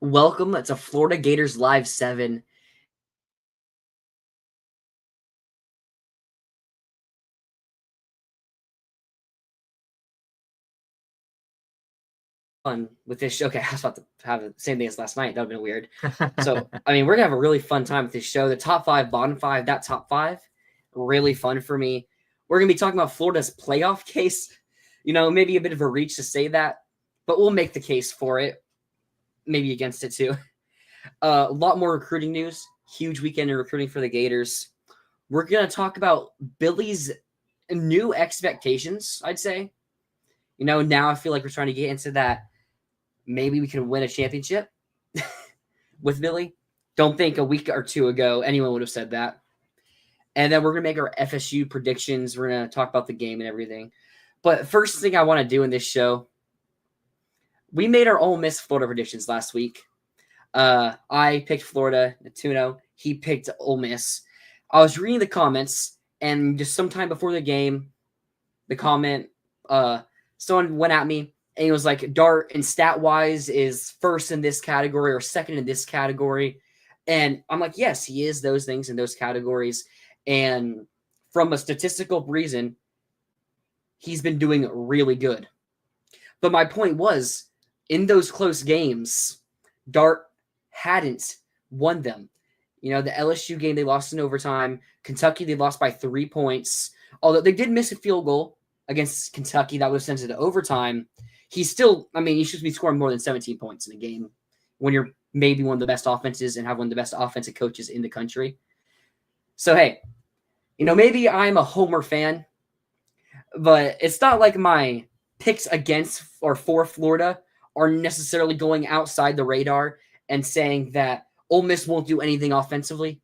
Welcome to Florida Gators Live 7. Fun with this show. Okay, I was about to have the same thing as last night. That would have been weird. So, we're going to have a really fun time with this show. The top five, bottom five, that top five, really fun for me. We're going to be talking about Florida's playoff case. Maybe a bit of a reach to say that, but we'll make the case for it. Maybe against it too. A lot more recruiting news. Huge weekend in recruiting for the Gators. We're going to talk about Billy's new expectations, I'd say. Now I feel like we're trying to get into that. Maybe we can win a championship with Billy. Don't think a week or two ago anyone would have said that. And then we're going to make our FSU predictions. We're going to talk about the game and everything. But first thing I want to do in this show, we made our Ole Miss Florida predictions last week. I picked Florida, Natuno. He picked Ole Miss. I was reading the comments, and just sometime before the game, the comment, someone went at me, and he was like, Dart, and stat-wise, is first in this category or second in this category. And I'm like, yes, he is those things in those categories. And from a statistical reason, he's been doing really good. But my point was, in those close games, Dart hadn't won them. The LSU game, they lost in overtime. Kentucky, they lost by 3 points. Although they did miss a field goal against Kentucky that would have sent it to overtime. He's still, he should be scoring more than 17 points in a game when you're maybe one of the best offenses and have one of the best offensive coaches in the country. So, hey, maybe I'm a Homer fan, but it's not like my picks against or for Florida are necessarily going outside the radar and saying that Ole Miss won't do anything offensively.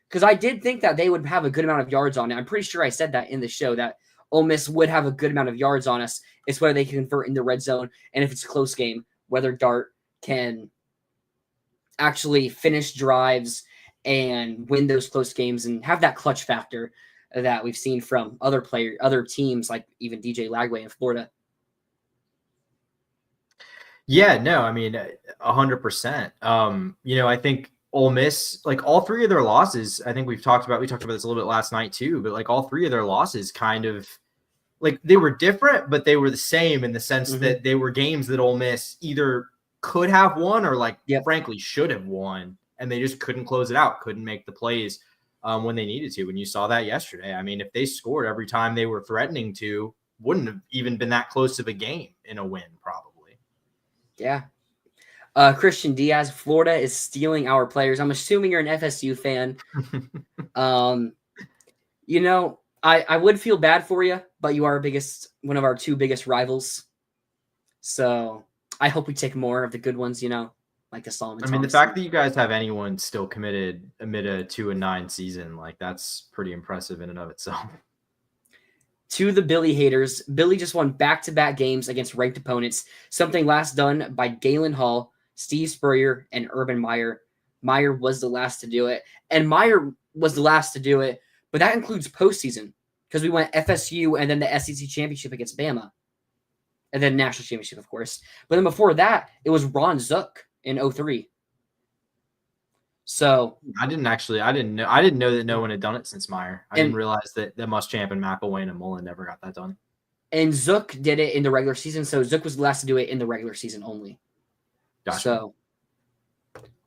Because I did think that they would have a good amount of yards on it. I'm pretty sure I said that in the show, that Ole Miss would have a good amount of yards on us. It's whether they can convert in the red zone, and if it's a close game, whether Dart can actually finish drives and win those close games and have that clutch factor that we've seen from other teams, like even DJ Lagway in Florida. Yeah, no, 100%. I think Ole Miss, like all three of their losses, I think we talked about this a little bit last night too, but like all three of their losses kind of like they were different, but they were the same in the sense that they were games that Ole Miss either could have won or frankly should have won, and they just couldn't close it out, couldn't make the plays when they needed to. And you saw that yesterday. If they scored every time they were threatening to, wouldn't have even been that close of a game in a win, probably. Yeah. Christian Diaz, Florida is stealing our players. I'm assuming you're an FSU fan. I would feel bad for you, but you are one of our two biggest rivals. So I hope we take more of the good ones, like the Solomon Thompson. The fact that you guys have anyone still committed amid a 2-9 season, that's pretty impressive in and of itself. To the Billy haters, Billy just won back-to-back games against ranked opponents, something last done by Galen Hall, Steve Spurrier, and Urban Meyer. Meyer was the last to do it, but that includes postseason because we went FSU and then the SEC championship against Bama, and then national championship, of course. But then before that, it was Ron Zook in 2003. So I didn't know that no one had done it since Meyer. I didn't realize that Muschamp and McElwain and Mullen never got that done. And Zook did it in the regular season, so Zook was the last to do it in the regular season only. Gotcha. So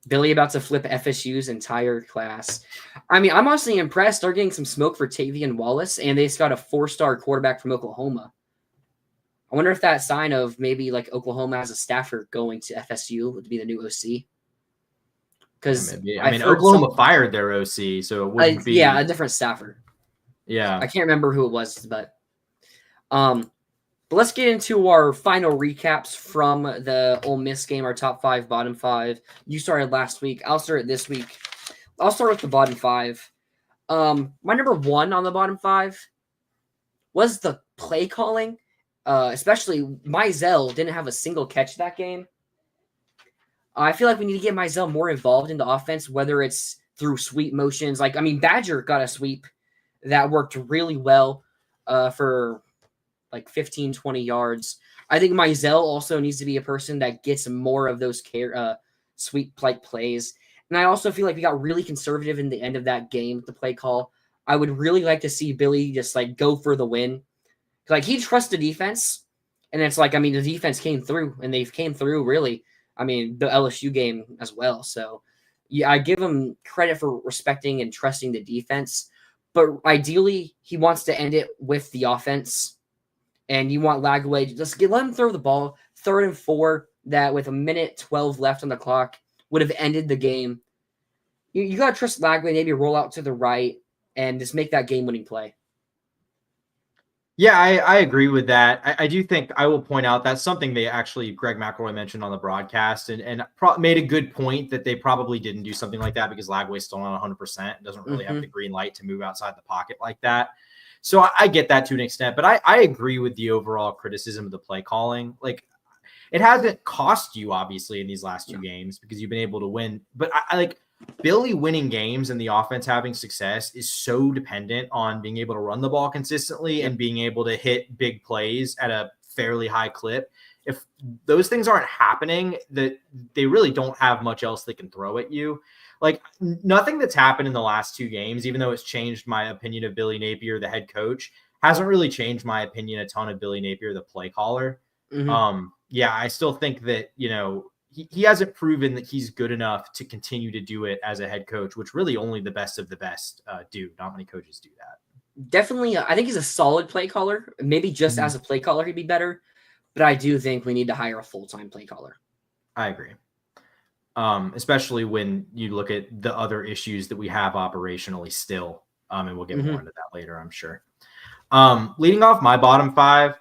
Billy about to flip FSU's entire class. I'm honestly impressed. They're getting some smoke for Tavian Wallace, and they just got a 4-star quarterback from Oklahoma. I wonder if that sign of maybe like Oklahoma has a staffer going to FSU would be the new OC. Because Oklahoma fired their OC, so it wouldn't be a different staffer. Yeah, I can't remember who it was, but let's get into our final recaps from the Ole Miss game, our top 5, bottom 5. You started last week. I'll start this week. I'll start with the bottom 5. My number 1 on the bottom 5 was the play calling. Especially Mizell didn't have a single catch that game. I feel like we need to get Mizell more involved in the offense, whether it's through sweep motions. Badger got a sweep that worked really well for 15, 20 yards. I think Mizell also needs to be a person that gets more of those sweet plays. And I also feel like we got really conservative in the end of that game with the play call. I would really like to see Billy just like go for the win. Like he trusts the defense. And it's like, I mean, the defense came through and they came through really. I mean, the LSU game as well. So yeah, I give him credit for respecting and trusting the defense. But ideally, he wants to end it with the offense. And you want Lagway to just let him throw the ball. 3rd and 4, that with a minute 12 left on the clock would have ended the game. You got to trust Lagway, maybe roll out to the right and just make that game-winning play. Yeah, I agree with that. I do think I will point out that's something they actually, Greg McElroy mentioned on the broadcast and made a good point that they probably didn't do something like that because Lagway's still not 100%, doesn't really have the green light to move outside the pocket like that. So I get that to an extent, but I agree with the overall criticism of the play calling. Like, it hasn't cost you, obviously, in these last 2 games because you've been able to win. But I like Billy winning games and the offense having success is so dependent on being able to run the ball consistently and being able to hit big plays at a fairly high clip. If those things aren't happening, that they really don't have much else they can throw at you. Like nothing that's happened in the last 2 games, even though it's changed my opinion of Billy Napier, the head coach, hasn't really changed my opinion a ton of Billy Napier, the play caller. Yeah, I still think that, you know, he hasn't proven that he's good enough to continue to do it as a head coach, which really only the best of the best do. Not many coaches do that. Definitely, I think he's a solid play caller. Maybe just as a play caller, he'd be better. But I do think we need to hire a full-time play caller. I agree. Especially when you look at the other issues that we have operationally still. And we'll get more into that later, I'm sure. Leading off my bottom 5,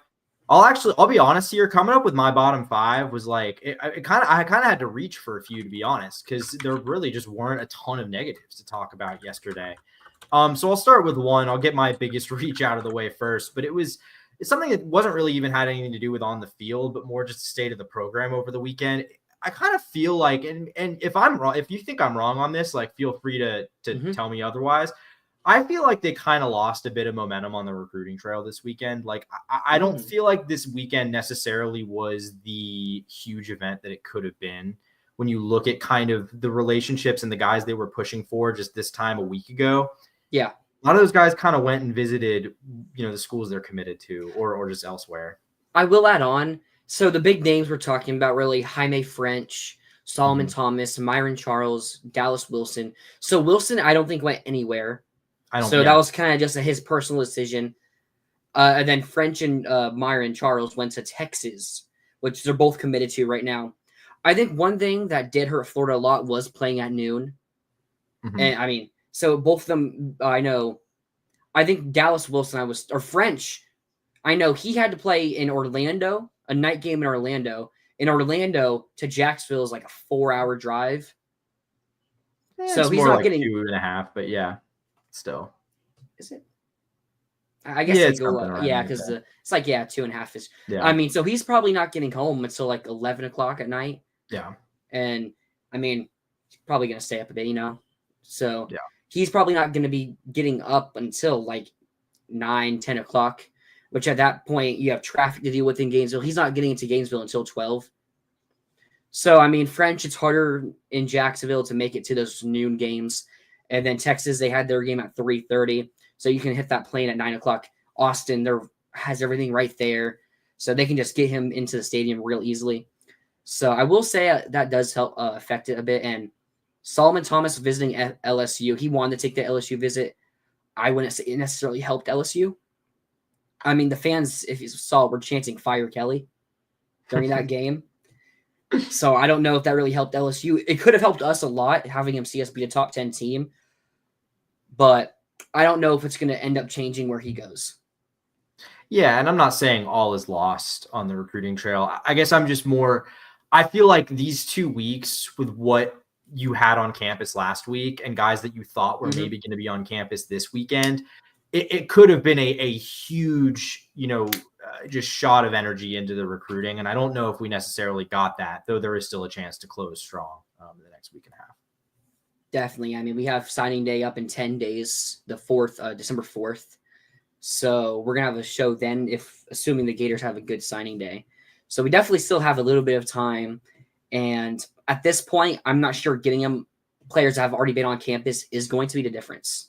I'll be honest here. Coming up with my bottom 5 was like, I kind of had to reach for a few, to be honest, because there really just weren't a ton of negatives to talk about yesterday. So I'll start with 1. I'll get my biggest reach out of the way first, but it's something that wasn't really even had anything to do with on the field, but more just the state of the program over the weekend. I kind of feel like, and if I'm wrong, if you think I'm wrong on this, like feel free to tell me otherwise. I feel like they kind of lost a bit of momentum on the recruiting trail this weekend. Like, I don't feel like this weekend necessarily was the huge event that it could have been when you look at kind of the relationships and the guys they were pushing for just this time a week ago. Yeah. A lot of those guys kind of went and visited, you know, the schools they're committed to or just elsewhere. I will add on. So the big names we're talking about really Jaime French, Solomon Thomas, Myron Charles, Dallas Wilson. So Wilson, I don't think went anywhere. That was kind of just his personal decision. And then French and Myron Charles went to Texas, which they're both committed to right now. I think one thing that did hurt Florida a lot was playing at noon. And I mean, so both of them, I know. I think Dallas Wilson, or French, I know he had to play in Orlando, a night game in Orlando. In Orlando to Jacksonville is like a 4-hour drive. So he's not getting 2.5, but yeah. Still, is it? I guess it's because it's like 2.5 is. Yeah. I mean, so he's probably not getting home until like 11 o'clock at night. Yeah, and I mean, he's probably gonna stay up a bit, you know. So he's probably not gonna be getting up until like 9-10 o'clock, which at that point you have traffic to deal with in Gainesville. He's not getting into Gainesville until 12. So I mean, French, it's harder in Jacksonville to make it to those noon games. And then Texas, they had their game at 3:30. So you can hit that plane at 9 o'clock. Austin, has everything right there. So they can just get him into the stadium real easily. So I will say that does help affect it a bit. And Solomon Thomas visiting LSU, he wanted to take the LSU visit. I wouldn't say it necessarily helped LSU. I mean, the fans, if you saw, were chanting "Fire Kelly" during that game. So I don't know if that really helped LSU. It could have helped us a lot, having him see us be a top 10 team. But I don't know if it's going to end up changing where he goes. Yeah, and I'm not saying all is lost on the recruiting trail. I guess I'm just I feel like these 2 weeks with what you had on campus last week and guys that you thought were maybe going to be on campus this weekend, it could have been a huge, you know, just shot of energy into the recruiting. And I don't know if we necessarily got that, though there is still a chance to close strong in the next week and a half. Definitely. I mean, we have signing day up in 10 days, the 4th, December 4th. So we're going to have a show then, assuming the Gators have a good signing day. So we definitely still have a little bit of time. And at this point, I'm not sure getting them players that have already been on campus is going to be the difference.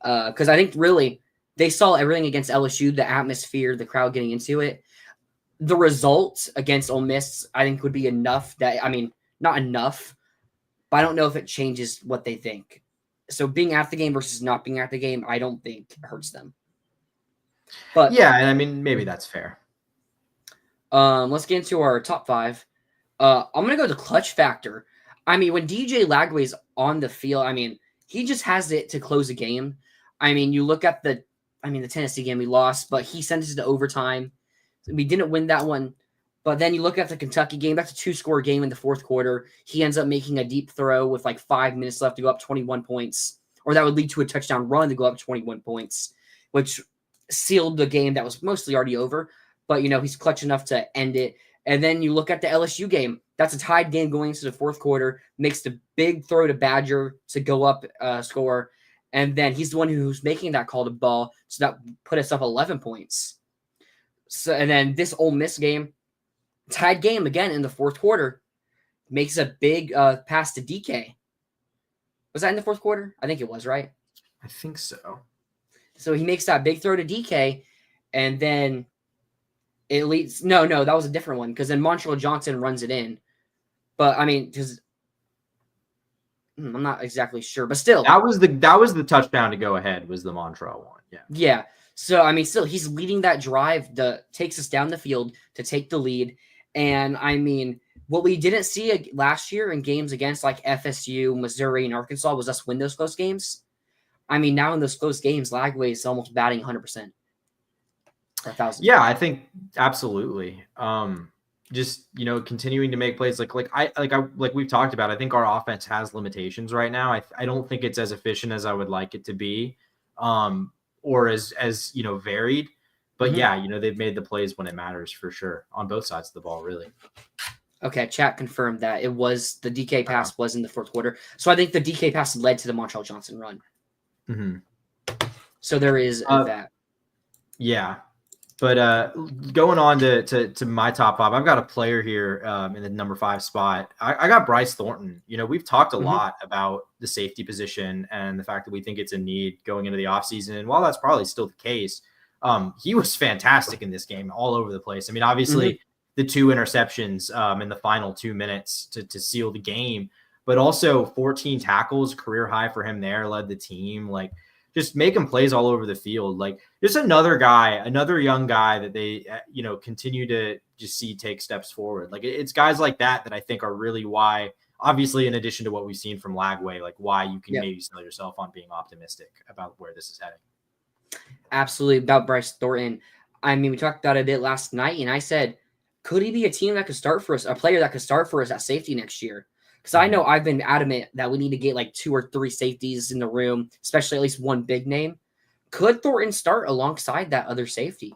Because I think really they saw everything against LSU, the atmosphere, the crowd getting into it. The result against Ole Miss, I think, would be enough that, I mean, not enough, but I don't know if it changes what they think. So being at the game versus not being at the game, I don't think hurts them. But yeah, and I mean, maybe that's fair. Let's get into our top 5. I'm going to go to clutch factor. I mean, when DJ Lagway's on the field, I mean, he just has it to close a game. I mean, you look at the Tennessee game we lost, but he sent us to overtime. We didn't win that one. But then you look at the Kentucky game, that's a 2-score game in the fourth quarter. He ends up making a deep throw with like 5 minutes left to go up 21 points. Or that would lead to a touchdown run to go up 21 points, which sealed the game that was mostly already over. But, he's clutch enough to end it. And then you look at the LSU game. That's a tied game going into the fourth quarter. Makes the big throw to Badger to go up score. And then he's the one who's making that call to ball. So that put us up 11 points. So, and then this Ole Miss game, tied game again in the fourth quarter, makes a big pass to DK. Was that in the fourth quarter? I think it was, right? I think so. So he makes that big throw to DK, and then it leads. No, that was a different one because then Montreal Johnson runs it in. But I mean, because I'm not exactly sure, but still, that was the touchdown to go ahead. Was the Montreal one? Yeah. Yeah. So I mean, still, he's leading that drive that takes us down the field to take the lead. And I mean, what we didn't see last year in games against like FSU, Missouri, and Arkansas was us win those close games. I mean, now in those close games, Lagway is almost batting 100%. 1,000. Yeah, I think absolutely. Just continuing to make plays like we've talked about. I think our offense has limitations right now. I don't think it's as efficient as I would like it to be, or as varied. But yeah, they've made the plays when it matters for sure on both sides of the ball, really. Okay, chat confirmed that it was the DK pass was in the fourth quarter. So I think the DK pass led to the Montreal Johnson run. Mm-hmm. So there is that. Yeah. But going on to my top 5, I've got a player here in the number 5 spot. I got Bryce Thornton. We've talked a lot about the safety position and the fact that we think it's a need going into the offseason. And while that's probably still the case, he was fantastic in this game all over the place. I mean, obviously the 2 interceptions in the final 2 minutes to seal the game, but also 14 tackles, career high for him there, led the team. Like, just making plays all over the field. Like, just another young guy that they, continue to just see take steps forward. Like, it's guys like that I think are really why, obviously, in addition to what we've seen from Lagway, like why you can maybe sell yourself on being optimistic about where this is heading. Absolutely. About Bryce Thornton. I mean, we talked about it a bit last night, and I said, could he be a team that could start for us, a player that could start for us at safety next year? Because I know I've been adamant that we need to get like 2 or 3 safeties in the room, especially at least one big name. Could Thornton start alongside that other safety?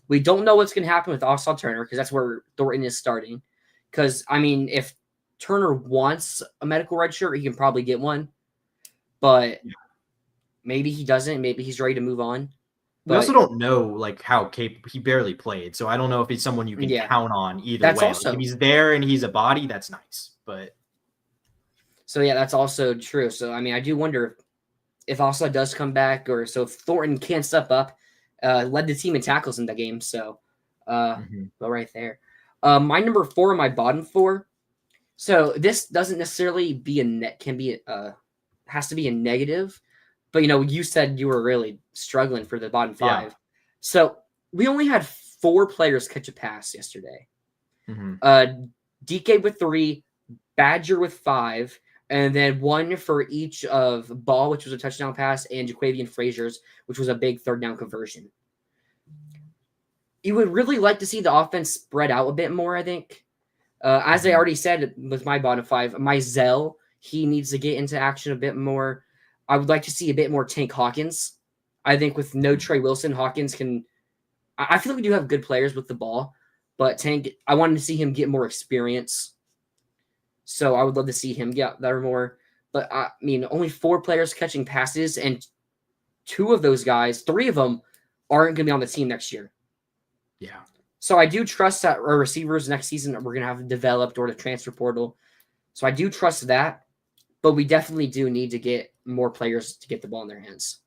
We don't know what's going to happen with Austin Turner because that's where Thornton is starting. Because, I mean, if Turner wants a medical red shirt, he can probably get one. But maybe he doesn't. Maybe he's ready to move on. But we also don't know like how capable he barely played. So I don't know if he's someone you can count on either that's way. Also, like, if he's there and he's a body, that's nice. But so yeah, that's also true. So I mean, I do wonder if Osla does come back, or so if Thornton can step up, led the team in tackles in that game. So, go right there. My number 4 and my bottom 4. So this doesn't necessarily be has to be a negative, but you said you were really struggling for the bottom 5. Yeah. So we only had 4 players catch a pass yesterday. DK with 3, Badger with 5. And then 1 for each of Ball, which was a touchdown pass, and Jaquavian Frazier's, which was a big 3rd down conversion. You would really like to see the offense spread out a bit more, I think. As I already said with my bottom 5, Mizell, he needs to get into action a bit more. I would like to see a bit more Tank Hawkins. I think with no Trey Wilson, Hawkins can – I feel like we do have good players with the ball, but Tank – I wanted to see him get more experience. So I would love to see him get there more. But, I mean, only 4 players catching passes, and 2 of those guys, 3 of them, aren't going to be on the team next year. Yeah. So I do trust that our receivers next season we're going to have developed or the transfer portal. So I do trust that, but we definitely do need to get more players to get the ball in their hands.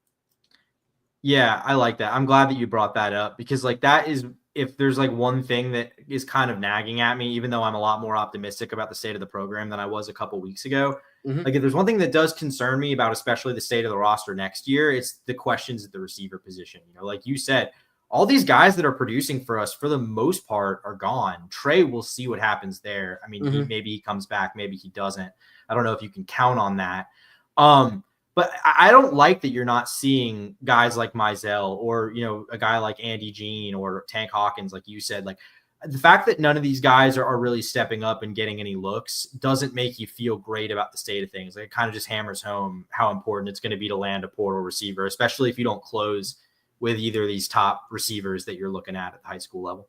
Yeah, I like that. I'm glad that you brought that up because like that is, if there's like one thing that is kind of nagging at me, even though I'm a lot more optimistic about the state of the program than I was a couple weeks ago. Like if there's one thing that does concern me about, especially the state of the roster next year, it's the questions at the receiver position. You know, like you said, all these guys that are producing for us for the most part are gone. Trey, we'll see what happens there. I mean, maybe he comes back, maybe he doesn't. I don't know if you can count on that. But I don't like that you're not seeing guys like Mizell or, you know, a guy like Andy Jean or Tank Hawkins, like you said. Like the fact that none of these guys are really stepping up and getting any looks doesn't make you feel great about the state of things. Like it kind of just hammers home how important it's going to be to land a portal receiver, especially if you don't close with either of these top receivers that you're looking at the high school level.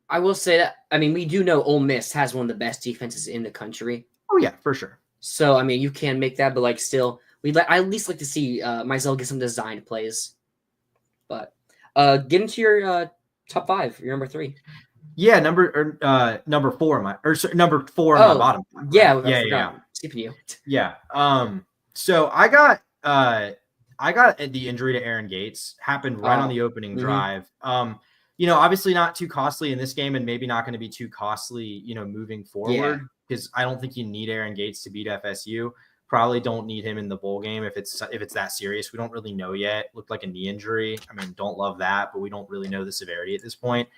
I will say that, I mean, we do know Ole Miss has one of the best defenses in the country. Oh, yeah, for sure. So, I mean, you can make that, but like still – I at least like to see Mizell get some designed plays. But get into your top 5, your number 3. Yeah, number 4 on my bottom. Right? Yeah. Skipping you. Yeah. So I got the injury to Aaron Gates happened right on the opening drive. You know, obviously not too costly in this game and maybe not going to be too costly, you know, moving forward because I don't think you need Aaron Gates to beat FSU. Probably don't need him in the bowl game if it's that serious. We don't really know yet. Looked like a knee injury. I mean, don't love that, but we don't really know the severity at this point.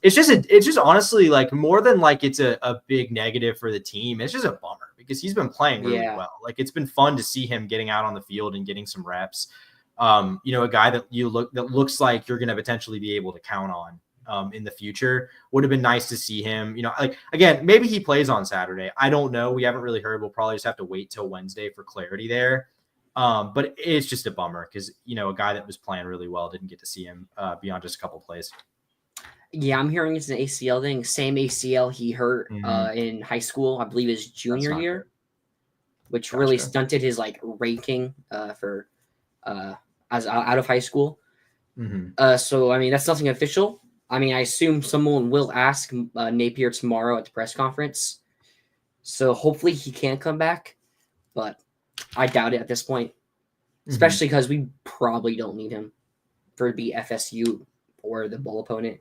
It's just honestly like more than like it's a big negative for the team. It's just a bummer because he's been playing really well. Like it's been fun to see him getting out on the field and getting some reps. You know, a guy that looks like you're going to potentially be able to count on in the future. Would have been nice to see him, you know, like again, maybe he plays on Saturday. I don't know. We haven't really heard. We'll probably just have to wait till Wednesday for clarity there. But it's just a bummer because, you know, a guy that was playing really well didn't get to see him beyond just a couple plays. Yeah, I'm hearing it's an ACL thing. Same ACL he hurt in high school, I believe his junior year, which really stunted his like ranking for as out of high school. So I mean that's nothing official. I mean, I assume someone will ask Napier tomorrow at the press conference. So hopefully he can come back, but I doubt it at this point, especially because we probably don't need him for to be FSU or the bowl opponent.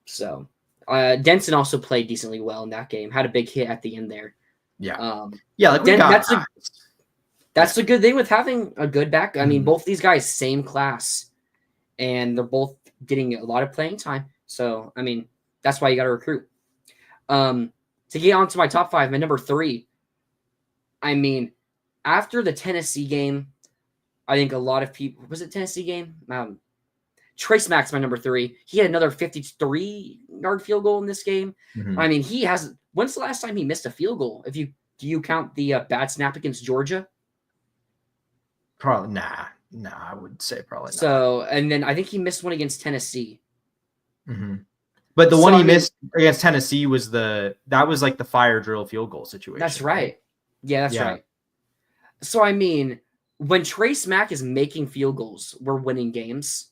So Denson also played decently well in that game. Had a big hit at the end there. Like that's the good thing with having a good back. I mean, both these guys same class, and they're both getting a lot of playing time. So, I mean, that's why you got to recruit. To get on to my top 5, my number 3, I mean, after the Tennessee game, I think a lot of people – was it Tennessee game? Trey Smack's my number 3. He had another 53-yard field goal in this game. I mean, he has – when's the last time he missed a field goal? Do you count the bad snap against Georgia? Probably nah. No, I would say probably not. So, and then I think he missed one against Tennessee. But the one he missed against Tennessee was that was like the fire drill field goal situation. That's right. Yeah, that's right. So, I mean, when Trey Smack is making field goals, we're winning games.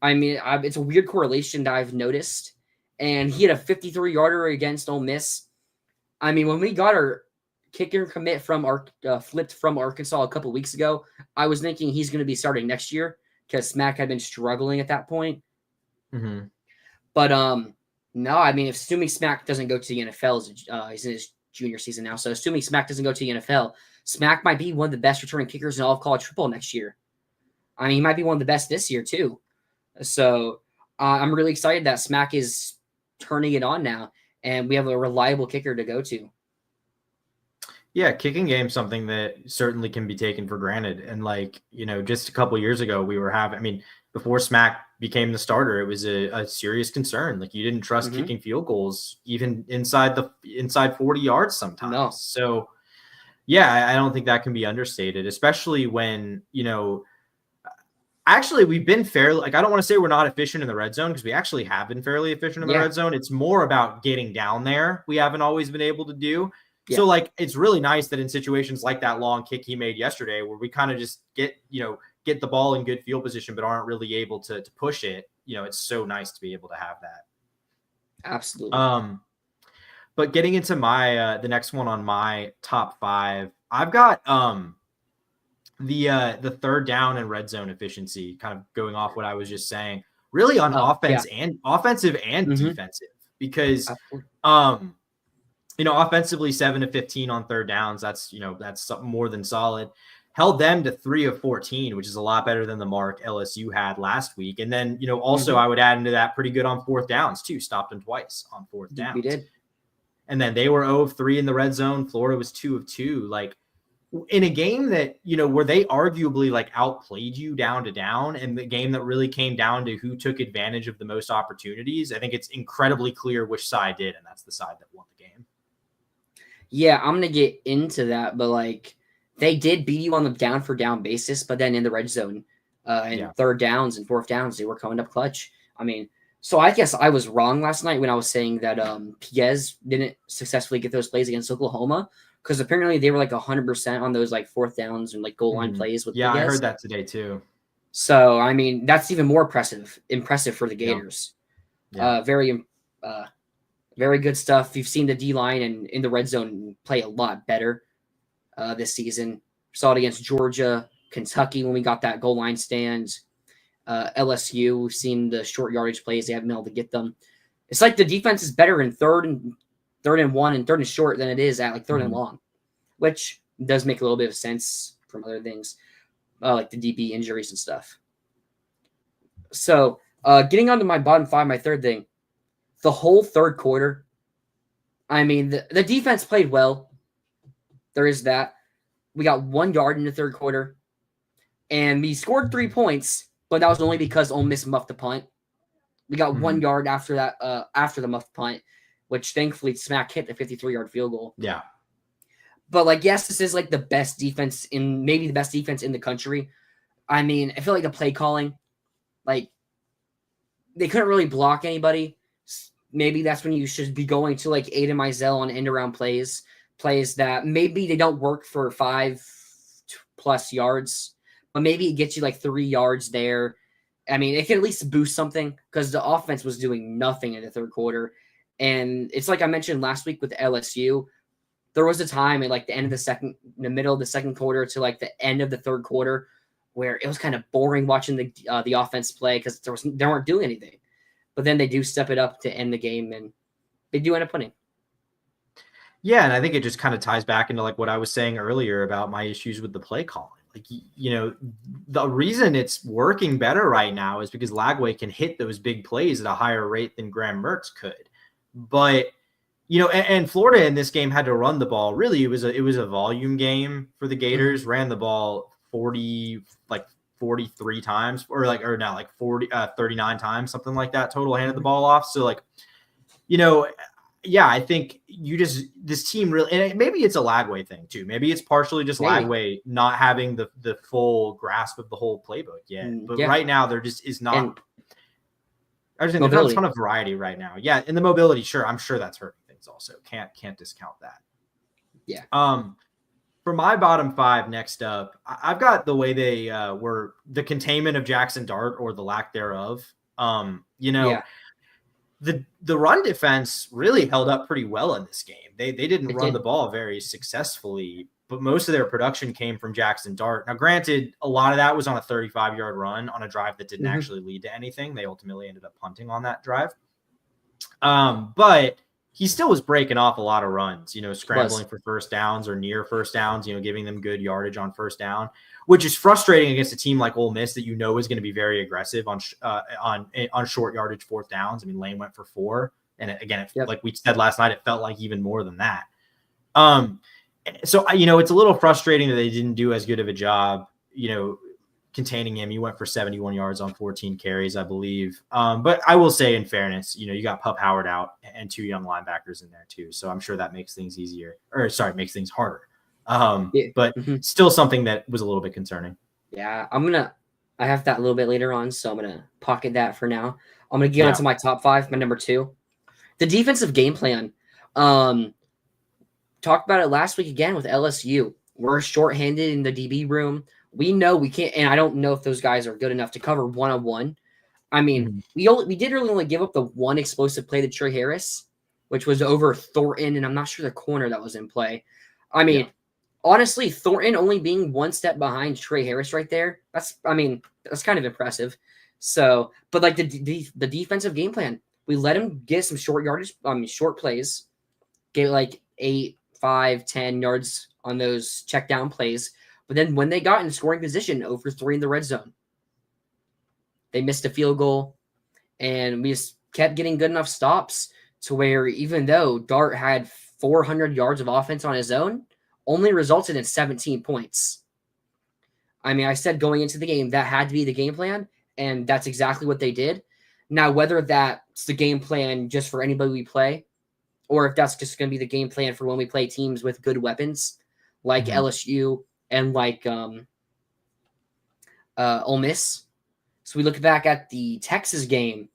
I mean, it's a weird correlation that I've noticed. And he had a 53-yarder against Ole Miss. I mean, when we got our kicker commit from flipped from Arkansas a couple weeks ago, I was thinking he's going to be starting next year because Smack had been struggling at that point. But no, I mean, assuming Smack doesn't go to the NFL, he's in his junior season now. So assuming Smack doesn't go to the NFL, Smack might be one of the best returning kickers in all of college football next year. I mean, he might be one of the best this year too. So I'm really excited that Smack is turning it on now, and we have a reliable kicker to go to. Yeah, kicking game something that certainly can be taken for granted. And like, you know, just a couple of years ago, we were having, I mean, before Smack became the starter, it was a serious concern. Like you didn't trust kicking field goals, even inside 40 yards sometimes. No. So yeah, I don't think that can be understated, especially when, you know, actually we've been fairly, like, I don't want to say we're not efficient in the red zone because we actually have been fairly efficient in the red zone. It's more about getting down there. We haven't always been able to do. Yeah. So, like, it's really nice that in situations like that long kick he made yesterday where we kind of just get the ball in good field position but aren't really able to push it, it's so nice to be able to have that. Absolutely. But getting into my the next one on my top 5, I've got the third down and red zone efficiency, kind of going off what I was just saying, really on offensive and defensive, because offensively 7 of 15 on third downs, that's more than solid. Held them to 3 of 14, which is a lot better than the mark LSU had last week. And then, also I would add into that pretty good on fourth downs too. Stopped them twice on fourth downs. We did. And then they were 0 of 3 in the red zone. Florida was 2 of 2. Like, in a game that, where they arguably like outplayed you down to down, and the game that really came down to who took advantage of the most opportunities, I think it's incredibly clear which side did, and that's the side that won the game. Yeah, I'm going to get into that, but like, they did beat you on the down for down basis, but then in the red zone and third downs and fourth downs, they were coming up clutch. I mean, so I guess I was wrong last night when I was saying that Piez didn't successfully get those plays against Oklahoma, because apparently they were like 100% on those like fourth downs and like goal line plays with Piez. I heard that today too. So, I mean, that's even more impressive for the Gators. Yeah. Very good stuff. You've seen the D-line and in the red zone play a lot better this season. Saw it against Georgia, Kentucky when we got that goal line stand. LSU, we've seen the short yardage plays. They haven't been able to get them. It's like the defense is better in third and 1 and third and short than it is at like third and long, which does make a little bit of sense from other things, like the DB injuries and stuff. So getting onto my bottom 5, my third thing, the whole third quarter, I mean, the defense played well. There is that. We got 1 yard in the third quarter, and we scored 3 points, but that was only because Ole Miss muffed the punt. We got 1 yard after that, after the muffed punt, which thankfully Smack hit the 53-yard field goal. Yeah. But like, yes, this is like the best defense maybe the best defense in the country. I mean, I feel like the play calling, like, they couldn't really block anybody. Maybe that's when you should be going to like Aiden Mizell on end around plays that maybe they don't work for 5+ yards, but maybe it gets you like 3 yards there. I mean, it can at least boost something, because the offense was doing nothing in the third quarter. And it's like I mentioned last week with LSU, there was a time at like the middle of the second quarter to like the end of the third quarter where it was kind of boring watching the offense play, because they weren't doing anything. But then they do step it up to end the game, and they do end up winning. Yeah, and I think it just kind of ties back into like what I was saying earlier about my issues with the play calling. Like, the reason it's working better right now is because Lagway can hit those big plays at a higher rate than Graham Mertz could. But, and Florida in this game had to run the ball. Really, it was a volume game for the Gators. Ran the ball 43 times, or 39 times, something like that total, handed the ball off. So like, I think this team really, and maybe it's a Lagway thing too. Maybe it's partially just Lagway not having the full grasp of the whole playbook yet. But right now there just is not. I just think there's a ton of variety right now. Yeah, and the mobility, sure, I'm sure that's hurting things also. Can't discount that. Yeah. For my bottom 5, next up, I've got the way they were the containment of Jackson Dart, or the lack thereof. The run defense really held up pretty well in this game. They didn't run the ball very successfully, but most of their production came from Jackson Dart. Now, granted, a lot of that was on a 35-yard run on a drive that didn't actually lead to anything. They ultimately ended up punting on that drive. But he still was breaking off a lot of runs, scrambling for first downs or near first downs, giving them good yardage on first down, which is frustrating against a team like Ole Miss that is going to be very aggressive on short yardage fourth downs. I mean, Lane went for 4, and again, like we said last night, it felt like even more than that. So it's a little frustrating that they didn't do as good of a job, containing him. He went for 71 yards on 14 carries, I believe. But I will say, in fairness, you got Pup Howard out and 2 young linebackers in there too. So I'm sure that makes things makes things harder. But still something that was a little bit concerning. Yeah, I have that a little bit later on, so I'm going to pocket that for now. I'm going to get onto my top 5, my number 2. The defensive game plan. Talked about it last week again with LSU. We're shorthanded in the DB room. We know we can't, and I don't know if those guys are good enough to cover one-on-one. I mean, we did really only give up the one explosive play to Trey Harris, which was over Thornton, and I'm not sure the corner that was in play. I mean, honestly, Thornton only being one step behind Trey Harris right there, that's kind of impressive. So, but like the defensive game plan, we let him get some short yardage, short plays, get like 8, 5, 10 yards on those check down plays. But then when they got in scoring position, 0 for 3 in the red zone. They missed a field goal, and we just kept getting good enough stops to where even though Dart had 400 yards of offense on his own, only resulted in 17 points. I mean, I said going into the game, that had to be the game plan, and that's exactly what they did. Now, whether that's the game plan just for anybody we play, or if that's just going to be the game plan for when we play teams with good weapons, like LSU and like Ole Miss. So we look back at the Texas game,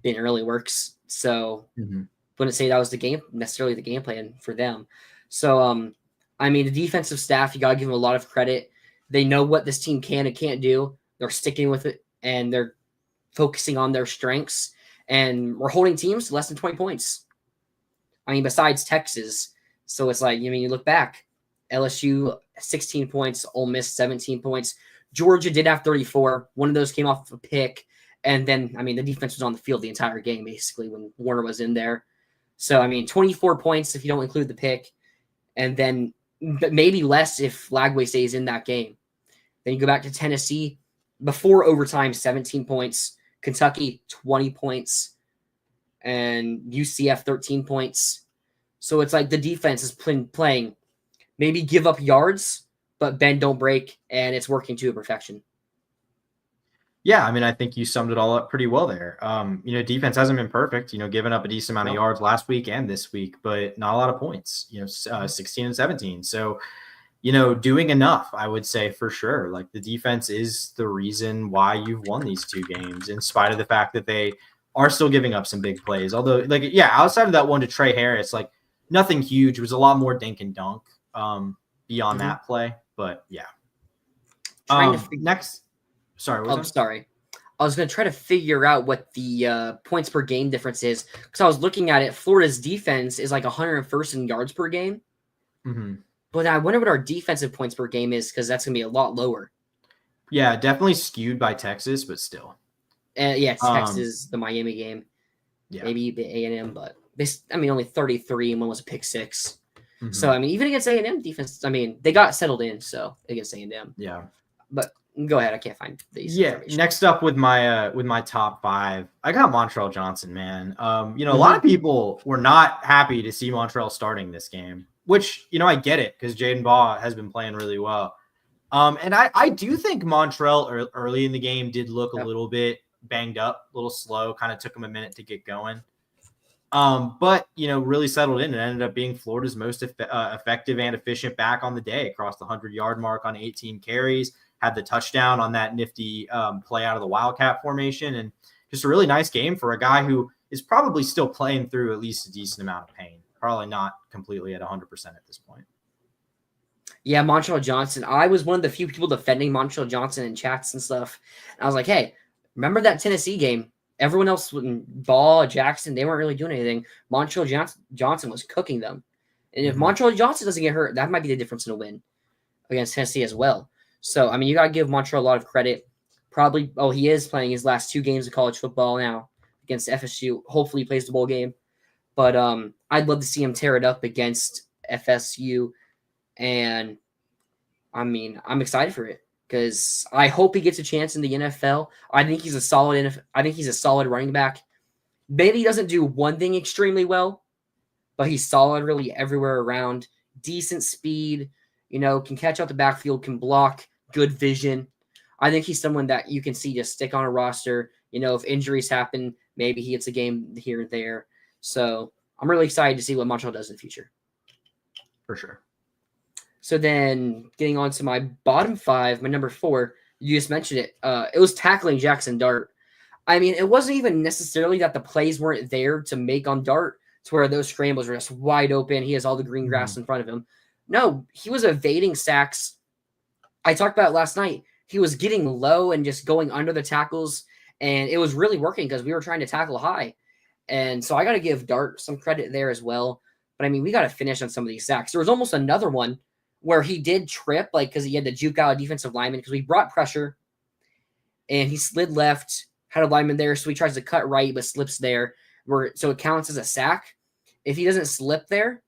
didn't really works. So wouldn't say that was necessarily the game plan for them. So, I mean, the defensive staff, you got to give them a lot of credit. They know what this team can and can't do. They're sticking with it, and they're focusing on their strengths. And we're holding teams to less than 20 points. I mean, besides Texas. So it's like, you look back, LSU 16 points, Ole Miss 17 points. Georgia did have 34. One of those came off a pick. And then, the defense was on the field the entire game, basically, when Warner was in there. So, 24 points if you don't include the pick. And then maybe less if Lagway stays in that game. Then you go back to Tennessee. Before overtime, 17 points. Kentucky, 20 points. And UCF, 13 points. So it's like the defense is playing. Maybe give up yards, but bend, don't break, and it's working to perfection. Yeah, I think you summed it all up pretty well there. Defense hasn't been perfect, giving up a decent amount of yards last week and this week, but not a lot of points, 16 and 17. So, doing enough, I would say for sure. Like, the defense is the reason why you've won these 2 games, in spite of the fact that they are still giving up some big plays. Although, outside of that one to Trey Harris, nothing huge. It was a lot more dink and dunk beyond that play. But, yeah. Next. Sorry. Sorry. I was going to try to figure out what the points per game difference is, because I was looking at it. Florida's defense is like 101st in yards per game. But I wonder what our defensive points per game is, because that's going to be a lot lower. Yeah, definitely skewed by Texas, but still. Texas, the Miami game. Yeah. Maybe the A&M, but only 33 and one was a pick 6. So, even against A&M defense, they got settled in, so against A&M. Yeah. But go ahead. I can't find these. Yeah. Next up with my top 5, I got Montrell Johnson, man. A lot of people were not happy to see Montrell starting this game, which, I get it, because Jaden Baugh has been playing really well. And I do think Montrell early in the game did look a little bit banged up, a little slow, kind of took him a minute to get going. But, really settled in and ended up being Florida's most effective and efficient back on the day, across the 100-yard mark on 18 carries, had the touchdown on that nifty play out of the Wildcat formation, and just a really nice game for a guy who is probably still playing through at least a decent amount of pain. Probably not completely at 100% at this point. Yeah, Montrell Johnson. I was one of the few people defending Montrell Johnson in chats and stuff. And I was like, hey, remember that Tennessee game? Everyone else, Ball, Jackson, they weren't really doing anything. Montrell Johnson was cooking them. And if Montrell Johnson doesn't get hurt, that might be the difference in a win against Tennessee as well. So, you got to give Montrell a lot of credit. Probably, he is playing his last 2 games of college football now against FSU. Hopefully he plays the bowl game. But I'd love to see him tear it up against FSU. And, I'm excited for it, because I hope he gets a chance in the NFL. I think he's a solid running back. Maybe he doesn't do one thing extremely well, but he's solid really everywhere around. Decent speed, can catch out the backfield, can block, good vision. I think he's someone that you can see just stick on a roster. If injuries happen, maybe he gets a game here and there. So I'm really excited to see what Montrell does in the future. For sure. So then getting on to my bottom 5, my number 4, you just mentioned it. It was tackling Jackson Dart. It wasn't even necessarily that the plays weren't there to make on Dart, to where those scrambles were just wide open. He has all the green grass in front of him. No, he was evading sacks. I talked about it last night. He was getting low and just going under the tackles And it was really working because we were trying to tackle high. And so I got to give Dart some credit there as well. But I mean, we got to finish on some of these sacks. There was almost another one where he did trip, like, because he had to juke out a defensive lineman because we brought pressure and he slid left, had a lineman there. So he tries to cut right, but slips there. So it counts as a sack. If he doesn't slip there,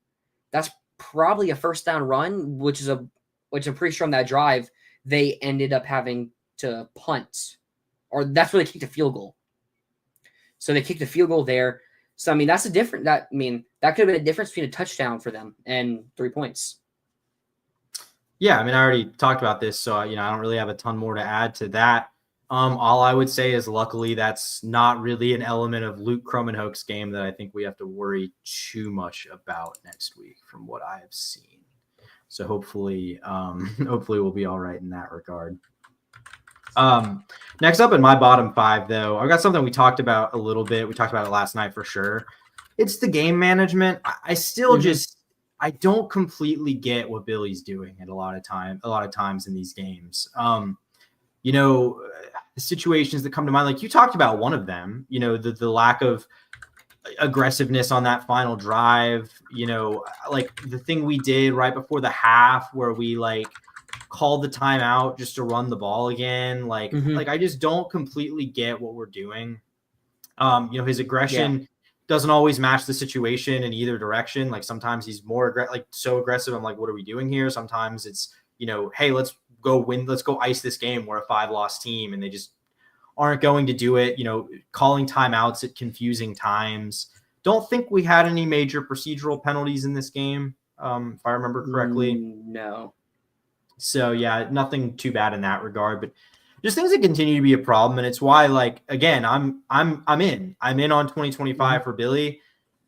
that's probably a first down run, which I'm pretty sure on that drive, they ended up having to punt, or that's where they kicked a field goal. So they kicked a field goal there. So, I mean, that could have been a difference between a touchdown for them and 3 points. Yeah, I mean, I already talked about this, so, I don't really have a ton more to add to that. All I would say is luckily that's not really an element of Luke Kromenhoek's game that I think we have to worry too much about next week from what I have seen. So hopefully we'll be all right in that regard. Next up in my bottom 5, though, I've got something we talked about a little bit. We talked about it last night for sure. It's the game management. I still I don't completely get what Billy's doing at a lot of times in these games. The situations that come to mind, like you talked about one of them, the lack of aggressiveness on that final drive, like the thing we did right before the half where we called the timeout just to run the ball again. Like I just don't completely get what we're doing. His aggression doesn't always match the situation in either direction. Like sometimes he's more so aggressive. I'm like, what are we doing here? Sometimes it's, hey, let's go ice this game. We're a 5-loss team and they just aren't going to do it, calling timeouts at confusing times. Don't think we had any major procedural penalties in this game. If I remember correctly. No. So yeah, nothing too bad in that regard, but just things that continue to be a problem. And it's why, again, I'm in on 2025 for Billy.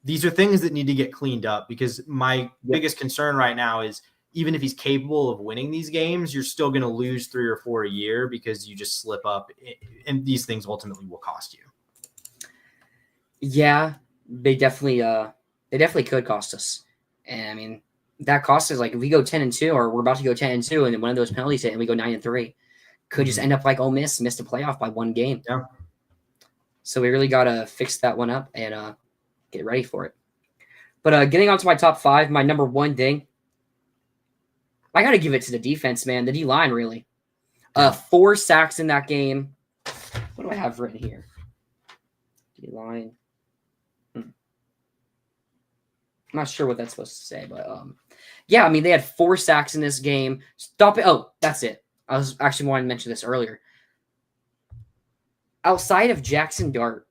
These are things that need to get cleaned up because my biggest concern right now is even if he's capable of winning these games, you're still going to lose 3 or 4 a year because you just slip up, and these things ultimately will cost you. Yeah, they definitely could cost us. And I mean, that cost us, if we go 10-2, or we're about to go 10-2, and then one of those penalties hit and we go 9-3, could just end up like Ole Miss, missed a playoff by 1 game. Yeah. So we really got to fix that one up and get ready for it. But getting on to my top 5, my number 1 thing, I got to give it to the defense, man. The D-line, really. 4 sacks in that game. What do I have written here? D-line. I'm not sure what that's supposed to say, but yeah, I mean, they had 4 sacks in this game. Stop it. Oh, that's it. I was actually wanting to mention this earlier. Outside of Jackson Dart,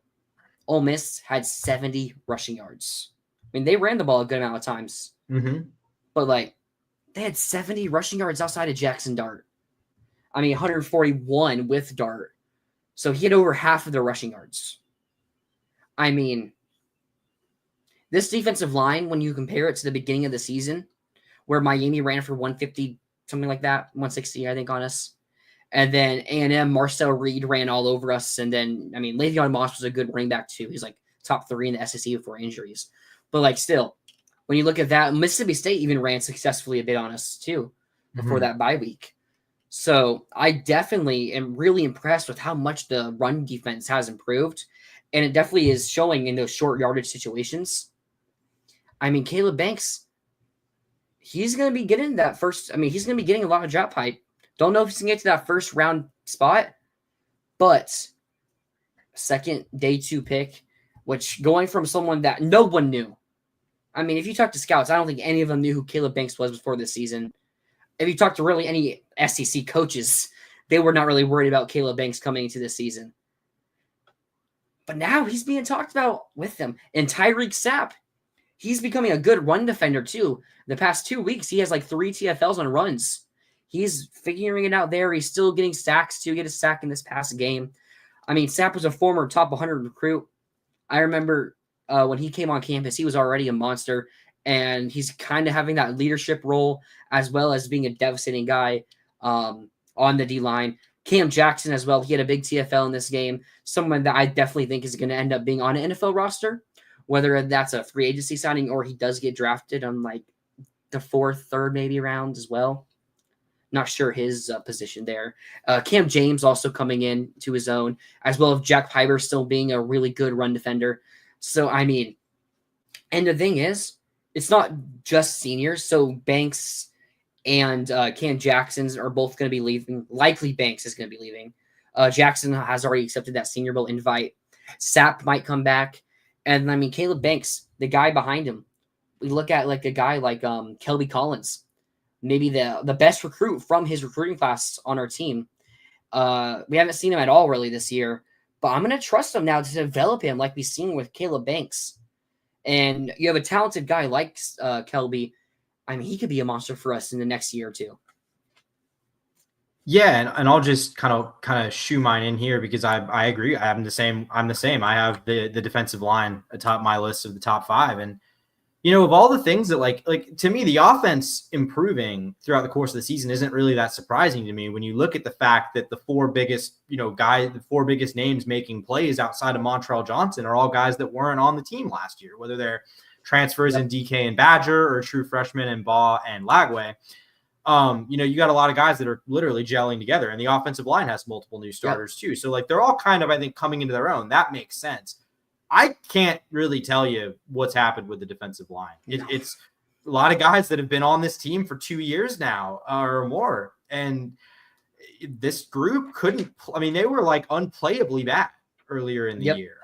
Ole Miss had 70 rushing yards. I mean, they ran the ball a good amount of times. But, they had 70 rushing yards outside of Jackson Dart. I mean, 141 with Dart. So he had over half of the rushing yards. I mean, this defensive line, when you compare it to the beginning of the season, where Miami ran for 150, something like that, 160, I think, on us. And then A&M, Marcel Reed ran all over us. And then, I mean, Le'Veon Moss was a good running back, too. He's top 3 in the SEC before injuries. But, still, when you look at that, Mississippi State even ran successfully a bit on us, too, before that bye week. So I definitely am really impressed with how much the run defense has improved. And it definitely is showing in those short yardage situations. I mean, Caleb Banks, he's going to be getting that first. I mean, he's going to be getting a lot of drop hype. Don't know if he's going to get to that first round spot, but second day 2 pick, which going from someone that no one knew. I mean, if you talk to scouts, I don't think any of them knew who Caleb Banks was before this season. If you talk to really any SEC coaches, they were not really worried about Caleb Banks coming into this season. But now he's being talked about with them. And Tyreek Sapp, he's becoming a good run defender too. The past 2 weeks, he has 3 TFLs on runs. He's figuring it out there. He's still getting sacks too. He get a sack in this past game. I mean, Sapp was a former top 100 recruit. I remember when he came on campus, he was already a monster. And he's kind of having that leadership role as well as being a devastating guy on the D-line. Cam Jackson as well. He had a big TFL in this game. Someone that I definitely think is going to end up being on an NFL roster, whether that's a free agency signing or he does get drafted on the 4th, 3rd maybe round as well. Not sure his position there. Cam James also coming in to his own, as well as Jack Piper still being a really good run defender. So, I mean, and the thing is, it's not just seniors. So Banks and Cam Jackson's are both going to be leaving. Likely Banks is going to be leaving. Jackson has already accepted that Senior Bowl invite. Sapp might come back. And, I mean, Caleb Banks, the guy behind him, we look at like a guy like Kelby Collins, maybe the best recruit from his recruiting class on our team. We haven't seen him at all really this year, but I'm going to trust him now to develop him like we've seen with Caleb Banks. And you have a talented guy like Kelby. I mean, he could be a monster for us in the next year or two. Yeah, and I'll just kind of shoe mine in here because I agree. I'm the same. I have the defensive line atop my list of the top 5, and of all the things that like to me, the offense improving throughout the course of the season isn't really that surprising to me when you look at the fact that the 4 biggest the 4 biggest names making plays outside of Montrell Johnson are all guys that weren't on the team last year, whether they're transfers in DK and Badger or true freshmen in Baugh and Lagway. You got a lot of guys that are literally gelling together, and the offensive line has multiple new starters too. So like they're all kind of, I think, coming into their own. That makes sense. I can't really tell you what's happened with the defensive line. It's a lot of guys that have been on this team for 2 years now or more. And this group they were like unplayably bad earlier in the year.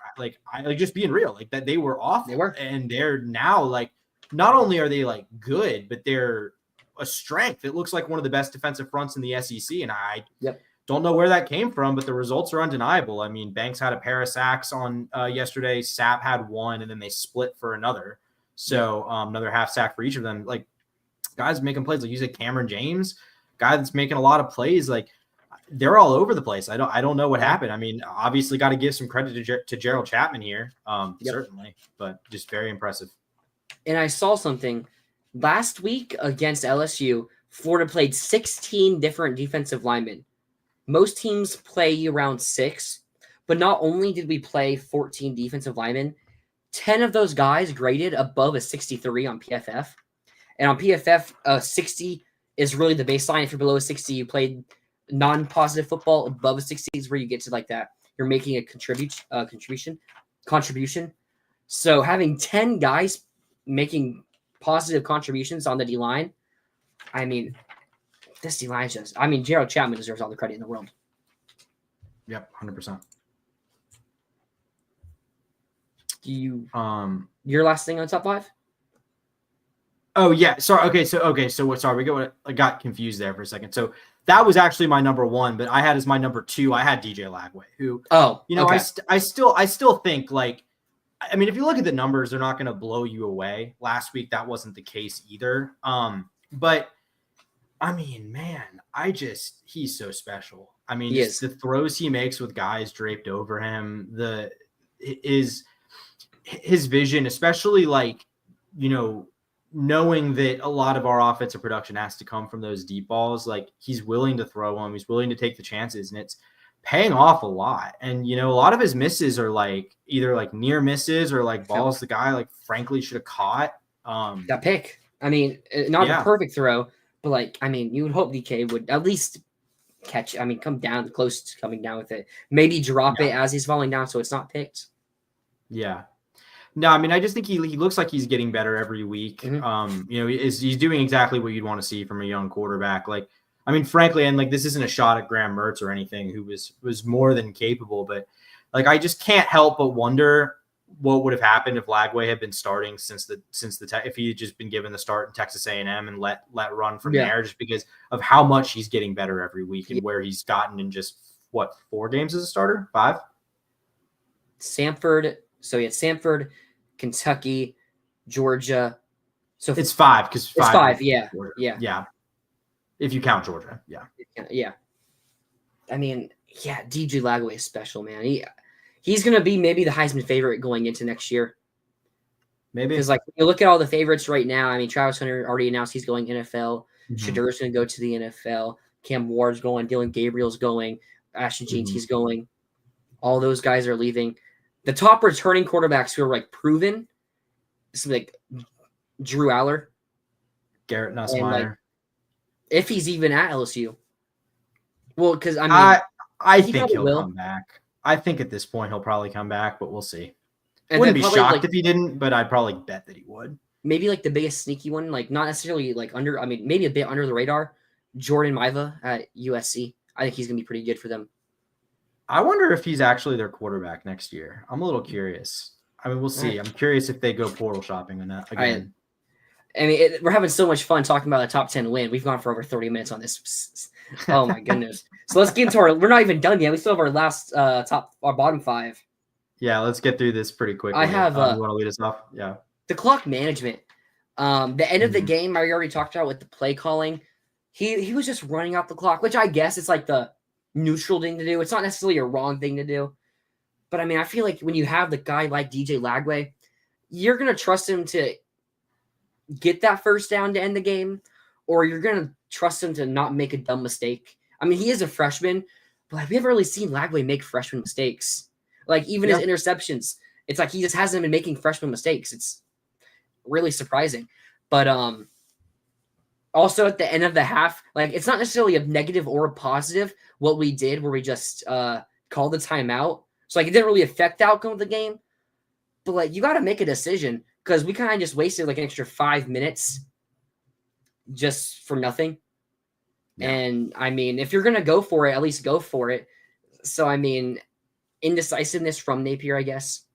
I just being real, like that they were awful. They were. And they're now like, not only are they like good, but they're a strength. It looks like one of the best defensive fronts in the SEC. And I don't know where that came from, but the results are undeniable. I mean, Banks had a pair of sacks on yesterday. Sapp had 1, and then they split for another. So another half sack for each of them. Like guys making plays, like you said, Cameron James, guy that's making a lot of plays. Like they're all over the place. I don't know what happened. I mean, obviously got to give some credit to Gerald Chapman here, certainly, but just very impressive. And I saw something last week against LSU. Florida played 16 different defensive linemen. Most teams play around 6, but not only did we play 14 defensive linemen, 10 of those guys graded above a 63 on PFF. And on PFF, 60 is really the baseline. If you're below a 60, you played non-positive football. Above a 60 is where you get to like that. You're making a contribution. So having 10 guys making positive contributions on the D-line, I mean, this D-line is just, Gerald Chapman deserves all the credit in the world. Yep, 100%. Do you, your last thing on top 5? Oh yeah. Sorry. Okay. So sorry. I got confused there for a second. So that was actually my number 1, but I had as my number 2, I had DJ Lagway, who, okay. I still think like, I mean, if you look at the numbers, they're not going to blow you away. Last week, that wasn't the case either. But I mean, man, he's so special. I mean, just the throws he makes with guys draped over him, his vision, especially like, knowing that a lot of our offensive production has to come from those deep balls. Like he's willing to throw them. He's willing to take the chances, and it's paying off a lot. And, a lot of his misses are like either like near misses or like balls the guy like frankly should have caught. That pick. I mean, not a perfect throw, but like, I mean, you would hope DK would at least catch, come down close to coming down with it. Maybe drop it as he's falling down so it's not picked. Yeah. No, I mean, I just think he looks like he's getting better every week. Mm-hmm. He's doing exactly what you'd want to see from a young quarterback. Like, I mean, frankly, and like this isn't a shot at Graham Mertz or anything, who was more than capable, but like I just can't help but wonder what would have happened if Lagway had been starting if he had just been given the start in Texas A&M and let run from there, just because of how much he's getting better every week and where he's gotten in just 4 games as a starter, 5. Samford. So he had Samford, Kentucky, Georgia. So it's 5 because it's 5. Yeah. If you count Georgia, yeah. I mean, DJ Lagway is special, man. He's gonna be maybe the Heisman favorite going into next year. Maybe because like you look at all the favorites right now. I mean, Travis Hunter already announced he's going NFL. Mm-hmm. Shedur's gonna go to the NFL. Cam Ward's going. Dylan Gabriel's going. Ashton Jeanty's going. All those guys are leaving. The top returning quarterbacks who are like proven, is like Drew Aller, Garrett Nussmeier. if he's even at LSU. Well, because I mean, I think he'll come back. I think at this point he'll probably come back, but we'll see. And Wouldn't be shocked if he didn't, but I'd probably bet that he would. Maybe like the biggest sneaky one, like not necessarily like under. I mean, maybe a bit under the radar. Jordan Maiva at USC. I think he's gonna be pretty good for them. I wonder if he's actually their quarterback next year. I'm a little curious. I mean, we'll see. I'm curious if they go portal shopping on that again. I mean, we're having so much fun talking about a top 10 win. We've gone for over 30 minutes on this. Oh my goodness. So let's get into we're not even done yet. We still have our last our bottom 5. Yeah, let's get through this pretty quickly. I have you want to lead us off? Yeah. The clock management. The end of the game I already talked about with the play calling. He was just running out the clock, which I guess it's like the neutral thing to do. It's not necessarily a wrong thing to do. But I mean, I feel like when you have the guy like DJ Lagway, you're gonna trust him to get that first down to end the game, or you're going to trust him to not make a dumb mistake. I mean, he is a freshman, but we haven't really seen Lagway make freshman mistakes. Like, even his interceptions, it's like he just hasn't been making freshman mistakes. It's really surprising. But also at the end of the half, like, it's not necessarily a negative or a positive what we did where we just called the timeout. So, like, it didn't really affect the outcome of the game. But, like, you got to make a decision. Because we kind of just wasted like an extra 5 minutes just for nothing. Yeah. And I mean, if you're going to go for it, at least go for it. So, I mean, indecisiveness from Napier, I guess.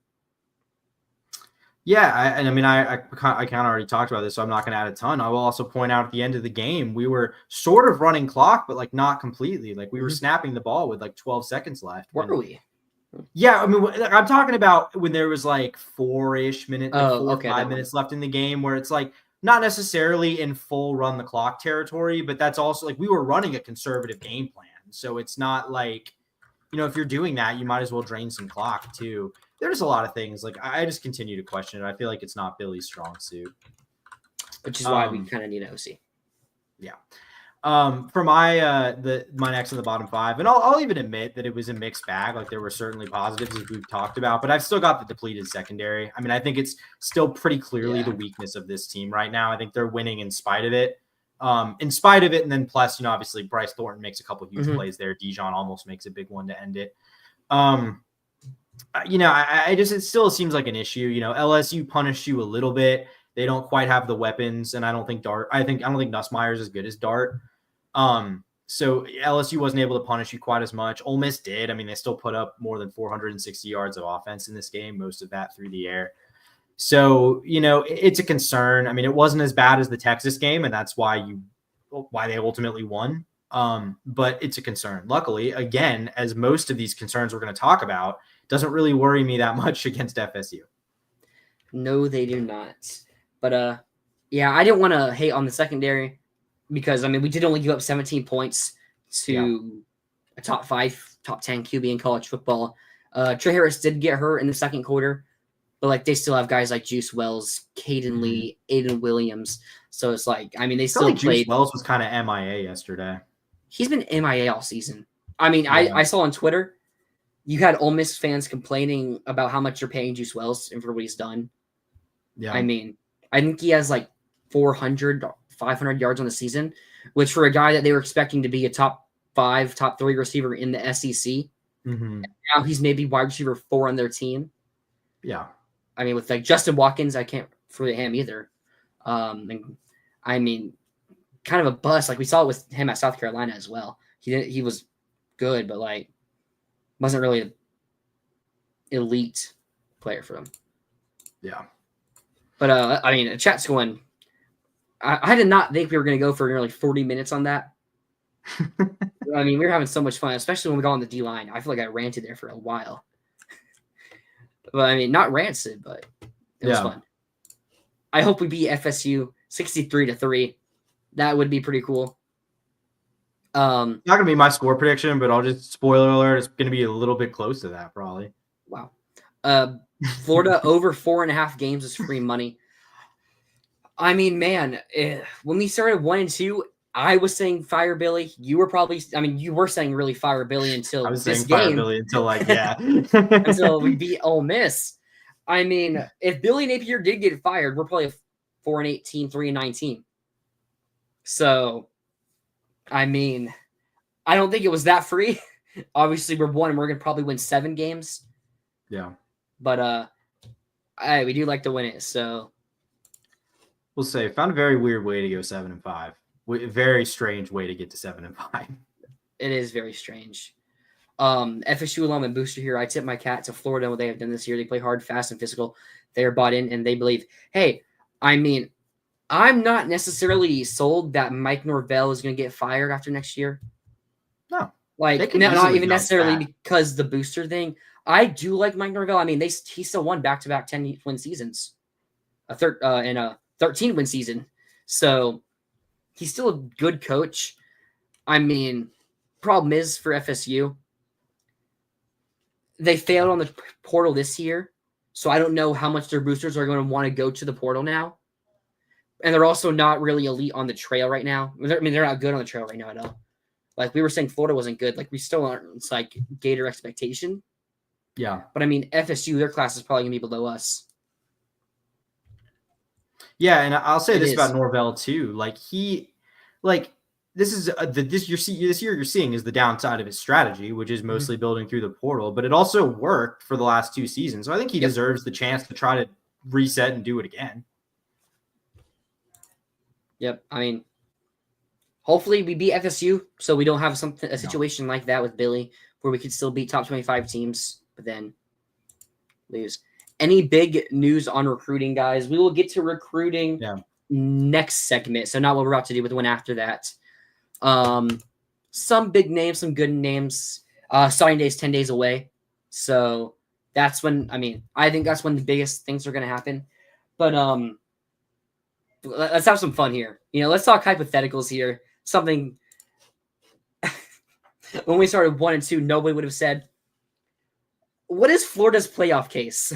Yeah. I kind of already talked about this, so I'm not going to add a ton. I will also point out at the end of the game, we were sort of running clock, but like not completely. Like we were snapping the ball with like 12 seconds left. Were we? Yeah, I mean, I'm talking about when there was like 4-ish minutes, 5 minutes left in the game, where it's like not necessarily in full run the clock territory, but that's also like we were running a conservative game plan. So it's not like, if you're doing that, you might as well drain some clock too. There's a lot of things. Like I just continue to question it. I feel like it's not Billy's strong suit, which is why we kind of need an OC. Yeah. For my next in the bottom 5, and I'll even admit that it was a mixed bag. Like there were certainly positives as we've talked about, but I've still got the depleted secondary. I mean, I think it's still pretty clearly the weakness of this team right now. I think they're winning in spite of it. And then plus, obviously Bryce Thornton makes a couple huge plays there. Dijon almost makes a big one to end it. It still seems like an issue. LSU punished you a little bit. They don't quite have the weapons, and I don't think Nussmeier is as good as Dart. So LSU wasn't able to punish you quite as much. Ole Miss did. I mean, they still put up more than 460 yards of offense in this game, most of that through the air. So, it's a concern. I mean, it wasn't as bad as the Texas game, and that's why they ultimately won. But it's a concern. Luckily, again, as most of these concerns we're going to talk about, doesn't really worry me that much against FSU. No, they do not. But, I didn't want to hate on the secondary. Because, I mean, we did only give up 17 points to a top 5, top 10 QB in college football. Trey Harris did get hurt in the second quarter, but, like, they still have guys like Juice Wells, Caden Lee, Aiden Williams. So it's like, I mean, they still played. Juice Wells was kind of MIA yesterday. He's been MIA all season. I mean, I saw on Twitter, you had Ole Miss fans complaining about how much you're paying Juice Wells and for what he's done. Yeah. I mean, I think he has, like, 500 yards on the season, which for a guy that they were expecting to be a top 5, top 3 receiver in the SEC, now he's maybe wide receiver 4 on their team. Yeah. I mean, with like Justin Watkins, I can't forget him either. And I mean, kind of a bust. Like we saw it with him at South Carolina as well. He was good, but like wasn't really an elite player for them. Yeah. But I mean, chat's going. I did not think we were going to go for nearly 40 minutes on that. I mean, we were having so much fun, especially when we got on the D line. I feel like I ranted there for a while. But I mean, not rancid, but it was fun. I hope we beat FSU 63-3. That would be pretty cool. Not going to be my score prediction, but I'll just spoiler alert. It's going to be a little bit close to that, probably. Wow. Florida over 4.5 games is free money. I mean, man, when we started 1-2, I was saying fire Billy. You were probably, you were saying really fire Billy until I was this saying game. Fire Billy until until we beat Ole Miss. I mean, if Billy Napier did get fired, we're probably a 4-8 team, 3-9 team. So, I mean, I don't think it was that free. Obviously, we're going to probably win 7 games. Yeah. But we do like to win it, so we'll say found a very weird way to go 7-5. Very strange way to get to 7-5. It is very strange. FSU alum and booster here. I tip my hat to Florida. What they have done this year, they play hard, fast, and physical. They are bought in, and they believe. Hey, I mean, I'm not necessarily sold that Mike Norvell is going to get fired after next year. No, like not even necessarily because the booster thing. I do like Mike Norvell. I mean, he still won back-to-back 10-win seasons, and a 13-win season. So he's still a good coach. I mean, problem is for FSU, they failed on the portal this year, so I don't know how much their boosters are going to want to go to the portal now. And they're also not really elite on the trail right now. They're not good on the trail right now at all. Like we were saying, Florida wasn't good. Like we still aren't. It's like Gator expectation. Yeah. But I mean, FSU, their class is probably going to be below us. Yeah, and I'll say this about Norvell too. This year you're seeing is the downside of his strategy, which is mostly building through the portal, but it also worked for the last 2 seasons. So I think he deserves the chance to try to reset and do it again. Yep. I mean, hopefully we beat FSU so we don't have a situation like that with Billy where we could still beat top 25 teams, but then lose. Any big news on recruiting, guys? We will get to recruiting next segment. So not what we're about to do, but the one after that. Some big names, some good names. Signing day is 10 days away. So that's when, I think that's when the biggest things are going to happen. But let's have some fun here. Let's talk hypotheticals here. Something when we started 1 and 2, nobody would have said, what is Florida's playoff case?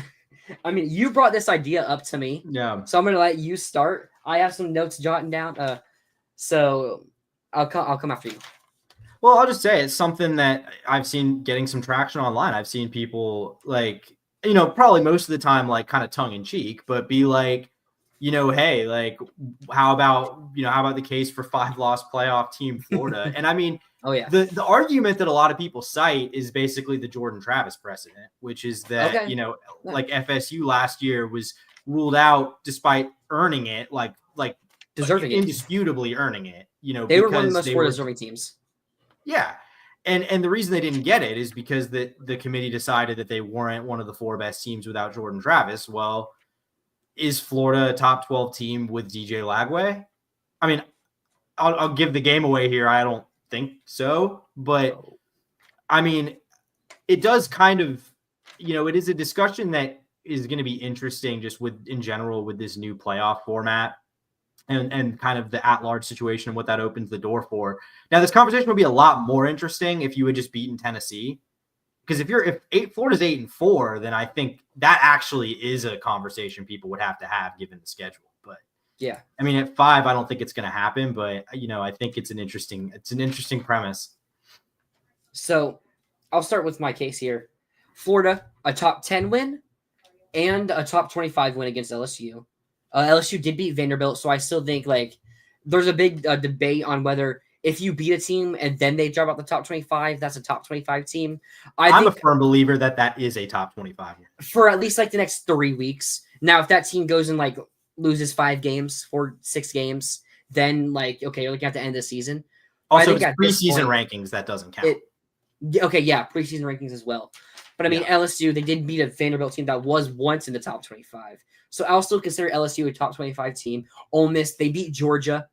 You brought this idea up to me. Yeah. So I'm going to let you start. I have some notes jotting down. So I'll come after you. Well, I'll just say it's something that I've seen getting some traction online. I've seen people probably most of the time, kind of tongue in cheek, but be like, hey, how about the case for 5-loss playoff team Florida? And oh yeah, the argument that a lot of people cite is basically the Jordan Travis precedent, which is that, FSU last year was ruled out despite earning it, deserving indisputably earning it, they were one of the most deserving teams. Yeah. And the reason they didn't get it is because the committee decided that they weren't one of the 4 best teams without Jordan Travis. Well, is Florida a top 12 team with DJ Lagway? I'll give the game away here. I don't think so, but it does kind of, it is a discussion that is going to be interesting just in general with this new playoff format and kind of the at-large situation and what that opens the door for. Now, this conversation would be a lot more interesting if you had just beaten Tennessee. Because if Florida's 8-4, then I think that actually is a conversation people would have to have given the schedule. But yeah, at 5, I don't think it's going to happen. But I think it's an interesting premise. So I'll start with my case here. Florida, a top 10 win and a top 25 win against LSU. LSU did beat Vanderbilt, so I still think there's a big debate on whether if you beat a team and then they drop out the top 25, that's a top 25 team. I'm a firm believer that is a top 25 for at least the next 3 weeks. Now, if that team goes and loses 5 games or 6 games, then okay, you're looking at the end of the season. Also, it's preseason rankings that doesn't count. Preseason rankings as well. But LSU, they did beat a Vanderbilt team that was once in the top 25. So I'll still consider LSU a top 25 team. Ole Miss, they beat Georgia.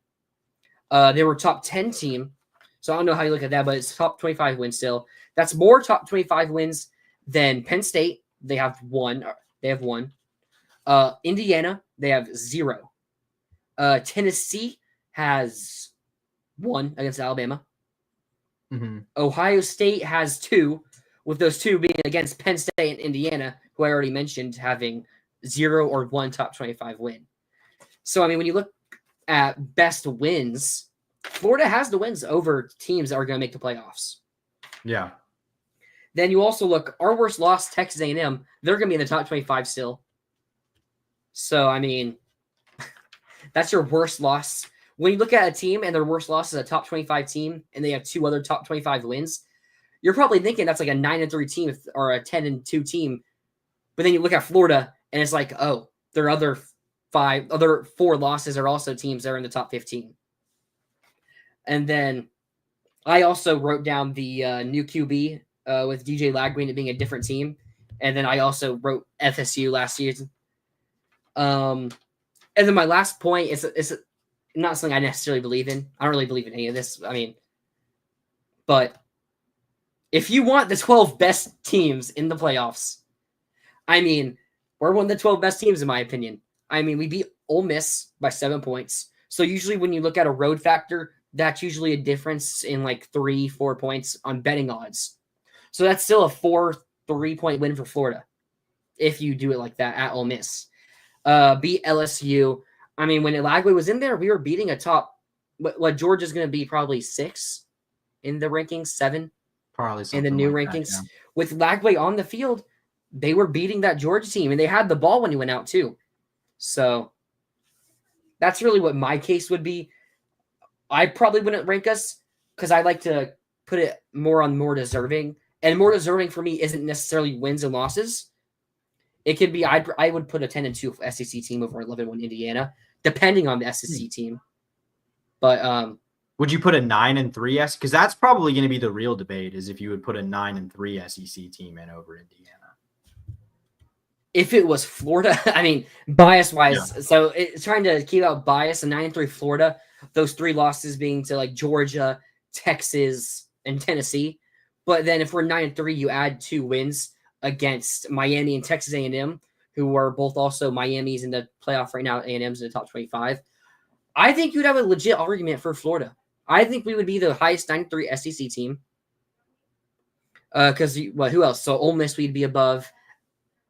They were top 10 team. So I don't know how you look at that, but it's top 25 wins still. That's more top 25 wins than Penn State. They have 1. Indiana, they have 0. Tennessee has 1 against Alabama. Mm-hmm. Ohio State has 2, with those 2 being against Penn State and Indiana, who I already mentioned having 0 or 1 top 25 win. So, when you look at best wins, Florida has the wins over teams that are going to make the playoffs. Yeah. Then you also look, our worst loss, Texas A&M, they're going to be in the top 25 still. So, that's your worst loss. when you look at a team and their worst loss is a top 25 team and they have 2 other top 25 wins, you're probably thinking that's like a 9-3 team or a 10-2 team. But then you look at Florida and it's like, oh, their other 4 losses are also teams that are in the top 15. And then I also wrote down the new QB with DJ Lagwin being a different team. And then I also wrote FSU last season. And then my last point is not something I necessarily believe in. I don't really believe in any of this. I mean, but if you want the 12 best teams in the playoffs, I mean, we're one of the 12 best teams in my opinion. I mean, we beat Ole Miss by 7 points. So usually when you look at a road factor, that's usually a difference in like 3-4 points on betting odds. So that's still a 4-3-point win for Florida if you do it like that at Ole Miss. Beat LSU. I mean, when Elagwe was in there, we were beating a top. What Georgia's going to be probably 6 in the rankings, 7 probably in the new like rankings. That, yeah. With Lagway on the field, they were beating that Georgia team, and they had the ball when he went out too. So that's really what my case would be. I probably wouldn't rank us because I like to put it more on more deserving. And more deserving for me isn't necessarily wins and losses. It could be I would put a 10-2 SEC team over 11-1 Indiana, depending on the SEC team. But would you put a 9-3 S? Because that's probably going to be the real debate, is if you would put a 9-3 SEC team in over Indiana. If it was Florida, I mean, bias-wise, so it's trying to keep out bias. A 9-3 Florida, those 3 losses being to like Georgia, Texas, and Tennessee. But then if we're 9-3, you add 2 wins against Miami and Texas A&M, who are both also Miami's in the playoff right now. A&M's in the top 25. I think you'd have a legit argument for Florida. I think we would be the highest 9-3 SEC team. Because who else? So Ole Miss we'd be above.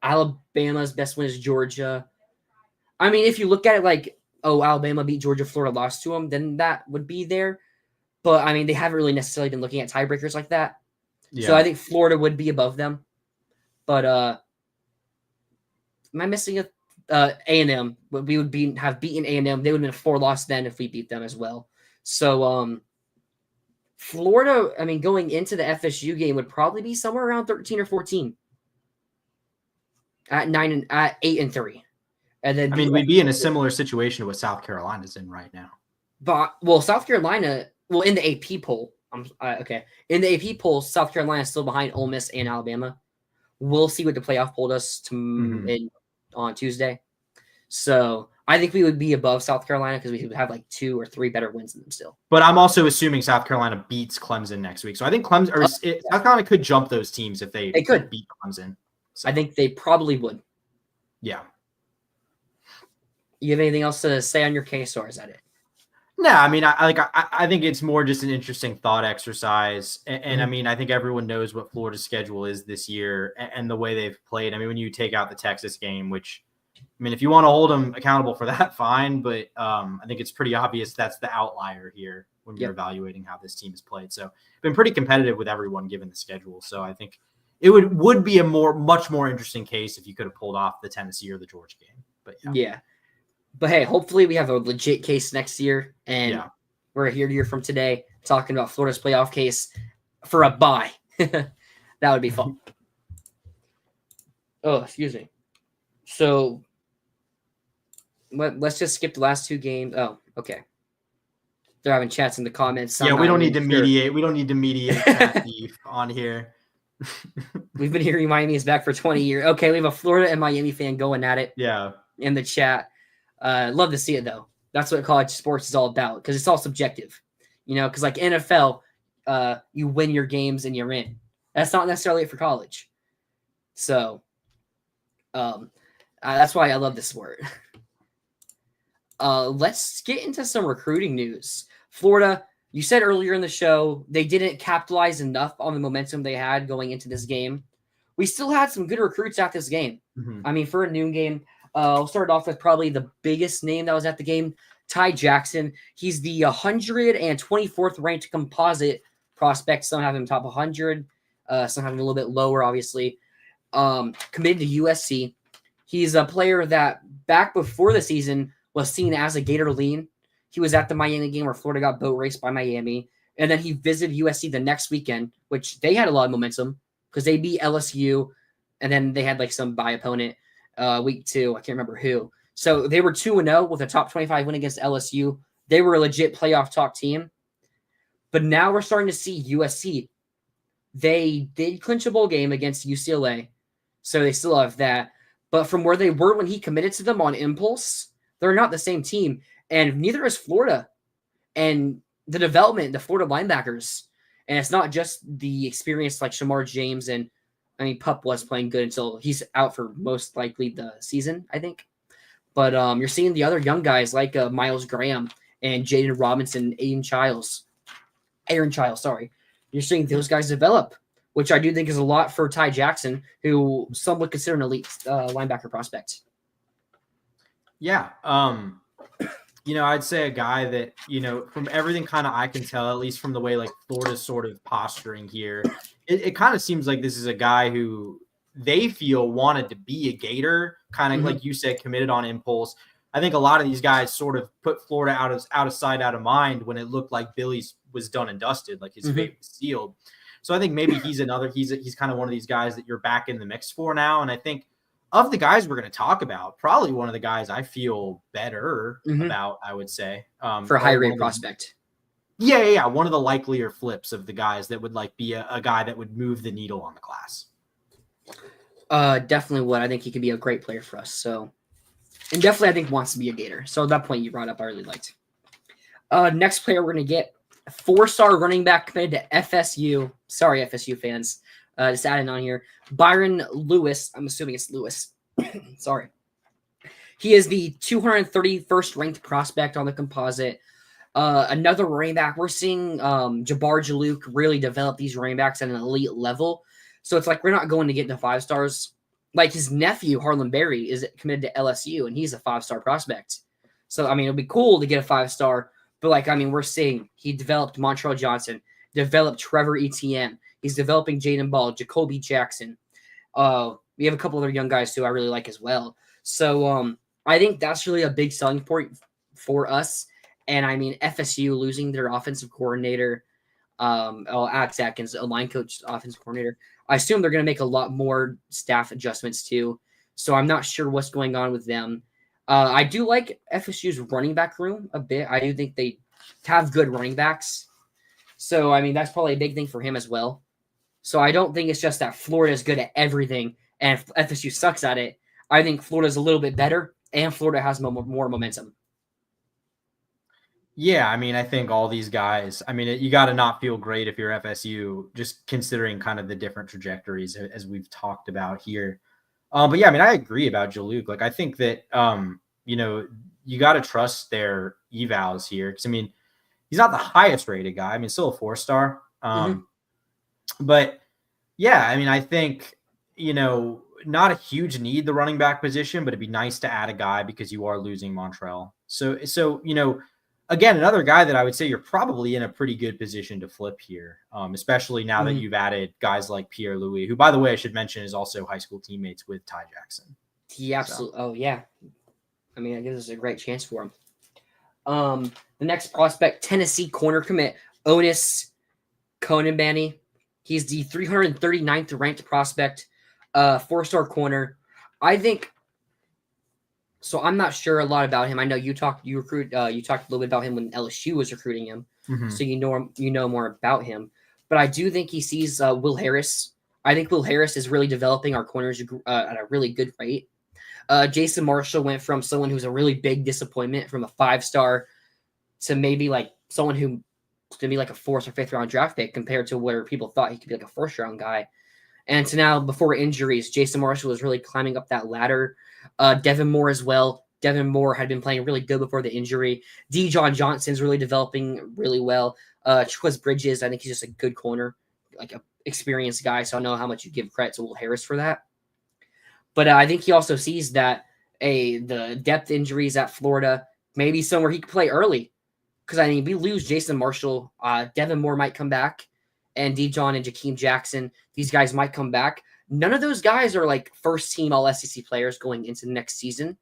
Alabama's best win is Georgia. I mean, if you look at it like, oh, Alabama beat Georgia, Florida lost to them, then that would be there. But I mean, they haven't really necessarily been looking at tiebreakers like that. Yeah. So I think Florida would be above them. But am I missing A&M? We would have beaten A&M. They would have been a 4-loss then if we beat them as well. So Florida, I mean, going into the FSU game would probably be somewhere around 13 or 14 at 8-3. And then I mean, we'd be in a similar situation to what South Carolina's in right now. But South Carolina, in the AP poll, in the AP poll, South Carolina is still behind Ole Miss and Alabama. We'll see what the playoff poll does on Tuesday. So I think we would be above South Carolina because we would have like 2 or 3 better wins than them still. But I'm also assuming South Carolina beats Clemson next week. So I think South Carolina could jump those teams if they could beat Clemson. So. I think they probably would. Yeah. You have anything else to say on your case, or is that it? No, I mean, I think it's more just an interesting thought exercise. And I mean, I think everyone knows what Florida's schedule is this year and the way they've played. I mean, when you take out the Texas game, which, I mean, if you want to hold them accountable for that, fine. But I think it's pretty obvious that's the outlier here when you're evaluating how this team has played. So been pretty competitive with everyone given the schedule. So I think it would be a much more interesting case if you could have pulled off the Tennessee or the Georgia game. But yeah. But hey, hopefully we have a legit case next year, and we're here to hear from today talking about Florida's playoff case for a bye. That would be fun. Oh, excuse me. So let's just skip the last 2 games. Oh, okay. They're having chats in the comments. Yeah, we don't need to mediate. We don't need to mediate that beef on here. We've been hearing Miami is back for 20 years. Okay, we have a Florida and Miami fan going at it. Yeah. In the chat. Love to see it though. That's what college sports is all about because it's all subjective, because like NFL, you win your games and you're in. That's not necessarily it for college. So that's why I love this sport. Let's get into some recruiting news. Florida, you said earlier in the show, they didn't capitalize enough on the momentum they had going into this game. We still had some good recruits at this game. I mean, for a noon game, I'll start off with probably the biggest name that was at the game, Ty Jackson. He's the 124th ranked composite prospect. Some have him top 100. Some have him a little bit lower, obviously. Committed to USC. He's a player that back before the season was seen as a Gator lean. He was at the Miami game where Florida got boat raced by Miami. And then he visited USC the next weekend, which they had a lot of momentum because they beat LSU. And then they had like some bye opponent week 2. I can't remember who. So they were 2-0 with a top 25 win against LSU. They were a legit playoff talk team. But now we're starting to see USC. They did clinch a bowl game against UCLA. So they still have that. But from where they were when he committed to them on impulse, they're not the same team. And neither is Florida. And the development, the Florida linebackers. And it's not just the experience like Shamar James and, Pup was playing good until he's out for most likely the season, I think. But you're seeing the other young guys like Miles Graham and Jaden Robinson, Aaron Childs, sorry. You're seeing those guys develop, which I do think is a lot for Ty Jackson, who some would consider an elite linebacker prospect. Yeah. I'd say a guy that, from everything kind of I can tell, at least from the way like Florida's sort of posturing here, it kind of seems like this is a guy who they feel wanted to be a Gator, kind of like you said, committed on impulse. I think a lot of these guys sort of put Florida out of sight, out of mind when it looked like Billy's was done and dusted, like his fate was sealed. So I think maybe he's kind of one of these guys that you're back in the mix for now. And I think of the guys we're going to talk about, probably one of the guys I feel better about, I would say. For a high-rate prospect. Yeah. One of the likelier flips of the guys that would like be a guy that would move the needle on the class. Definitely would. I think he could be a great player for us. So, and definitely I think wants to be a Gator. So that point you brought up, I really liked. Next player we're going to get, a 4-star running back committed to FSU. Sorry, FSU fans. Just adding on here. Byron Lewis. I'm assuming it's Lewis. Sorry. He is the 231st ranked prospect on the composite. Another running back. We're seeing Jabbar Jalouk really develop these running backs at an elite level. So it's like we're not going to get to 5 stars. Like his nephew, Harlan Berry, is committed to LSU, and he's a 5-star prospect. So, it'll be cool to get a 5-star. But, we're seeing he developed Montrell Johnson, developed Trevor Etienne. He's developing Jaden Ball, Jacoby Jackson. We have a couple other young guys, too, I really like as well. So, I think that's really a big selling point for us. And, FSU losing their offensive coordinator, Alex Atkins, a line coach, offensive coordinator. I assume they're going to make a lot more staff adjustments, too. So, I'm not sure what's going on with them. I do like FSU's running back room a bit. I do think they have good running backs. So, that's probably a big thing for him as well. So, I don't think it's just that Florida is good at everything and FSU sucks at it. I think Florida's a little bit better and Florida has more momentum. Yeah, I think all these guys, you got to not feel great if you're FSU, just considering kind of the different trajectories as we've talked about here. But yeah, I agree about Jalouk. Like, I think that, you got to trust their evals here. Cause he's not the highest rated guy. Still a 4-star. But yeah, I think, not a huge need the running back position, but it'd be nice to add a guy because you are losing Montrell. So, again, another guy that I would say you're probably in a pretty good position to flip here, especially now that you've added guys like Pierre Louis, who, by the way, I should mention is also high school teammates with Ty Jackson. He absolutely. Oh, yeah. I guess it's a great chance for him. The next prospect, Tennessee corner commit, Onis Konanbani. He's the 339th ranked prospect, 4-star corner. I think. So I'm not sure a lot about him. I know you talked a little bit about him when LSU was recruiting him. So you know more about him. But I do think he sees Will Harris. I think Will Harris is really developing our corners at a really good rate. Jason Marshall went from someone who's a really big disappointment from a 5-star to maybe like someone who's going to be like a 4th or 5th round draft pick compared to where people thought he could be like a 1st round guy. And to now, before injuries, Jason Marshall was really climbing up that ladder. Devin Moore as well. Devin Moore had been playing really good before the injury. Dijon Johnson's really developing really well. Chris Bridges, I think he's just a good corner, like an experienced guy. So I don't know how much you give credit to Will Harris for that. But I think he also sees that the depth injuries at Florida, maybe somewhere he could play early. Because, we lose Jason Marshall. Devin Moore might come back. And Dijon and Jakeem Jackson, these guys might come back. None of those guys are like first-team All-SEC players going into next season.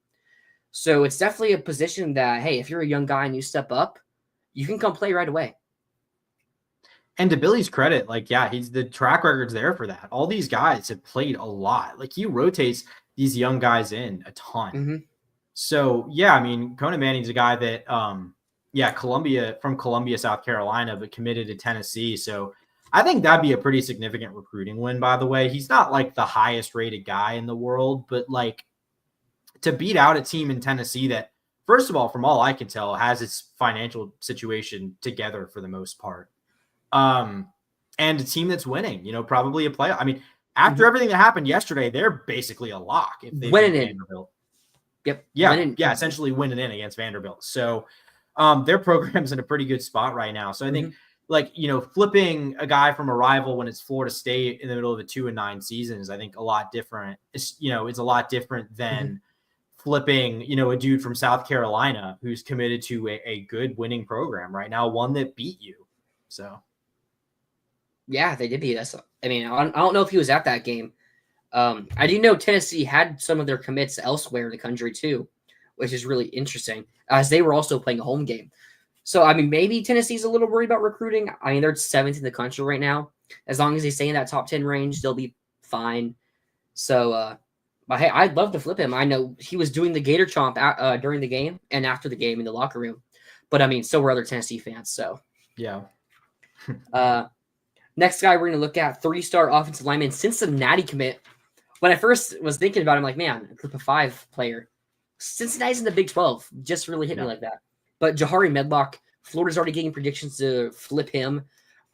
So it's definitely a position that, hey, if you're a young guy and you step up, you can come play right away. And to Billy's credit, like, yeah, he's the track record's there for that. All these guys have played a lot. Like, he rotates these young guys in a ton. Mm-hmm. So, yeah, I mean, Conan Manning's a guy that, from Columbia, South Carolina, but committed to Tennessee. So I think that'd be a pretty significant recruiting win, by the way. He's not like the highest rated guy in the world, but like to beat out a team in Tennessee that, first of all, from all I can tell, has its financial situation together for the most part. And a team that's winning, probably a playoff. I mean, after everything that happened yesterday, they're basically a lock if they beat Vanderbilt. Yep. Yeah, essentially winning in against Vanderbilt. So their program's in a pretty good spot right now. So I think flipping a guy from a rival when it's Florida State in the middle of a 2-9 season is, I think, a lot different. It's a lot different than flipping, a dude from South Carolina who's committed to a good winning program right now, one that beat you. So. Yeah, they did beat us. I mean, I don't know if he was at that game. I do know Tennessee had some of their commits elsewhere in the country too, which is really interesting, as they were also playing a home game. So, I mean, maybe Tennessee's a little worried about recruiting. I mean, they're 7th in the country right now. As long as they stay in that top 10 range, they'll be fine. So, but hey, I'd love to flip him. I know he was doing the Gator chomp during the game and after the game in the locker room. But, I mean, so were other Tennessee fans. So, yeah. Next guy we're going to look at, 3-star offensive lineman, Cincinnati commit. When I first was thinking about it, I'm like, man, a group of 5 player. Cincinnati's in the Big 12. Just really hit me like that. But Jahari Medlock, Florida's already getting predictions to flip him.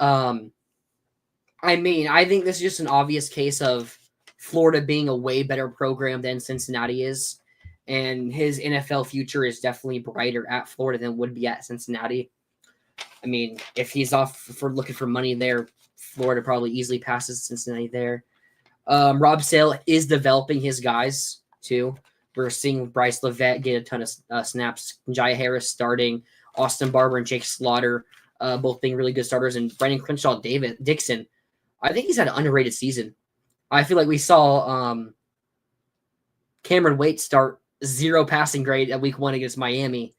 I mean, I think this is just an obvious case of Florida being a way better program than Cincinnati is. And his NFL future is definitely brighter at Florida than would be at Cincinnati. I mean, if he's off for looking for money there, Florida probably easily passes Cincinnati there. Rob Sale is developing his guys, too. We're seeing Bryce Levette get a ton of snaps. Jai Harris starting. Austin Barber and Jake Slaughter both being really good starters. And Brendan Crenshaw Dixon. I think he's had an underrated season. I feel like we saw Cameron Waite start 0 passing grade at week 1 against Miami.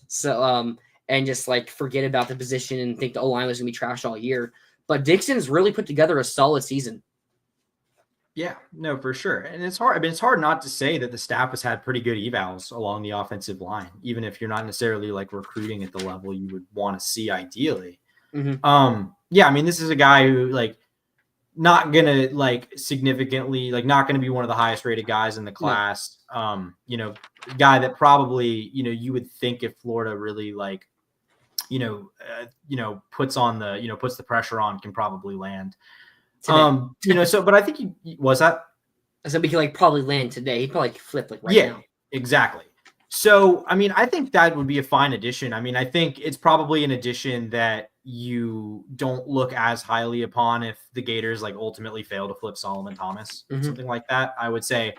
So, and just like forget about the position and think the O-line was going to be trash all year. But Dixon's really put together a solid season. Yeah, no, for sure. And it's hard. I mean, it's hard not to say that the staff has had pretty good evals along the offensive line, even if you're not necessarily like recruiting at the level you would want to see ideally. Yeah, I mean, this is a guy who like not gonna like significantly not gonna be one of the highest rated guys in the class. Guy that probably you would think if Florida really like puts the pressure on, can probably land. Today. But I think he was that. So he could probably land today. He'd probably flip right now. Exactly. So, I mean, I think that would be a fine addition. I mean, I think it's probably an addition that you don't look as highly upon if the Gators ultimately fail to flip Solomon Thomas, something like that. I would say,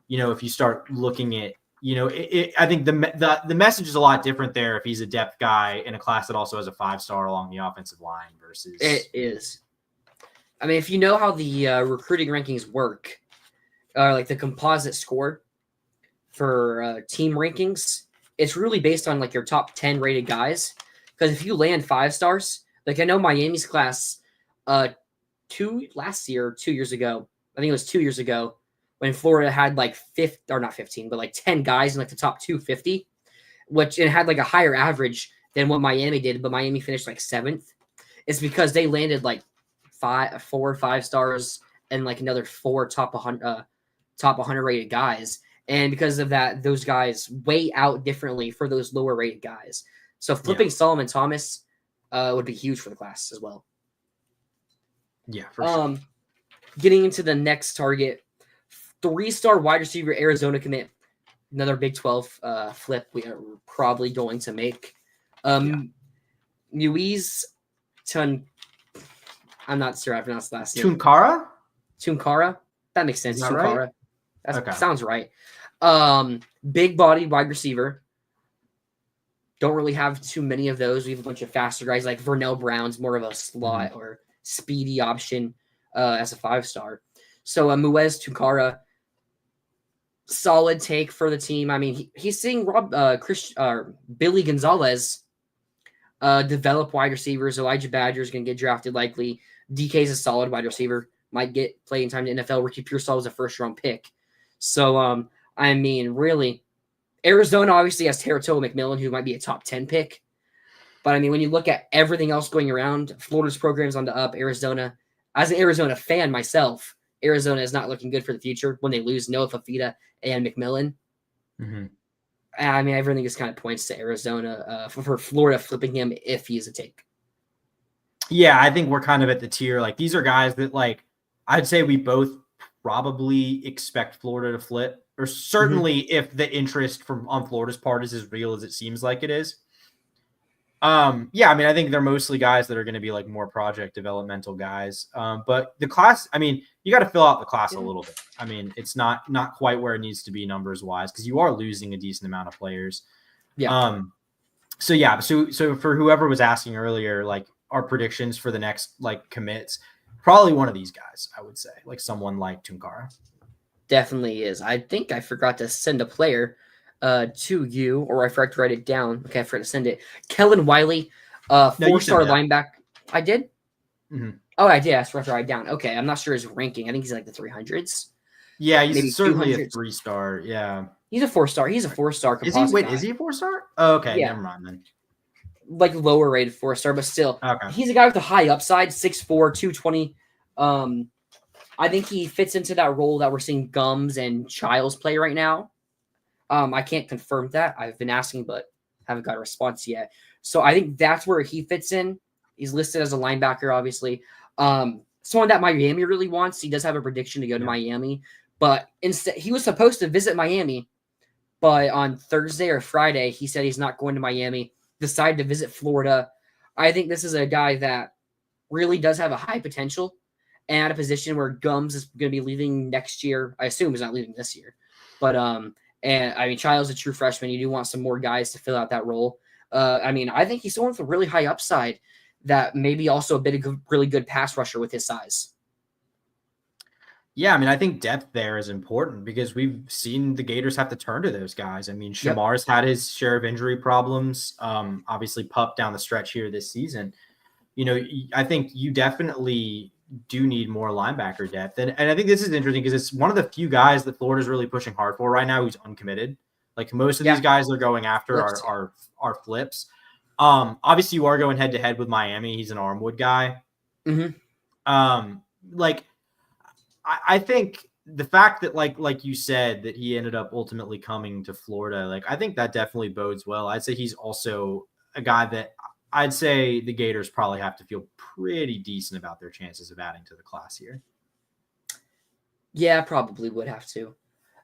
if you start looking at, I think the message is a lot different there if he's a depth guy in a class that also has a 5-star along the offensive line versus. It is. I mean, if you know how the recruiting rankings work, like the composite score for team rankings, it's really based on your top 10 rated guys. Because if you land 5 stars, I know Miami's class 2 years ago, I think it was 2 years ago, when Florida had 10 guys in the top 250, which it had a higher average than what Miami did, but Miami finished 7th. It's because they landed 4 or 5 stars and another 4 top 100 rated guys. And because of that, those guys weigh out differently for those lower rated guys. So flipping Solomon Thomas would be huge for the class as well. Yeah, for sure. Getting into the next target, 3-star wide receiver Arizona commit, another Big 12 flip we are probably going to make. Muiz I'm not sure I pronounced the last name. Tunkara? That makes sense. Tunkara. Right? That sounds right. Big body wide receiver. Don't really have too many of those. We have a bunch of faster guys like Vernell Brown's more of a slot or speedy option as a 5-star. So Muiz Tunkara, solid take for the team. I mean, he's seeing Billy Gonzalez develop wide receivers. Elijah Badger is going to get drafted likely. DK is a solid wide receiver. Might get playing time to NFL. Ricky Pearsall was a first-round pick. So, I mean, really, Arizona obviously has Teratoa McMillan, who might be a top 10 pick. But, I mean, when you look at everything else going around, Florida's program's on the up. Arizona, as an Arizona fan myself, Arizona is not looking good for the future when they lose Noah Fafita and McMillan. Mm-hmm. I mean, everything just kind of points to Arizona for Florida flipping him if he is a take. Yeah, I think we're kind of at the tier. Like, these are guys that, like, I'd say we both probably expect Florida to flip, or certainly if the interest on Florida's part is as real as it seems like it is. Yeah, I mean, I think they're mostly guys that are going to be like more project developmental guys. But the class, I mean, you got to fill out the class a little bit. I mean, it's not quite where it needs to be numbers wise, because you are losing a decent amount of players. Yeah. So yeah, so for whoever was asking earlier, like our predictions for the next like commits, probably one of these guys, I would say, like someone like Tunkara. Definitely is. I think I forgot to send a player to you, or I forgot to write it down. Okay, I forgot to send it. Kellen Wiley, four-star linebacker. I did? Mm-hmm. Oh, I did. I forgot to write it down. Okay, I'm not sure his ranking. I think he's like the 300s. Yeah, he's maybe certainly 200s. a 3-star. Yeah. He's a 4-star. He's a 4-star. Is he? Wait, is he a 4-star? Oh, okay, yeah. never mind then. Like lower rated 4-star, but still, okay. He's a guy with a high upside, 6'4", 220. I think he fits into that role that we're seeing Gums and Childs play right now. I can't confirm that. I've been asking, but haven't got a response yet. So I think that's where he fits in. He's listed as a linebacker, obviously. Someone that Miami really wants. He does have a prediction to go to Miami, but instead he was supposed to visit Miami, but on Thursday or Friday he said he's not going to Miami. Decided to visit Florida. I think this is a guy that really does have a high potential, and at a position where Gums is going to be leaving next year. I assume he's not leaving this year, but and I mean, Child's a true freshman. You do want some more guys to fill out that role. I mean, I think he's someone with a really high upside that maybe also a bit of really good pass rusher with his size. Yeah, I mean, I think depth there is important because we've seen the Gators have to turn to those guys. I mean, Shamar's had his share of injury problems. Obviously, Pup down the stretch here this season. You know, I think you definitely do need more linebacker depth. And I think this is interesting because it's one of the few guys that Florida's really pushing hard for right now who's uncommitted. Like most of these guys they're going after are flips. Obviously, you are going head-to-head with Miami. He's an Armwood guy. I think the fact that like you said that he ended up ultimately coming to Florida, like I think that definitely bodes well. I'd say he's also a guy that I'd say the Gators probably have to feel pretty decent about their chances of adding to the class here. Yeah, probably would have to.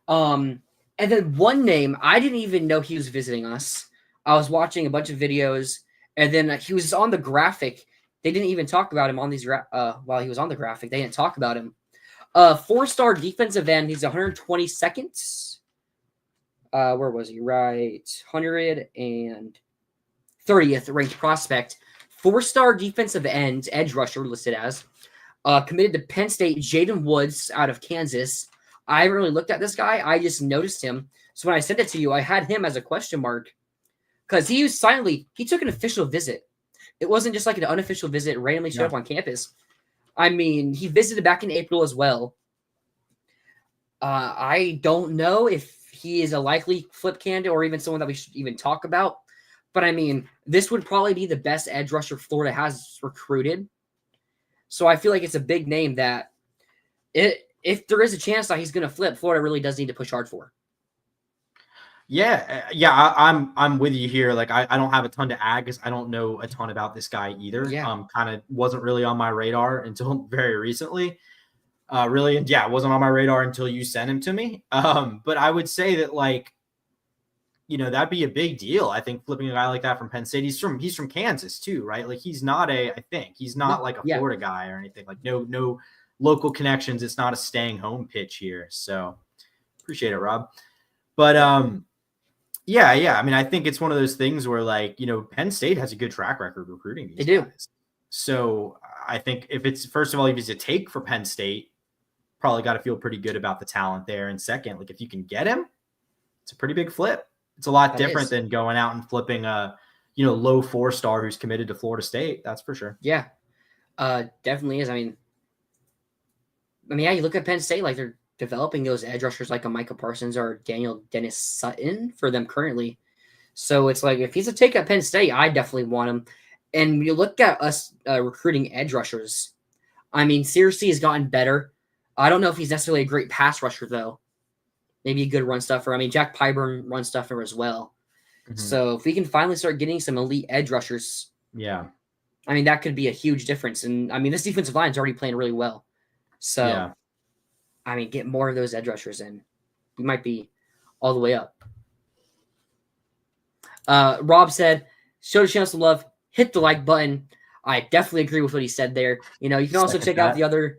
And then one name, I didn't even know he was visiting us. I was watching a bunch of videos, and then he was on the graphic. They didn't even talk about him on these while he was on the graphic. They didn't talk about him. 4-star defensive end. He's 122nd. Where was he? Right. 130th ranked prospect. 4-star defensive end, edge rusher listed as. Committed to Penn State, Jaden Woods out of Kansas. I haven't really looked at this guy. I just noticed him. So when I sent it to you, I had him as a question mark because he took an official visit. It wasn't just like an unofficial visit, randomly showed up on campus. I mean, he visited back in April as well. I don't know if he is a likely flip candidate or even someone that we should even talk about. But, I mean, this would probably be the best edge rusher Florida has recruited. So I feel like it's a big name that if there is a chance that he's going to flip, Florida really does need to push hard for. Yeah, I'm with you here. Like, I don't have a ton to add because I don't know a ton about this guy either. Yeah. Kind of wasn't really on my radar until very recently. It wasn't on my radar until you sent him to me. But I would say that, like, you know, that'd be a big deal. I think flipping a guy like that from Penn State, he's from Kansas too, right? Like he's not like a Florida guy or anything. Like no local connections. It's not a staying home pitch here. So appreciate it, Rob. But yeah. I mean, I think it's one of those things where, like, you know, Penn State has a good track record recruiting these guys. So I think if it's, first of all, if it's a take for Penn State, probably got to feel pretty good about the talent there. And second, like if you can get him, it's a pretty big flip. It's a lot different than going out and flipping a, low 4-star who's committed to Florida State. That's for sure. Yeah, definitely is. I mean, yeah, you look at Penn State, like they're developing those edge rushers like a Micah Parsons or Daniel Dennis Sutton for them currently. So it's like, if he's a take at Penn State, I definitely want him. And you look at us recruiting edge rushers. I mean, Searcy has gotten better. I don't know if he's necessarily a great pass rusher, though. Maybe a good run stuffer. I mean, Jack Pyburn run stuffer as well. Mm-hmm. So if we can finally start getting some elite edge rushers, yeah, I mean, that could be a huge difference. And I mean, this defensive line is already playing really well. So, yeah. I mean, get more of those edge rushers in. We might be all the way up. Rob said, show the channel some love. Hit the like button. I definitely agree with what he said there. You can also check out the other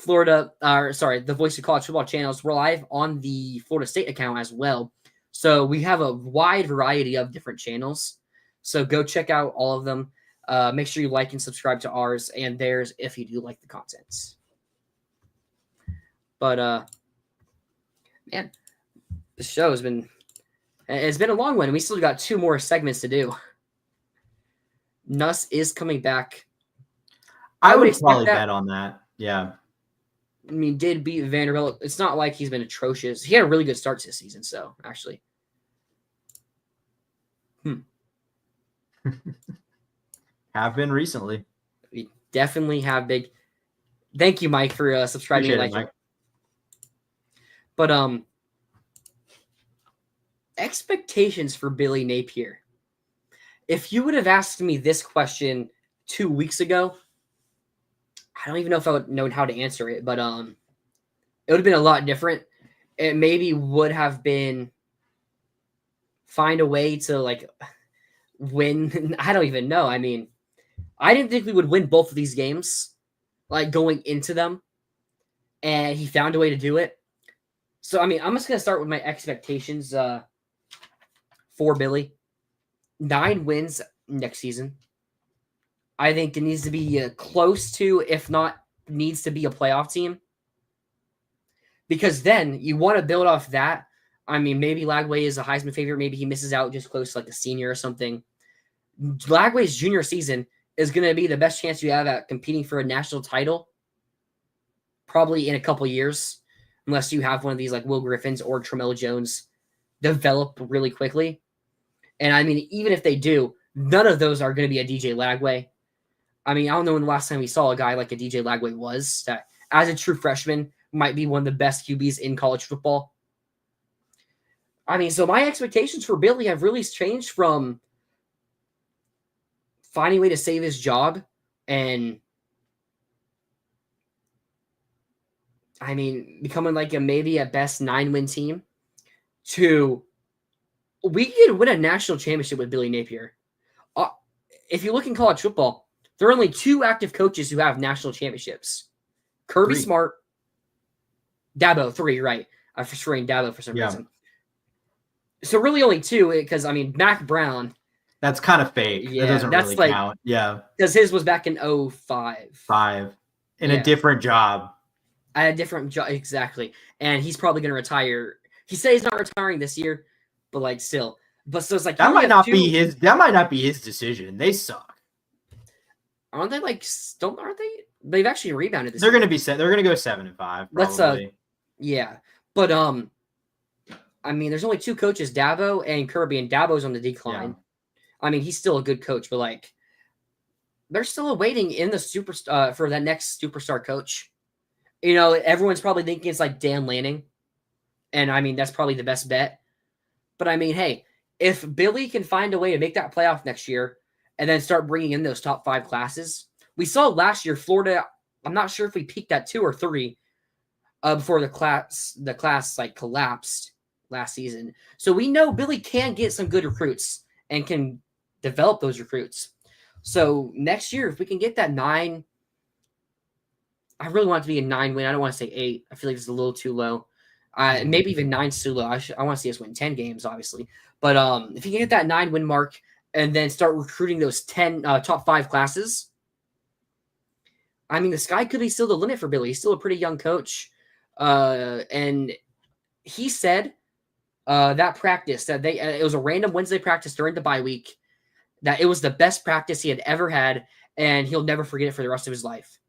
the Voice of College Football channels. We're live on the Florida State account as well. So we have a wide variety of different channels. So go check out all of them. Make sure you like and subscribe to ours and theirs if you do like the content. But man, the show has been a long one. We still got 2 more segments to do. Nuss is coming back. I would probably bet on that. Yeah. I mean, did beat Vanderbilt. It's not like he's been atrocious. He had a really good start this season, so actually. Have been recently. We definitely have big. Thank you, Mike, for subscribing and liking. But expectations for Billy Napier. If you would have asked me this question 2 weeks ago, I don't even know if I would know how to answer it, but it would have been a lot different. It maybe would have been find a way to like win. I don't even know. I mean, I didn't think we would win both of these games, like going into them, and he found a way to do it. So, I mean, I'm just going to start with my expectations for Billy. 9 wins next season. I think it needs to be close to, if not needs to be a playoff team. Because then you want to build off that. I mean, maybe Lagway is a Heisman favorite. Maybe he misses out just close to like a senior or something. Lagway's junior season is going to be the best chance you have at competing for a national title. Probably in a couple years. Unless you have one of these like Will Griffins or Tramel Jones develop really quickly. And I mean, even if they do, none of those are going to be a DJ Lagway. I mean, I don't know when the last time we saw a guy like a DJ Lagway was, that as a true freshman might be one of the best QBs in college football. I mean, so my expectations for Billy have really changed from finding a way to save his job and, I mean, becoming like maybe at best 9-win team to we could win a national championship with Billy Napier. If you look in college football, there are only 2 active coaches who have national championships. Kirby 3. Smart, Dabo, 3, right. I for sure ain't Dabo for some reason. So really only 2, because, I mean, Mac Brown. That's kind of fake. Yeah, that doesn't that's really like, count. Yeah. Because his was back in 05. In a different job. I had a different job, exactly. And he's probably going to retire. He said he's not retiring this year, but like still. But so it's like that might not be his. That might not be his decision. They suck. Aren't they like? Aren't they? They've actually rebounded this They're year. Going to be set. They're going to go 7-5. Probably. Let's yeah. But I mean, there's only 2 coaches, Dabo and Kirby, and Dabo's on the decline. Yeah. I mean, he's still a good coach, but like, they're still awaiting in the for that next superstar coach. Everyone's probably thinking it's like Dan Lanning, and I mean that's probably the best bet. But I mean, hey, if Billy can find a way to make that playoff next year, and then start bringing in those top 5 classes, we saw last year Florida. I'm not sure if we peaked at 2 or 3 before the class like collapsed last season. So we know Billy can get some good recruits and can develop those recruits. So next year, if we can get that 9, I really want it to be a 9-win. I don't want to say 8. I feel like it's a little too low. Maybe even 9's too low. I want to see us win 10 games, obviously. But if you can get that 9-win mark and then start recruiting those 10 top 5 classes, I mean, the sky could be still the limit for Billy. He's still a pretty young coach. And he said that practice that it was a random Wednesday practice during the bye week, that it was the best practice he had ever had, and he'll never forget it for the rest of his life.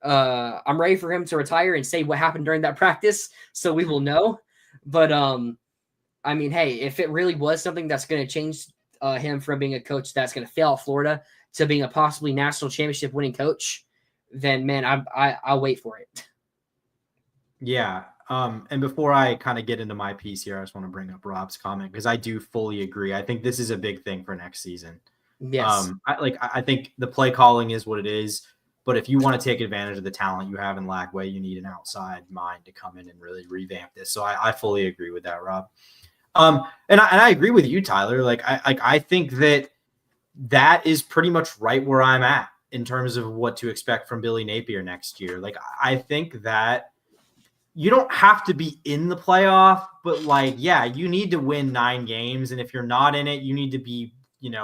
I'm ready for him to retire and say what happened during that practice, so we will know. But I mean, hey, if it really was something that's going to change him from being a coach that's going to fail at Florida to being a possibly national championship winning coach, then man, I'll wait for it. Yeah. And before I kind of get into my piece here, I just want to bring up Rob's comment because I do fully agree. I think this is a big thing for next season. Yes. I think the play calling is what it is, but if you want to take advantage of the talent you have in Lagway, you need an outside mind to come in and really revamp this. So I fully agree with that, Rob. And I agree with you, Tyler. I think that is pretty much right where I'm at in terms of what to expect from Billy Napier next year. Like, I think that you don't have to be in the playoff, but you need to win 9 games. And if you're not in it, you need to be,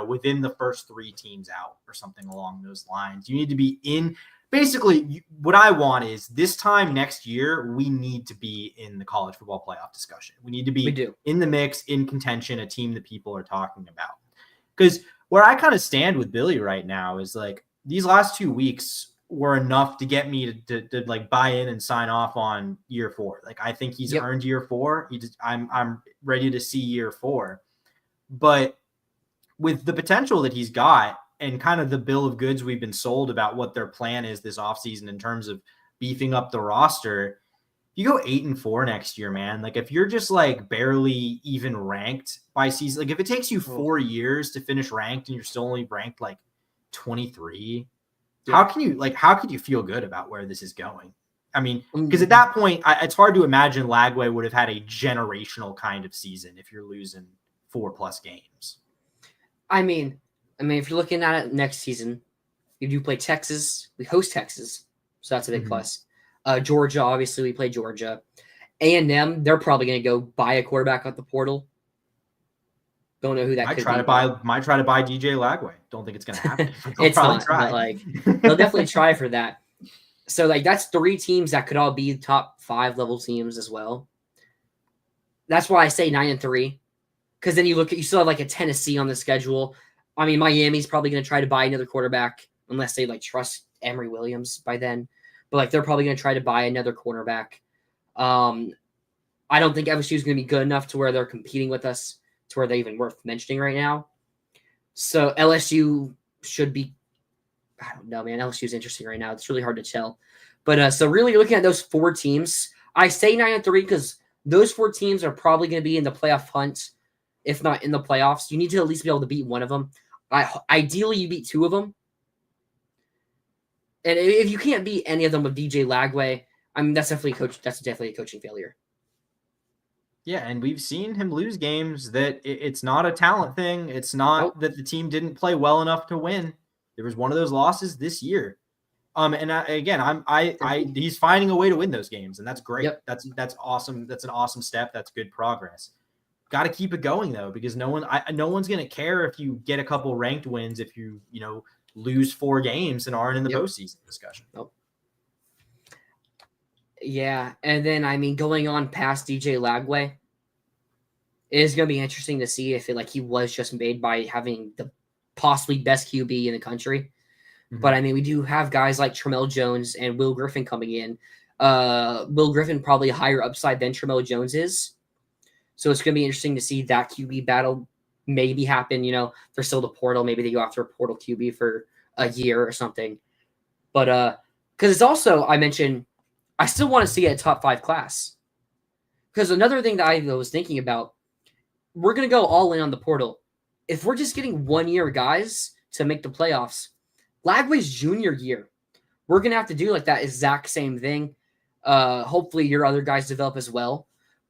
within the first 3 teams out or something along those lines. You need to be in. Basically, what I want is this time next year, we need to be in the college football playoff discussion. We need to be in the mix, in contention, a team that people are talking about. Because where I kind of stand with Billy right now is like these last 2 weeks were enough to get me to like buy in and sign off on year 4. Like, I think he's earned year 4. I'm ready to see year 4. But with the potential that he's got and kind of the bill of goods we've been sold about what their plan is this offseason in terms of beefing up the roster, you go 8-4 next year, man. Like, if you're just like barely even ranked by season, like if it takes you 4 years to finish ranked and you're still only ranked like 23, how could you feel good about where this is going? I mean, because at that point, it's hard to imagine Lagway would have had a generational kind of season if you're losing 4+ games. I mean, if you're looking at it next season, you do play Texas. We host Texas, so that's a big plus. Georgia, obviously, we play Georgia. A&M, they're probably going to go buy a quarterback at the portal. Don't know who that could be. Might try to buy DJ Lagway. Don't think it's going to happen. It's not, but they'll definitely try for that. So that's 3 teams that could all be top 5 level teams as well. That's why I say 9-3, because then you still have like a Tennessee on the schedule. I mean, Miami's probably going to try to buy another quarterback unless they trust Emory Williams by then. But they're probably going to try to buy another cornerback. I don't think FSU is going to be good enough to where they're competing with us to where they're even worth mentioning right now. So LSU should be, I don't know, man. LSU is interesting right now. It's really hard to tell. But so really looking at those 4 teams, I say 9-3 because those 4 teams are probably going to be in the playoff hunt, if not in the playoffs. You need to at least be able to beat one of them. Ideally, you beat 2 of them. And if you can't beat any of them with DJ Lagway, I mean, that's definitely a coaching failure. Yeah, and we've seen him lose games that it's not a talent thing. It's not that the team didn't play well enough to win. There was one of those losses this year. He's finding a way to win those games, and that's great. Yep. That's awesome. That's an awesome step. That's good progress. Got to keep it going though, because no one's going to care if you get a couple ranked wins if you lose 4 games and aren't in the postseason discussion. Nope. Yeah, and then going on past DJ Lagway, it is going to be interesting to see if he was just made by having the possibly best QB in the country. Mm-hmm. But we do have guys like Tramel Jones and Will Griffin coming in. Will Griffin probably a higher upside than Tramel Jones is, so it's going to be interesting to see that QB battle maybe happen. They're still the portal. Maybe they go after a portal QB for a year or something. But because it's also, I mentioned, I still want to see a top 5 class. Because another thing that I was thinking about, we're going to go all in on the portal. If we're just getting 1-year guys to make the playoffs, Lagway's junior year, we're going to have to do that exact same thing. Hopefully your other guys develop as well.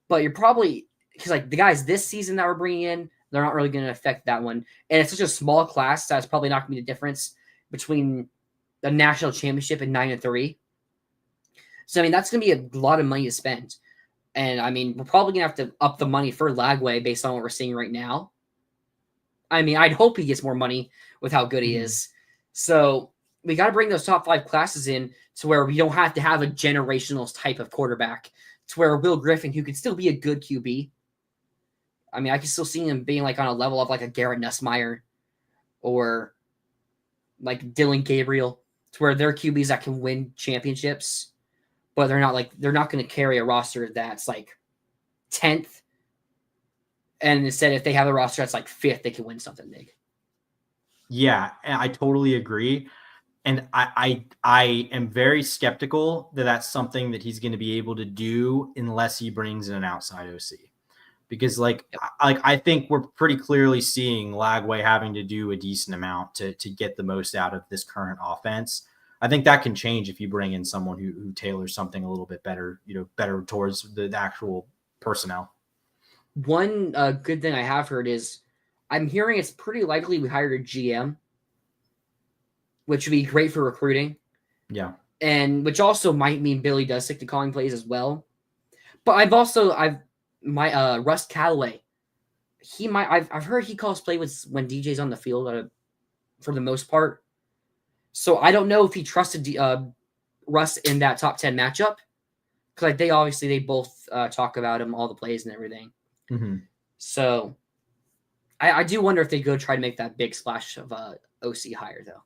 But you're probably, because the guys this season that we're bringing in, they're not really going to affect that one. And it's such a small class that's probably not going to be the difference between the national championship and 9-3. So, that's going to be a lot of money to spend. And, we're probably going to have to up the money for Lagway based on what we're seeing right now. I'd hope he gets more money with how good he is. So, we got to bring those top 5 classes in to where we don't have to have a generational type of quarterback, to where Will Griffin, who could still be a good QB. I mean, I can still see him being like on a level of like a Garrett Nussmeier or like Dylan Gabriel, to where they're QBs that can win championships, but they're not going to carry a roster that's like 10th. And instead, if they have a roster that's like 5th, they can win something big. Yeah, I totally agree. And I am very skeptical that that's something that he's going to be able to do unless he brings in an outside OC. Because I think we're pretty clearly seeing Lagway having to do a decent amount to get the most out of this current offense. I think that can change if you bring in someone who tailors something a little bit better, better towards the actual personnel. One good thing I have heard is I'm hearing it's pretty likely we hired a GM, which would be great for recruiting. Yeah. And which also might mean Billy does stick to calling plays as well. But Russ Callaway, I've heard he calls play when DJ's on the field for the most part. So I don't know if he trusted Russ in that top 10 matchup, because they both talk about him, all the plays and everything. Mm-hmm. So I do wonder if they go try to make that big splash of OC hire though.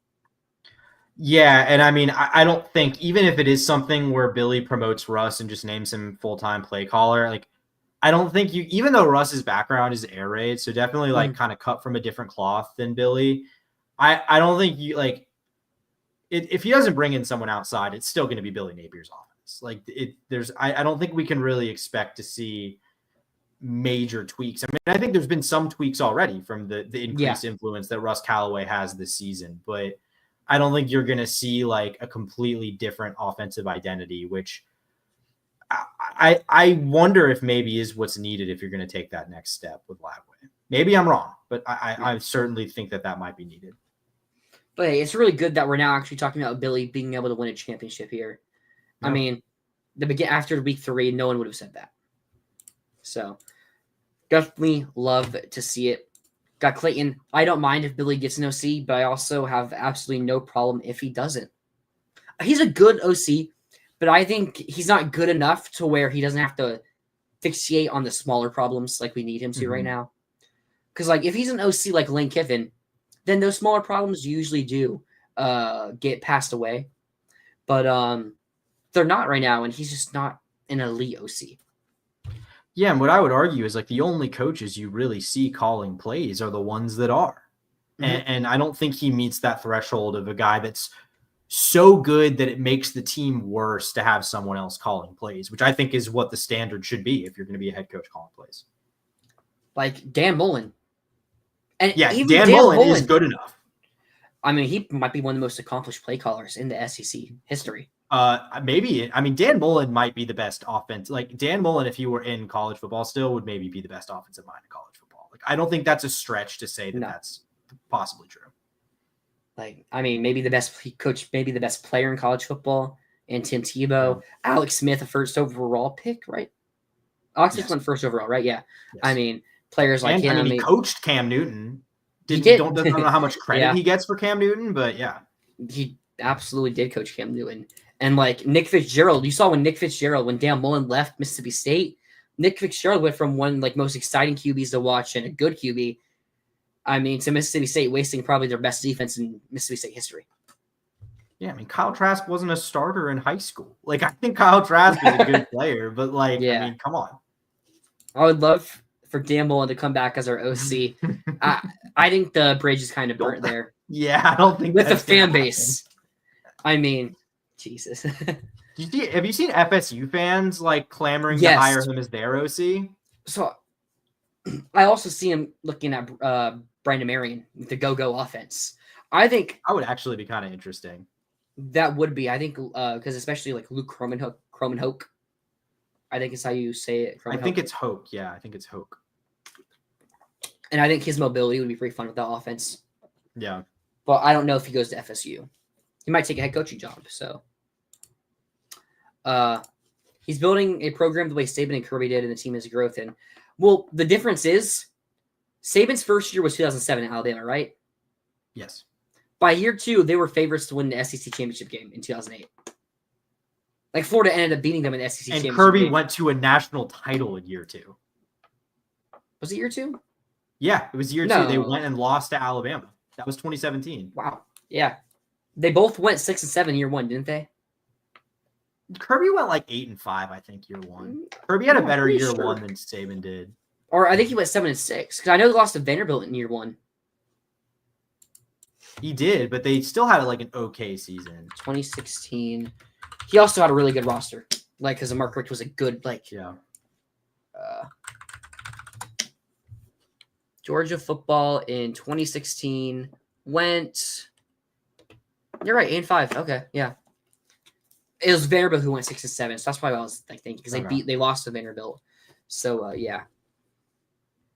Yeah, and I mean, I don't think, even if it is something where Billy promotes Russ and just names him full-time play caller, like, I don't think even though Russ's background is air raid, so definitely like kind of cut from a different cloth than Billy, I don't think if he doesn't bring in someone outside, it's still going to be Billy Napier's offense. Like I don't think we can really expect to see major tweaks. I mean, I think there's been some tweaks already from the increased influence that Russ Callaway has this season, but I don't think you're going to see like a completely different offensive identity, which I wonder if maybe is what's needed if you're going to take that next step with Lagway. Maybe I'm wrong, but I certainly think that might be needed. But hey, it's really good that we're now actually talking about Billy being able to win a championship here. Yeah. I mean, after week 3, no one would have said that. So definitely love to see it. Got Clayton. I don't mind if Billy gets an OC, but I also have absolutely no problem if he doesn't. He's a good OC, but I think he's not good enough to where he doesn't have to fixate on the smaller problems like we need him to right now. Because like if he's an OC like Lane Kiffin, then those smaller problems usually do get passed away. But they're not right now, and he's just not an elite OC. Yeah, and what I would argue is like the only coaches you really see calling plays are the ones that are. And I don't think he meets that threshold of a guy that's so good that it makes the team worse to have someone else calling plays, which I think is what the standard should be if you're going to be a head coach calling plays. Like Dan Mullen. And yeah, Dan Mullen is good enough. I mean, he might be one of the most accomplished play callers in the SEC history. Maybe. I mean, Dan Mullen might be the best offense. Like Dan Mullen, if he were in college football still, would maybe be the best offensive mind in college football. Like, I don't think that's a stretch to say that that's possibly true. Like, I mean, maybe the best coach, maybe the best player in college football, and Tim Tebow, Alex Smith, a first overall pick, right? Alex Smith went first overall, right? Yeah. Yes. I mean, players like him. I mean, he coached Cam Newton. Don't know how much credit he gets for Cam Newton, but yeah. He absolutely did coach Cam Newton. And like Nick Fitzgerald, you saw when Dan Mullen left Mississippi State, Nick Fitzgerald went from one like most exciting QBs to watch and a good QB, I mean, to Mississippi State, wasting probably their best defense in Mississippi State history. Yeah, I mean, Kyle Trask wasn't a starter in high school. Like, I think Kyle Trask is a good player, but like, I mean, come on. I would love for Dan Mullen to come back as our OC. I think the bridge is kind of burnt there. Yeah, I don't think with the fan base. I mean, Jesus. Have you seen FSU fans like clamoring to hire him as their OC? So I also see him looking at Brandon Marion with the go-go offense. I think that would actually be kind of interesting. That would be, I think, because especially like Luke Cromenhoek. I think is how you say it. I think it's Hoke. Yeah, I think it's Hoke. And I think his mobility would be pretty fun with that offense. Yeah. But I don't know if he goes to FSU. He might take a head coaching job. So he's building a program the way Saban and Kirby did, and the team has growth in. Well, the difference is Saban's first year was 2007 in Alabama, right? Yes. By year 2, they were favorites to win the SEC championship game in 2008. Like Florida ended up beating them in the SEC championship Kirby game. went to a national title in year 2. Was it year 2? Yeah, it was year 2. No. They went and lost to Alabama. That was 2017. Wow. Yeah. They both went 6-7 year 1, didn't they? Kirby went like 8-5, I think, year 1. Kirby had a better year 1 than Saban did. Or I think he went 7-6 because I know they lost to Vanderbilt in year 1. He did, but they still had like an okay season. 2016. He also had a really good roster, like because Mark Richt was a good Georgia football in 2016 went. You're right, 8-5. Okay, yeah. It was Vanderbilt who went 6-7, so that's probably what I was thinking because they lost to Vanderbilt. So yeah.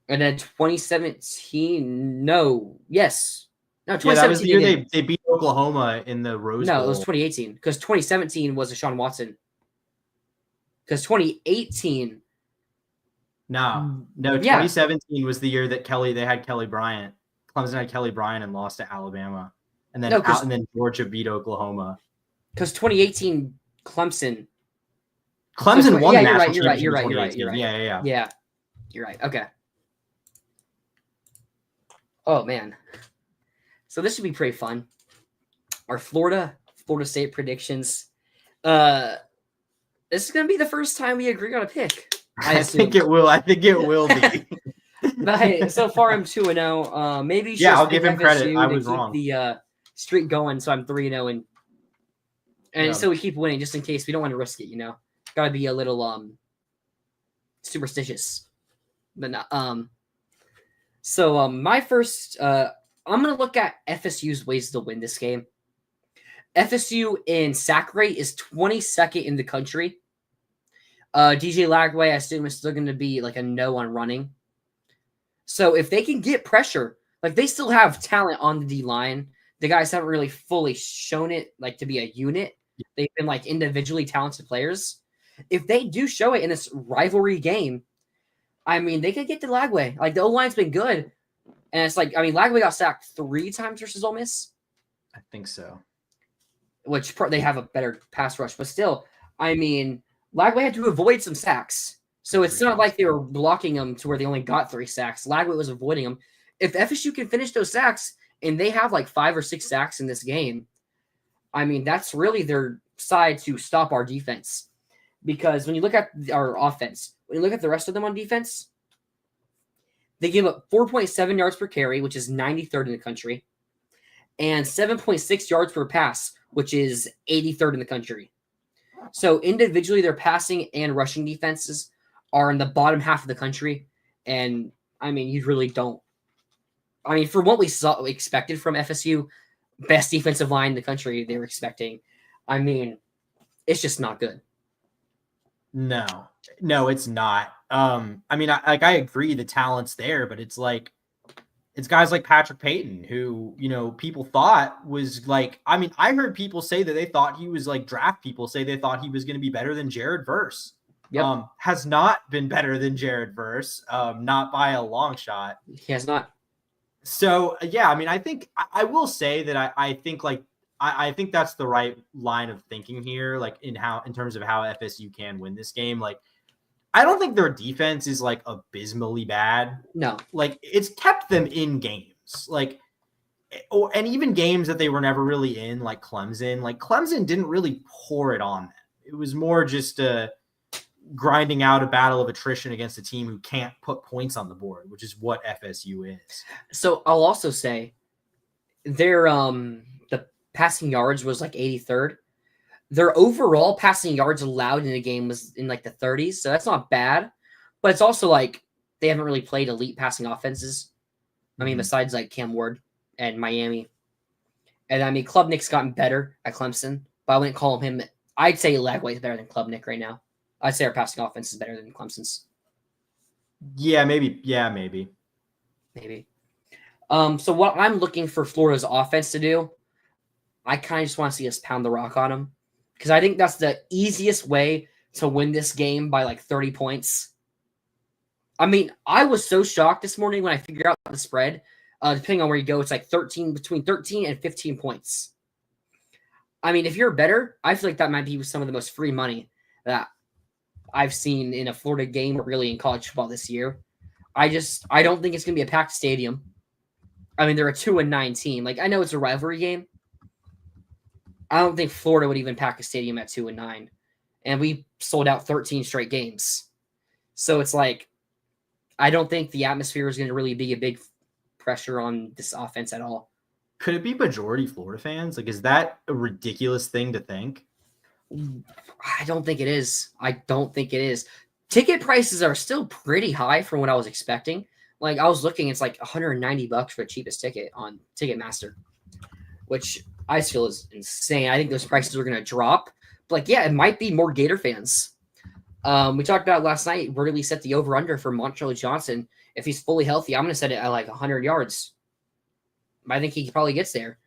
And then 2017, no, 2017. Yeah, that was the year they beat Oklahoma in the Rose Bowl. No, it was 2018 because 2017 was a Sean Watson. Because 2018. No, 2017 was the year that they had Kelly Bryant. Clemson had Kelly Bryant and lost to Alabama. And then and then Georgia beat Oklahoma. Because 2018 Clemson won the national championship. You're right. Yeah. You're right. Okay. Oh man. So this should be pretty fun. Our Florida State predictions. This is gonna be the first time we agree on a pick. I think it will. I think it will be. But hey, so far I'm 2-0. Maybe I'll give him credit. I was wrong. The streak going, so I'm 3-0 and so we keep winning just in case we don't want to risk it. Gotta be a little superstitious, but not. So my first, I'm gonna look at FSU's ways to win this game. FSU in sack rate is 22nd in the country. DJ Lagway, I assume, is still going to be like a no on running. So if they can get pressure, like they still have talent on the D line. The guys haven't really fully shown it like to be a unit. They've been like individually talented players. If they do show it in this rivalry game, I mean, they could get to Lagway. Like the O-line's been good. And it's like, I mean, Lagway got sacked 3 times versus Ole Miss. I think so. Which they have a better pass rush. But still, I mean, Lagway had to avoid some sacks. So it's not like they were blocking them to where they only got 3 sacks. Lagway was avoiding them. If FSU can finish those sacks and they have like 5 or 6 sacks in this game, I mean, that's really their side to stop our defense. Because when you look at our offense, when you look at the rest of them on defense, they give up 4.7 yards per carry, which is 93rd in the country, and 7.6 yards per pass, which is 83rd in the country. So individually, their passing and rushing defenses are in the bottom half of the country. And I mean, you really don't. I mean, for what we expected from FSU, best defensive line in the country they were expecting. I mean, it's just not good. No, it's not. I mean, I agree the talent's there, but it's like, it's guys like Patrick Payton who, people thought was like, I mean, I heard people say that they thought he was like draft people say they thought he was going to be better than Jared Verse. Yep. Has not been better than Jared Verse, not by a long shot. He has not. So, yeah, I mean, I think I will say that I think like, I think that's the right line of thinking here, like in terms of how FSU can win this game. Like, I don't think their defense is like abysmally bad. No, like it's kept them in games, like, and even games that they were never really in, like Clemson. Like Clemson didn't really pour it on them. It was more just grinding out a battle of attrition against a team who can't put points on the board, which is what FSU is. So I'll also say their the passing yards was like 83rd. Their overall passing yards allowed in the game was in like the 30s, so that's not bad. But it's also like they haven't really played elite passing offenses. I mean, besides like Cam Ward and Miami. And I mean, Klubnik's gotten better at Clemson, but I wouldn't call him. I'd say Lagway is better than Klubnik right now. I'd say our passing offense is better than Clemson's. Yeah, maybe. Yeah, maybe. So what I'm looking for Florida's offense to do, I kind of just want to see us pound the rock on them. Because I think that's the easiest way to win this game by like 30 points. I mean, I was so shocked this morning when I figured out the spread. Depending on where you go, it's like between 13 and 15 points. I mean, if you're better, I feel like that might be some of the most free money that I've seen in a Florida game or really in college football this year. I don't think it's going to be a packed stadium. I mean, they're a 2-9 team. Like, I know it's a rivalry game. I don't think Florida would even pack a stadium at 2-9. And we sold out 13 straight games. So it's like, I don't think the atmosphere is going to really be a big pressure on this offense at all. Could it be majority Florida fans? Like, is that a ridiculous thing to think? I don't think it is. I don't think it is. Ticket prices are still pretty high from what I was expecting. Like, I was looking, it's like $190 for the cheapest ticket on Ticketmaster, which I feel is insane. I think those prices are going to drop. But, like, yeah, it might be more Gator fans. We talked about last night. We're really set the over-under for Montrell Johnson. If he's fully healthy, I'm going to set it at like 100 yards. I think he probably gets there.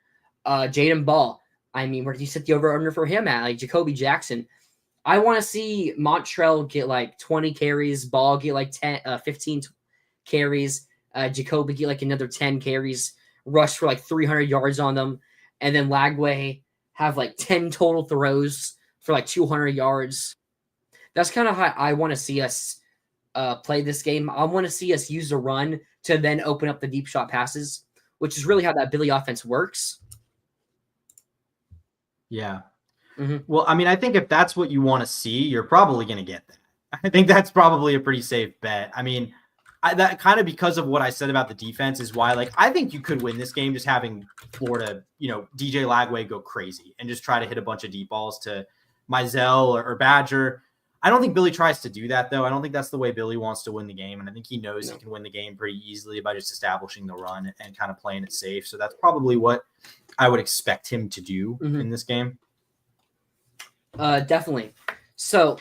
Jaden Ball. I mean, where do you set the over-under for him at? Like Jacoby Jackson. I want to see Montrell get like 20 carries, Ball get like 15 carries, Jacoby get like another 10 carries, rush for like 300 yards on them, and then Lagway have like 10 total throws for like 200 yards. That's kind of how I want to see us play this game. I want to see us use the run to then open up the deep shot passes, which is really how that Billy offense works. Yeah. Mm-hmm. Well, I mean, I think if that's what you want to see, you're probably going to get that. I think that's probably a pretty safe bet. I mean, that kind of because of what I said about the defense is why, like, I think you could win this game just having Florida, DJ Lagway go crazy and just try to hit a bunch of deep balls to Mizell or Badger. I don't think Billy tries to do that, though. I don't think that's the way Billy wants to win the game. And I think he knows he can win the game pretty easily by just establishing the run and kind of playing it safe. So that's probably what I would expect him to do in this game. Definitely. So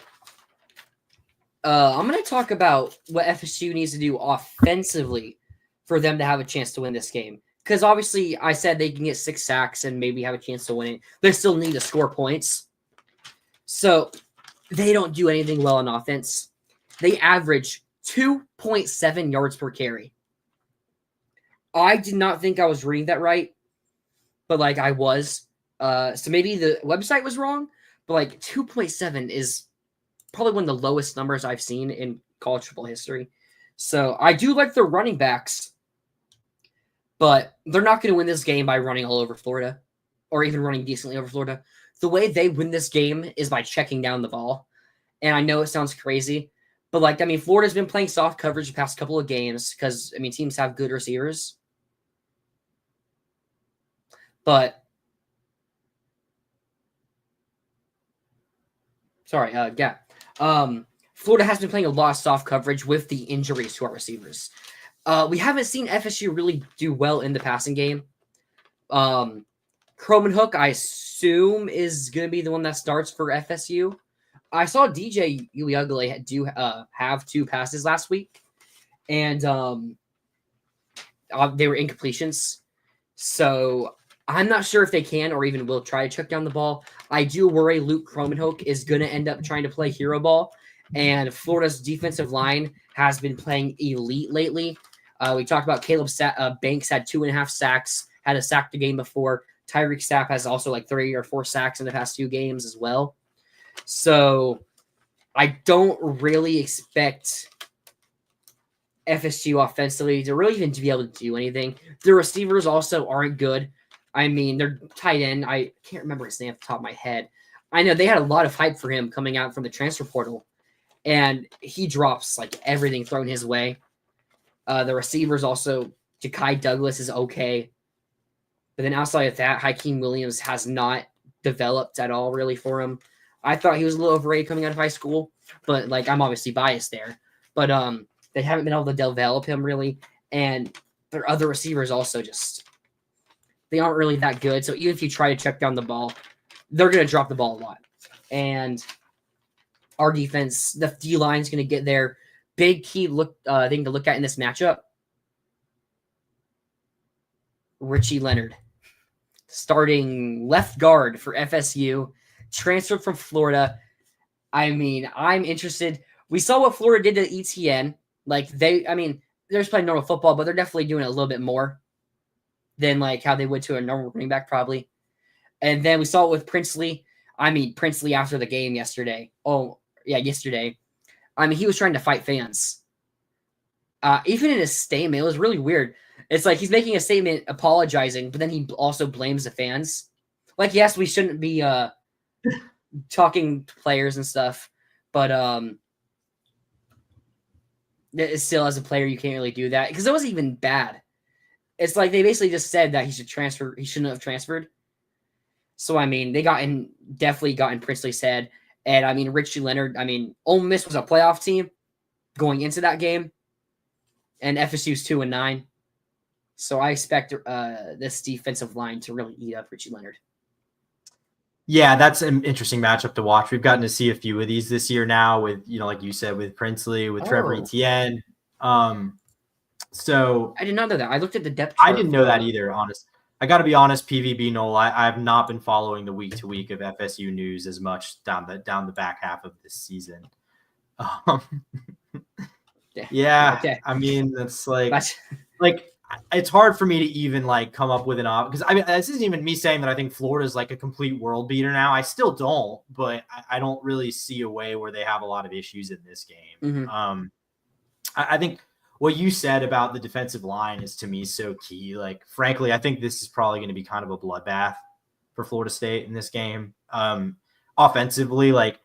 I'm going to talk about what FSU needs to do offensively for them to have a chance to win this game. Because obviously I said they can get 6 sacks and maybe have a chance to win it. They still need to score points. So they don't do anything well on offense. They average 2.7 yards per carry. I did not think I was reading that right, but like I was. So maybe the website was wrong, but like 2.7 is probably one of the lowest numbers I've seen in college football history. So I do like their running backs, but they're not going to win this game by running all over Florida or even running decently over Florida. The way they win this game is by checking down the ball. And I know it sounds crazy, but like, I mean, Florida's been playing soft coverage the past couple of games because, I mean, teams have good receivers. But, Florida has been playing a lot of soft coverage with the injuries to our receivers. We haven't seen FSU really do well in the passing game. Croman Hook, I assume, is going to be the one that starts for FSU. I saw DJ Uliugalele have 2 passes last week, and they were incompletions. So I'm not sure if they can or even will try to check down the ball. I do worry Luke Croman Hook is going to end up trying to play hero ball, and Florida's defensive line has been playing elite lately. We talked about Caleb Banks had 2.5 sacks, had a sack the game before. Tyreek Sapp has also like 3 or 4 sacks in the past 2 games as well. So I don't really expect FSU offensively to really even to be able to do anything. The receivers also aren't good. I mean, they're tight end. I can't remember his name off the top of my head. I know they had a lot of hype for him coming out from the transfer portal, and he drops like everything thrown his way. The receivers also, Ja'Kai Douglas is okay. But then outside of that, Hakeem Williams has not developed at all really for him. I thought he was a little overrated coming out of high school, but like I'm obviously biased there. But they haven't been able to develop him really. And their other receivers also they aren't really that good. So even if you try to check down the ball, they're going to drop the ball a lot. And our defense, the D-line is going to get there. Big key thing to look at in this matchup, Richie Leonard, starting left guard for FSU, transferred from Florida. I mean, I'm interested. We saw what Florida did to ETN. Like they're just playing normal football, but they're definitely doing it a little bit more. than like how they would to a normal running back probably. And then we saw it with Princely. I mean, Princely after the game yesterday. Oh, yeah, yesterday. I mean, he was trying to fight fans. Even in his statement, it was really weird. It's like he's making a statement apologizing, but then he also blames the fans. Like, yes, we shouldn't be talking to players and stuff, but still, as a player, you can't really do that because it wasn't even bad. It's like they basically just said that he should transfer. He shouldn't have transferred. So, I mean, they definitely got in Princely's head. And, I mean, Richie Leonard, I mean, Ole Miss was a playoff team going into that game. And FSU's 2-9. So I expect this defensive line to really eat up Richie Leonard. Yeah, that's an interesting matchup to watch. We've gotten to see a few of these this year now with, like you said, with Princely, with Trevor Etienne. So I did not know that. I looked at the depth chart. I didn't know that either, honest. I got to be honest, PVB Noel, I have not been following the week to week of FSU news as much down the back half of this season. Yeah, okay. I mean, that's like it's hard for me to even like come up with an option because I mean, this isn't even me saying that I think Florida's like a complete world beater now. I still don't, but I don't really see a way where they have a lot of issues in this game. Mm-hmm. I think what you said about the defensive line is to me so key. Like, frankly, I think this is probably going to be kind of a bloodbath for Florida State in this game. Offensively, like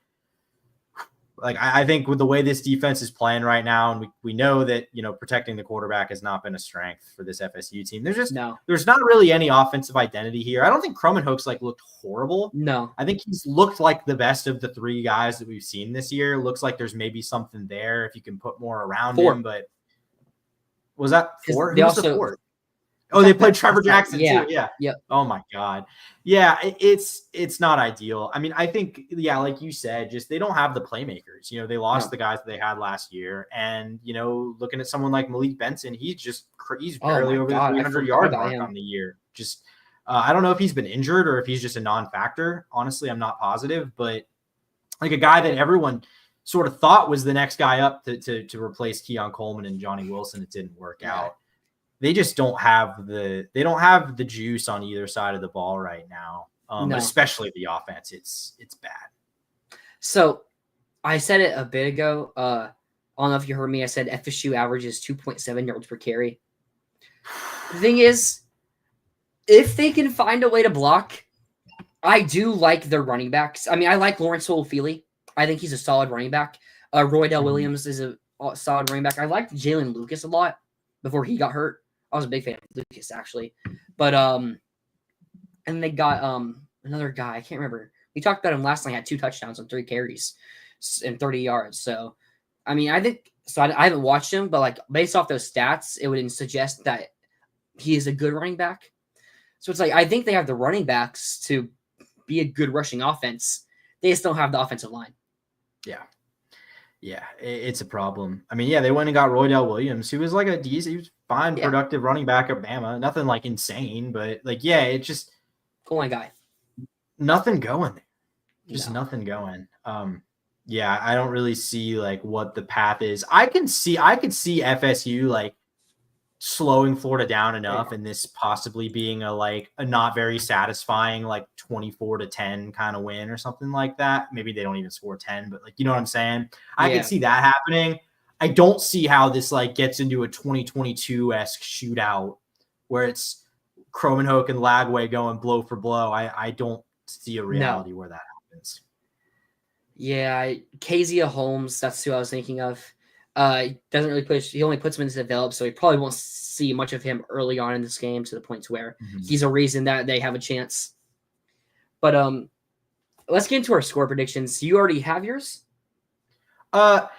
I think with the way this defense is playing right now, and we know that, protecting the quarterback has not been a strength for this FSU team. There's not really any offensive identity here. I don't think Croman-Hook's looked horrible. No, I think he's looked like the best of the three guys that we've seen this year. Looks like there's maybe something there if you can put more around him, but was that 4? Who was the 4? Oh, they played Trevor Jackson too. Yeah. Yep. Oh my God. Yeah, it's not ideal. I mean, I think, like you said, just they don't have the playmakers. They lost the guys that they had last year, and looking at someone like Malik Benson, he's barely over the 300-yard mark on the year. Just I don't know if he's been injured or if he's just a non-factor. Honestly, I'm not positive, but like a guy that everyone sort of thought was the next guy up to replace Keon Coleman and Johnny Wilson, it didn't work out. They just don't have the juice on either side of the ball right now. Especially the offense. It's bad. So I said it a bit ago. I don't know if you heard me. I said FSU averages 2.7 yards per carry. The thing is, if they can find a way to block, I do like their running backs. I mean, I like Lawrence Holofili. I think he's a solid running back. Roydell Williams is a solid running back. I liked Jalen Lucas a lot before he got hurt. I was a big fan of Lucas, actually. But and they got another guy. I can't remember. We talked about him last night. Had 2 touchdowns on 3 carries and 30 yards. So, I mean, I think so. I haven't watched him, but based off those stats, it would suggest that he is a good running back. So it's I think they have the running backs to be a good rushing offense. They just don't have the offensive line. Yeah, it's a problem. I mean, they went and got Roydell Williams, who was he was fine, productive running back at Bama. Nothing insane, but it's just goal line guy. Nothing going there. Just nothing going. I don't really see what the path is. I could see FSU slowing Florida down enough and this possibly being a not very satisfying 24-10 kind of win or something like that. Maybe they don't even score 10, but you know what I'm saying? I could see that happening. I don't see how this gets into a 2022-esque shootout where it's Croman-Hook and Lagway going blow for blow. I don't see a reality where that happens. Yeah, Kezia Holmes, that's who I was thinking of. Doesn't really push. He only puts him into develop, so he probably won't see much of him early on in this game to the point to where he's a reason that they have a chance. But let's get into our score predictions. You already have yours? I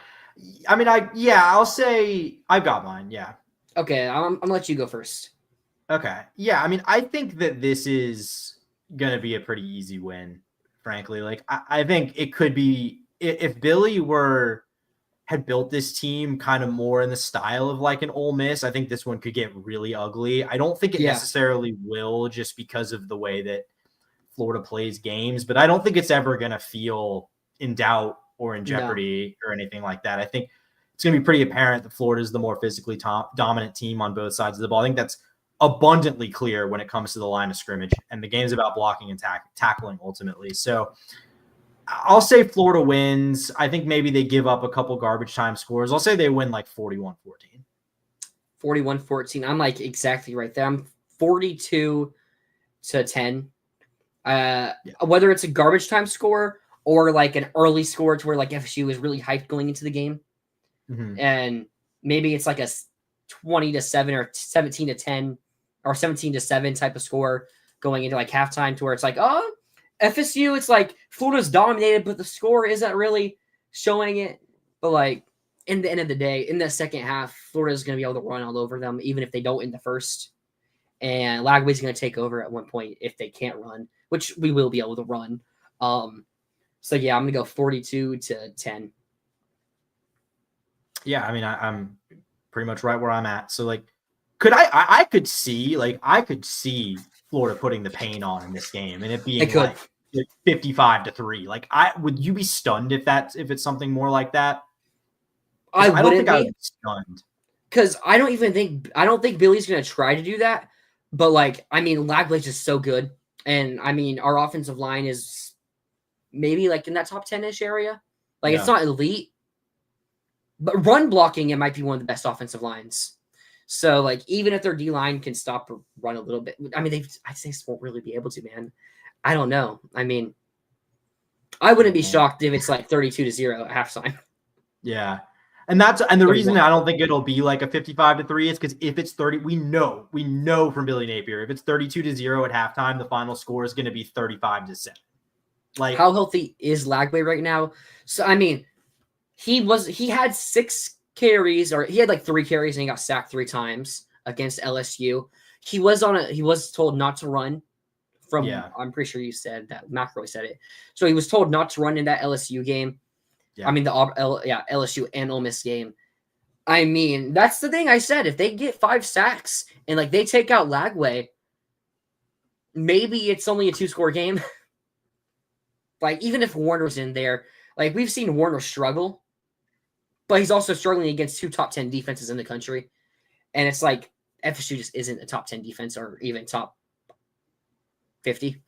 mean, I'll say I've got mine. Yeah. Okay, I'm gonna let you go first. Okay. Yeah, I mean, I think that this is gonna be a pretty easy win. Frankly, I think it could be if Billy had built this team kind of more in the style of an Ole Miss, I think this one could get really ugly. I don't think it necessarily will just because of the way that Florida plays games, but I don't think it's ever going to feel in doubt or in jeopardy or anything like that. I think it's going to be pretty apparent that Florida is the more physically dominant team on both sides of the ball. I think that's abundantly clear when it comes to the line of scrimmage, and the game's about blocking and tackling ultimately. So I'll say Florida wins. I think maybe they give up a couple garbage time scores. I'll say they win like 41-14. 41-14. I'm like exactly right there. I'm 42-10. Whether it's a garbage time score or like an early score to where like FSU is really hyped going into the game. And maybe it's like a 20-7 or 17-10 or 17-7 type of score going into like halftime to where it's like, oh, FSU, it's like Florida's dominated, but the score isn't really showing it. But like in the end of the day, in the second half, Florida's going to be able to run all over them, even if they don't in the first. And Lagway's going to take over at one point if they can't run, which we will be able to run. So yeah, I'm going to go 42-10. Yeah, I mean, I'm pretty much right where I'm at. So like, I could see Florida putting the paint on in this game and it being like 55-3. Like, would you be stunned if it's something more like that? I don't think I would be stunned. Because I don't think Billy's gonna try to do that. But like, I mean, Lagway's just so good. And I mean, our offensive line is maybe like in that top 10-ish area. Like it's not elite. But run blocking, it might be one of the best offensive lines. So, like, even if their D-line can stop or run a little bit, I mean, I'd say won't really be able to, man. I don't know. I mean, I wouldn't be shocked if it's like 32-0 at halftime. Yeah. And the reason I don't think it'll be like a 55-3 is because if it's 30, we know from Billy Napier, if it's 32-0 at halftime, the final score is going to be 35-7. Like, how healthy is Lagway right now? So, I mean, he had 6 carries, or he had like 3 carries and he got sacked 3 times against LSU. He was told not to run I'm pretty sure you said that. McRoy said it. So he was told not to run in that LSU game. Yeah. I mean, LSU and Ole Miss game. I mean, that's the thing I said. If they get 5 sacks and like they take out Lagway, maybe it's only a 2-score game. Like, even if Warner's in there, like we've seen Warner struggle. But he's also struggling against 2 top 10 defenses in the country. And it's like FSU just isn't a top 10 defense or even top 50.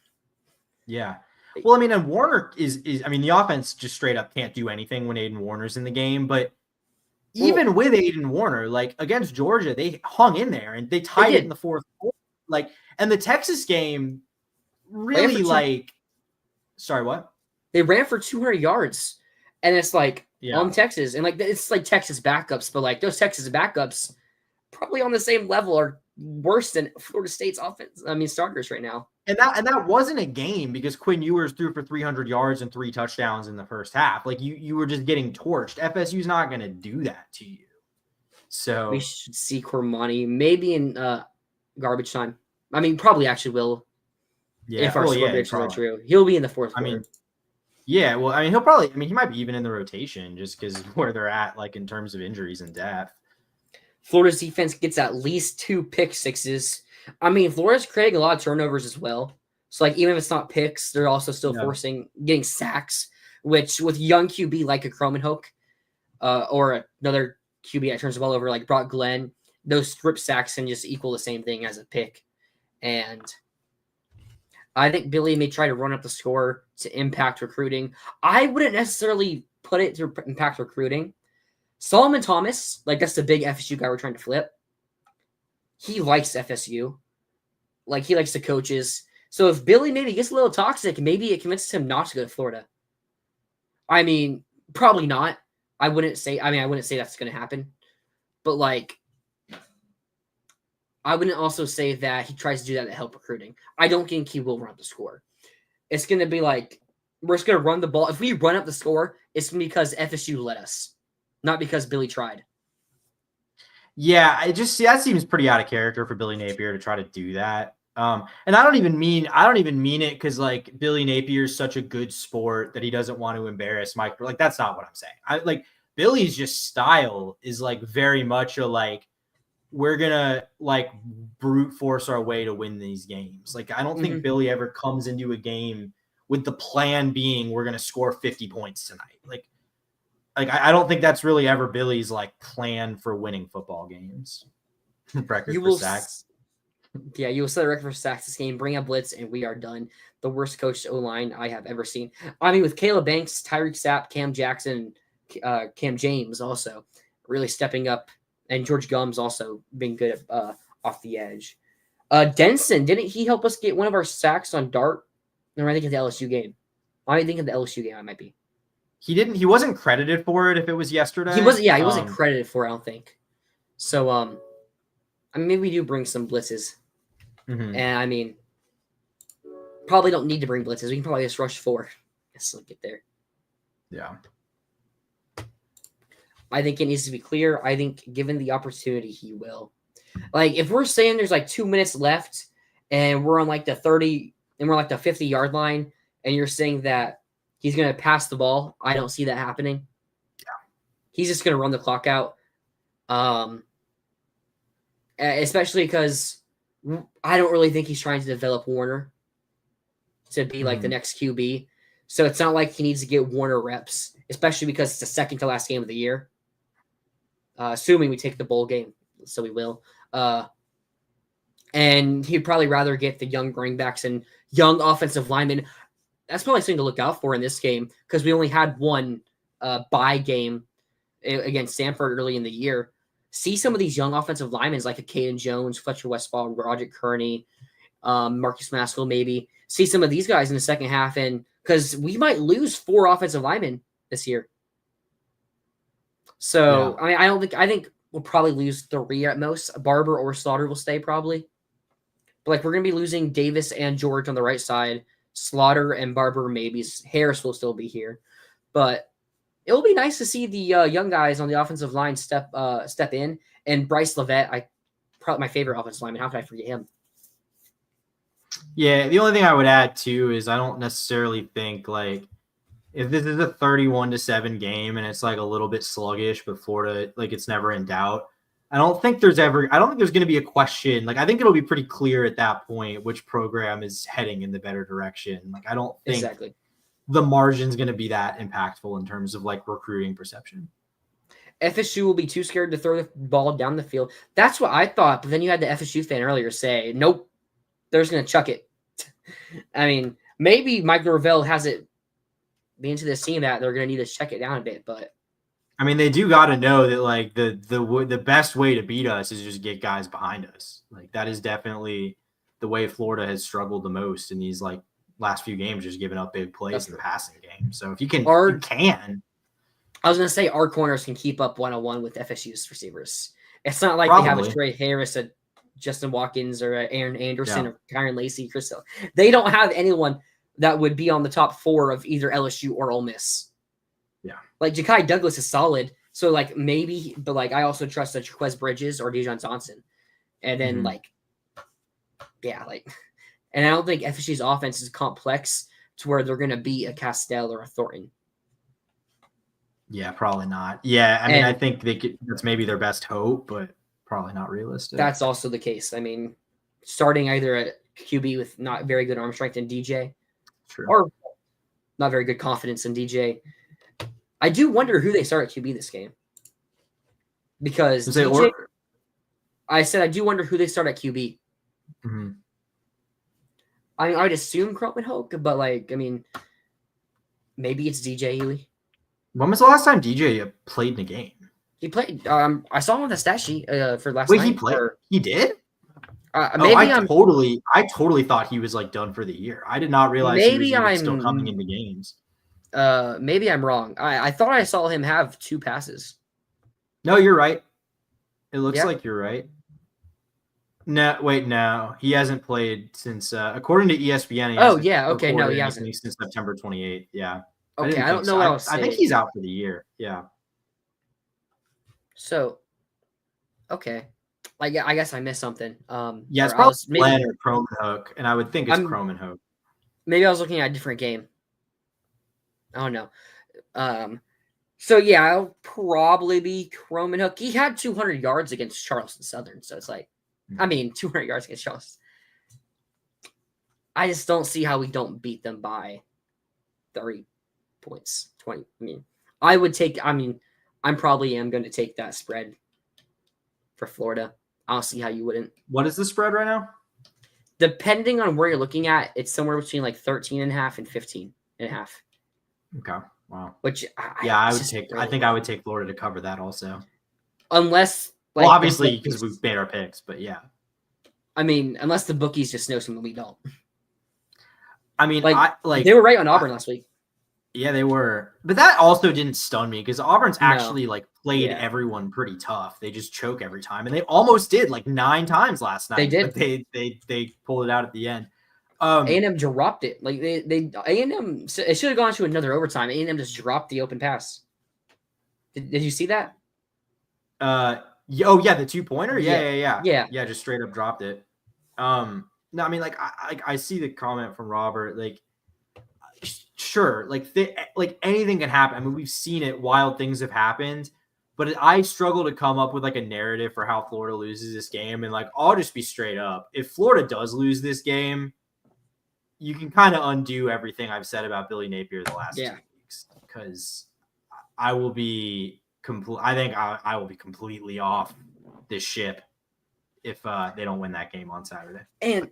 Yeah. Well, I mean, and Warner is I mean, the offense just straight up can't do anything when Aiden Warner's in the game. But even with Aiden Warner, like against Georgia, they hung in there and they tied it in the fourth quarter. Like, and the Texas game really sorry, what? They ran for 200 yards. And it's like, on Texas, and like it's like Texas backups, but like those Texas backups probably on the same level or worse than Florida State's offense. I mean, starters right now. And that wasn't a game because Quinn Ewers threw for 300 yards and 3 touchdowns in the first half. Like you were just getting torched. FSU's not going to do that to you. So we should see Cormani maybe in garbage time. I mean, probably actually will. Yeah, if our score predictions are true, he'll be in the fourth quarter. I mean, yeah, well, I mean, he might be even in the rotation just because where they're at, like in terms of injuries and depth. Florida's defense gets at least 2 pick sixes. I mean, Florida's creating a lot of turnovers as well. So, like, even if it's not picks, they're also still getting sacks, which with young QB like a Cromanhoek or another QB that turns the ball over like Brock Glenn, those strip sacks can just equal the same thing as a pick. And I think Billy may try to run up the score to impact recruiting. I wouldn't necessarily put it to impact recruiting. Solomon Thomas, like that's the big FSU guy we're trying to flip. He likes FSU. Like he likes the coaches. So if Billy maybe gets a little toxic, maybe it convinces him not to go to Florida. I mean, probably not. I wouldn't say that's going to happen. But like, I wouldn't also say that he tries to do that to help recruiting. I don't think he will run up the score. It's going to be like, we're just going to run the ball. If we run up the score, it's because FSU let us, not because Billy tried. Yeah, that seems pretty out of character for Billy Napier to try to do that. And I don't even mean it because like Billy Napier is such a good sport that he doesn't want to embarrass Mike. Like that's not what I'm saying. Billy's just style is like very much a like, we're gonna like brute force our way to win these games. Like I don't think Billy ever comes into a game with the plan being we're gonna score 50 points tonight. Like I don't think that's really ever Billy's like plan for winning football games. Record for sacks. Yeah, you will set a record for sacks this game. Bring a blitz, and we are done. The worst coached O-line I have ever seen. I mean, with Caleb Banks, Tyreek Sapp, Cam Jackson, Cam James also really stepping up, and George Gums also being good at, off the edge. Denson, didn't he help us get one of our sacks on Dart? No, I think of the LSU game. I think of the LSU game. I might be. He didn't. He wasn't credited for it. If it was yesterday, He wasn't. Yeah, he wasn't credited for it, I don't think. So, I mean, maybe we do bring some blitzes, and I mean, probably don't need to bring blitzes. We can probably just rush 4. Let's get there. Yeah. I think it needs to be clear. I think given the opportunity, he will. Like, if we're saying there's like 2 minutes left and we're on like the 30 and we're like the 50-yard line and you're saying that he's going to pass the ball, I don't see that happening. Yeah. He's just going to run the clock out. Especially because I don't really think he's trying to develop Warner to be like the next QB. So it's not like he needs to get Warner reps, especially because it's the second to last game of the year. Assuming we take the bowl game, so we will. And he'd probably rather get the young running backs and young offensive linemen. That's probably something to look out for in this game because we only had one bye game against Stanford early in the year. See some of these young offensive linemen like a Caden Jones, Fletcher Westfall, Roger Kearney, Marcus Maskell maybe. See some of these guys in the second half, and because we might lose 4 offensive linemen this year. So, yeah. I mean, I think we'll probably lose 3 at most. Barber or Slaughter will stay probably. But like we're going to be losing Davis and George on the right side. Slaughter and Barber maybe. Harris will still be here. But it will be nice to see the young guys on the offensive line step in. And Bryce Levette, probably my favorite offensive lineman. How could I forget him? Yeah, the only thing I would add too is I don't necessarily think like if this is a 31-7 game and it's like a little bit sluggish, but Florida like it's never in doubt. I don't think there's going to be a question. Like I think it'll be pretty clear at that point which program is heading in the better direction. Like I don't think the margin's going to be that impactful in terms of like recruiting perception. FSU will be too scared to throw the ball down the field. That's what I thought. But then you had the FSU fan earlier say, nope, they're just going to chuck it. I mean, maybe Mike Norvell has it be into this team that they're going to need to check it down a bit. But I mean, they do got to know that like the best way to beat us is just get guys behind us. Like that is definitely the way Florida has struggled the most in these like last few games, just giving up big plays in the passing game. So if you can, I was going to say our corners can keep up 1-on-1 with FSU's receivers. It's not like they have a Trey Harris, a Justin Watkins, or Aaron Anderson, or Kyron Lacey, Chris Hill. They don't have anyone that would be on the top 4 of either LSU or Ole Miss. Yeah. Like Ja'Kai Douglas is solid. So like maybe, but like I also trust that Jaquez Bridges or Dejon Johnson. And then and I don't think FSU's offense is complex to where they're going to be a Castell or a Thornton. Yeah, probably not. Yeah, I mean, I think that's maybe their best hope, but probably not realistic. That's also the case. I mean, starting either at QB with not very good arm strength in DJ, or not very good confidence in DJ. I do wonder who they start at QB this game. Because DJ, I said I do wonder who they start at QB. Mm-hmm. I mean, I'd assume Crotman Hoke, but like, I mean, maybe it's DJ Healy. When was the last time DJ played in a game? He played. I saw him on the stat sheet for last night. Wait, he played? He did? Maybe I totally thought he was like done for the year. I did not realize he was still coming into games. Maybe I'm wrong. I thought I saw him have 2 passes. No, you're right. It looks like you're right. No. He hasn't played since according to ESPN. He hasn't since September 28th. Yeah. Okay, I don't know what else. I think he's out for the year. Yeah. So, okay. I guess I missed something. It's probably Glenn or Croman Hook, and I would think it's Croman Hook. Maybe I was looking at a different game. I don't know. So yeah, I'll probably be Croman Hook. He had 200 yards against Charleston Southern, so it's like, 200 yards against Charleston. I just don't see how we don't beat them by 30 points, 20. I'm probably going to take that spread for Florida. I don't see how you wouldn't. What is the spread right now? Depending on where you're looking at, it's somewhere between like 13.5 and 15.5. Okay. Wow. Which I would take. I think I would take Florida to cover that also. Unless, like, well, obviously because we've made our picks, but yeah. I mean, unless the bookies just know something we don't. I mean, they were right on Auburn last week. Yeah, they were, but that also didn't stun me because Auburn's actually played everyone pretty tough. They just choke every time, and they almost did like 9 times last night. They did. But they pulled it out at the end. A&M dropped it. Like they A&M. It should have gone to another overtime. A&M just dropped the open pass. Did you see that? The 2-pointer. Yeah. Just straight up dropped it. No, I mean, like I see the comment from Robert. Like, sure, like anything can happen. I mean, we've seen it. Wild things have happened, but I struggle to come up with like a narrative for how Florida loses this game. And like, I'll just be straight up. If Florida does lose this game, you can kind of undo everything I've said about Billy Napier the last 2 weeks, because I will be I think I will be completely off this ship if they don't win that game on Saturday. And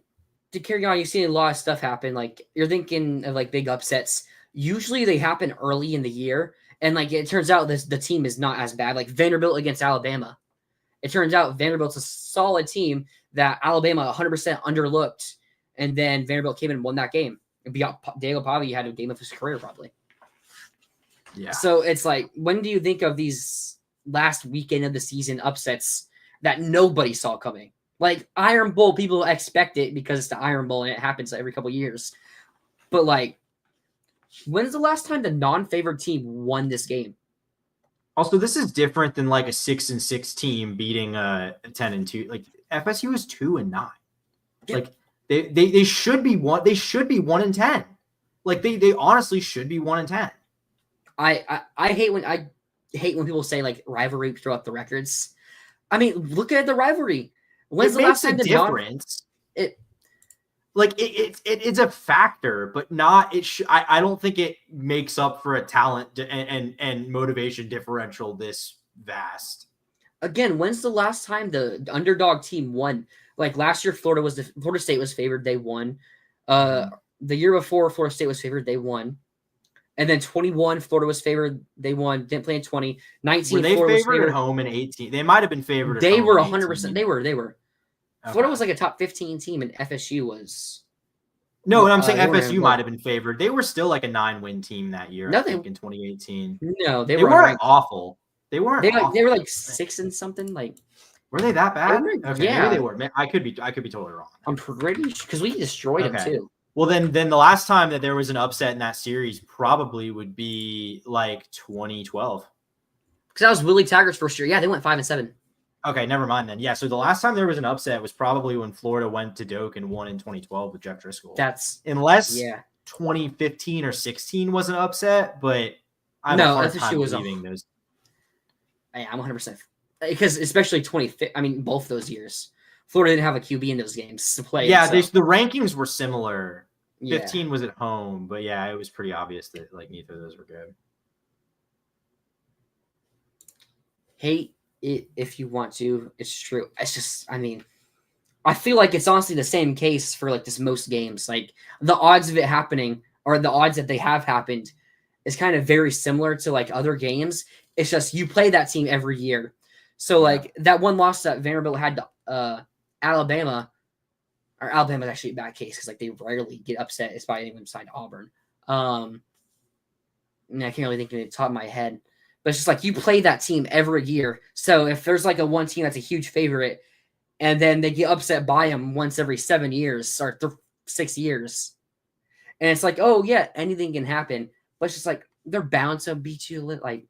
to carry on, you've seen a lot of stuff happen. Like, you're thinking of like big upsets. Usually they happen early in the year, and like it turns out the team is not as bad. Like Vanderbilt against Alabama. It turns out Vanderbilt's a solid team that Alabama 100% underlooked, and then Vanderbilt came in and won that game. And Diego Pavi had a game of his career probably. Yeah. So it's like, when do you think of these last weekend of the season upsets that nobody saw coming? Like Iron Bowl, people expect it because it's the Iron Bowl and it happens every couple years. But like, when's the last time the non-favored team won this game? Also, this is different than like a 6-6 team beating a 10-2. Like FSU is 2-9. Yeah. Like they should be 1. They should be 1-10. Like they honestly should be 1-10. I hate when people say like rivalry throw up the records. I mean, look at the rivalry. When's the last time the difference? It's a factor, but not it. I don't think it makes up for a talent and motivation differential this vast. Again, when's the last time the underdog team won? Like last year, Florida State was favored. They won. The year before, Florida State was favored. They won. And then 21, Florida was favored. They won. Didn't play in 20. 19, were they Florida favored was favored at home in 18? They might have been favored. They were 100%. They were. Okay. Florida was like a top 15 team, and FSU was. No, and I'm saying FSU might have been favored. They were still like a 9-win team that year. No, I think in 2018. No, they weren't awful. They weren't. They were like 6 and something. Like, were they that bad? Okay, yeah, maybe they were. I could be totally wrong. I'm pretty sure because we destroyed them too. Well, then the last time that there was an upset in that series probably would be like 2012. Because that was Willie Taggart's first year. Yeah, they went 5-7. Okay, never mind then. Yeah, so the last time there was an upset was probably when Florida went to Doak and won in 2012 with Jeff Driscoll. Unless 2015 or 16 was an upset, but I'm a hard time believing those. I'm 100%. Because especially 2015, I mean, both those years. Florida didn't have a QB in those games to play. Yeah, the rankings were similar. 15 was at home, but yeah, it was pretty obvious that like neither of those were good. Hate it if you want to. It's true. It's just, I mean, I feel like it's honestly the same case for like this most games. Like the odds of it happening or the odds that they have happened is kind of very similar to like other games. It's just you play that team every year. So like that one loss that Vanderbilt had to Alabama. Or Alabama's actually a bad case because like they rarely get upset, despite anyone beside Auburn. I can't really think of it top of my head, but it's just like you play that team every year. So if there's like a one team that's a huge favorite, and then they get upset by them once every 7 years or 6 years, and it's like, oh yeah, anything can happen. But it's just like they're bound to beat you like.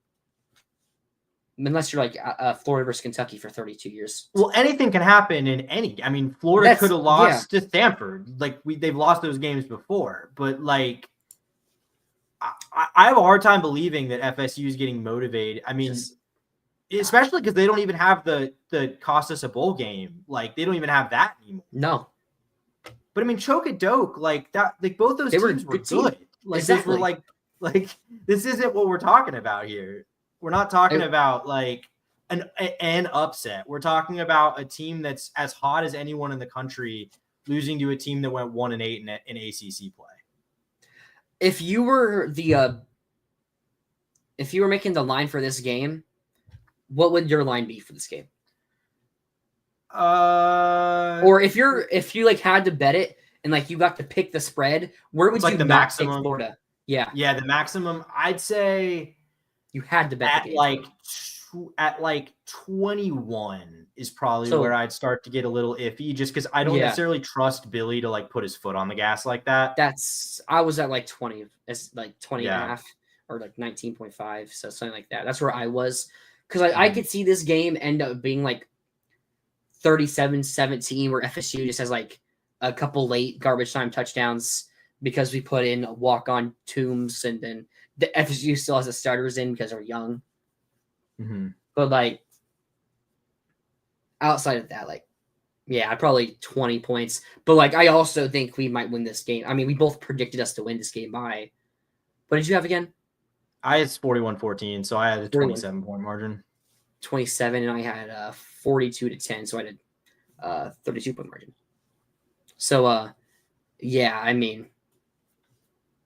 Unless you're like Florida versus Kentucky for 32 years. Well, anything can happen in any. I mean, Florida could have lost to Stanford. Like they've lost those games before, but like I have a hard time believing that FSU is getting motivated. I mean, especially because they don't even have the cost us a bowl game. Like they don't even have that anymore. No. But I mean, choke at Doak like that. Like both those teams were good. Like those were like this isn't what we're talking about here. We're not talking about like an upset. We're talking about a team that's as hot as anyone in the country losing to a team that went 1-8 in ACC play. If you were making the line for this game, what would your line be for this game? Or if you like had to bet it and like you got to pick the spread, where would you the not maximum pick Florida? Yeah. Yeah, the maximum, I'd say you had to bet at the game. At 21 is probably where I'd start to get a little iffy, just because I don't necessarily trust Billy to like put his foot on the gas like that. I was at like 20, it's like 20 and a half or like 19.5, so something like that. That's where I was, because I could see this game end up being like 37-17, where FSU just has like a couple late garbage time touchdowns because we put in a walk-on Toombs, and then the FSU still has the starters in because they're young. But like outside of that, like probably 20 points. But like I also think we might win this game. I mean, we both predicted us to win this game by. What did you have again? I had 41-14, so I had a 27-point margin. 27, and I had 42-10, so I had a 32-point margin. So I mean,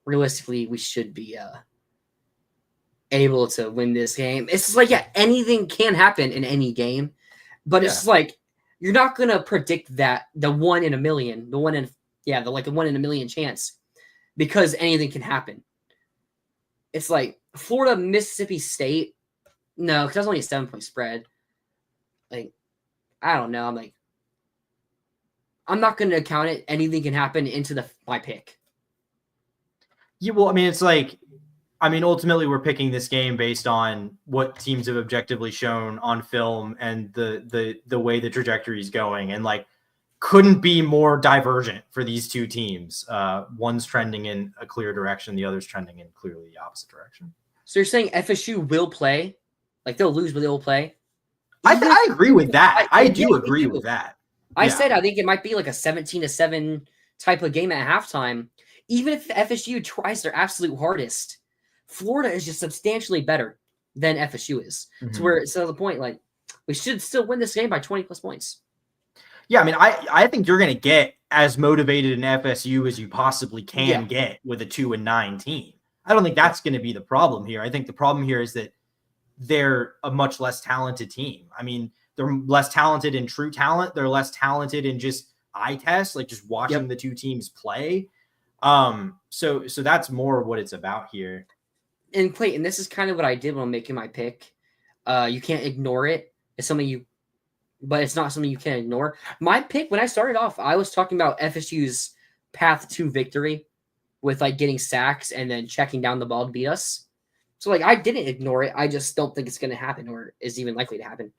realistically, we should be able to win this game. It's just like, anything can happen in any game, but it's just like you're not gonna predict that the 1 in a million, the 1 in a million chance, because anything can happen. It's like Florida, Mississippi State. No, because that's only a 7-point spread. Like, I don't know. I'm not going to count it. Anything can happen into my pick. Yeah, well, I mean, it's like, ultimately we're picking this game based on what teams have objectively shown on film and the way the trajectory is going, and like couldn't be more divergent for these two teams. One's trending in a clear direction, the other's trending in clearly the opposite direction. So you're saying FSU will play? Like, they'll lose, but they will play? I agree with that. I do agree with that. I said I think it might be like a 17-7 type of game at halftime. Even if FSU tries their absolute hardest, Florida is just substantially better than FSU is. So the point, like, we should still win this game by 20+ points. Yeah, I mean, I think you're going to get as motivated in FSU as you possibly can get with a 2-9 team. I don't think that's going to be the problem here. I think the problem here is that they're a much less talented team. I mean, they're less talented in true talent. They're less talented in just eye test, like just watching the two teams play. So that's more what it's about here. And Clayton, this is kind of what I did when I'm making my pick. You can't ignore it. It's something but it's not something you can ignore. My pick, when I started off, I was talking about FSU's path to victory with like getting sacks and then checking down the ball to beat us. So like I didn't ignore it. I just don't think it's going to happen or is even likely to happen.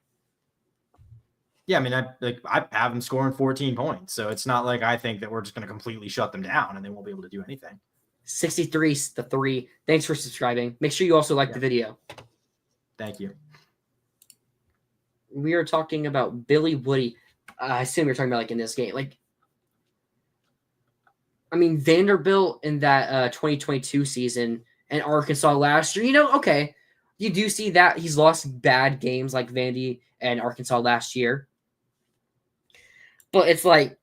Yeah, I mean, I have them scoring 14 points, so it's not like I think that we're just going to completely shut them down and they won't be able to do anything. 63-3. Thanks for subscribing. Make sure you also like the video. Thank you. We are talking about Billy Woody. I assume you're talking about like in this game. Like, I mean, Vanderbilt in that 2022 season and Arkansas last year, okay. You do see that he's lost bad games like Vandy and Arkansas last year. But it's like,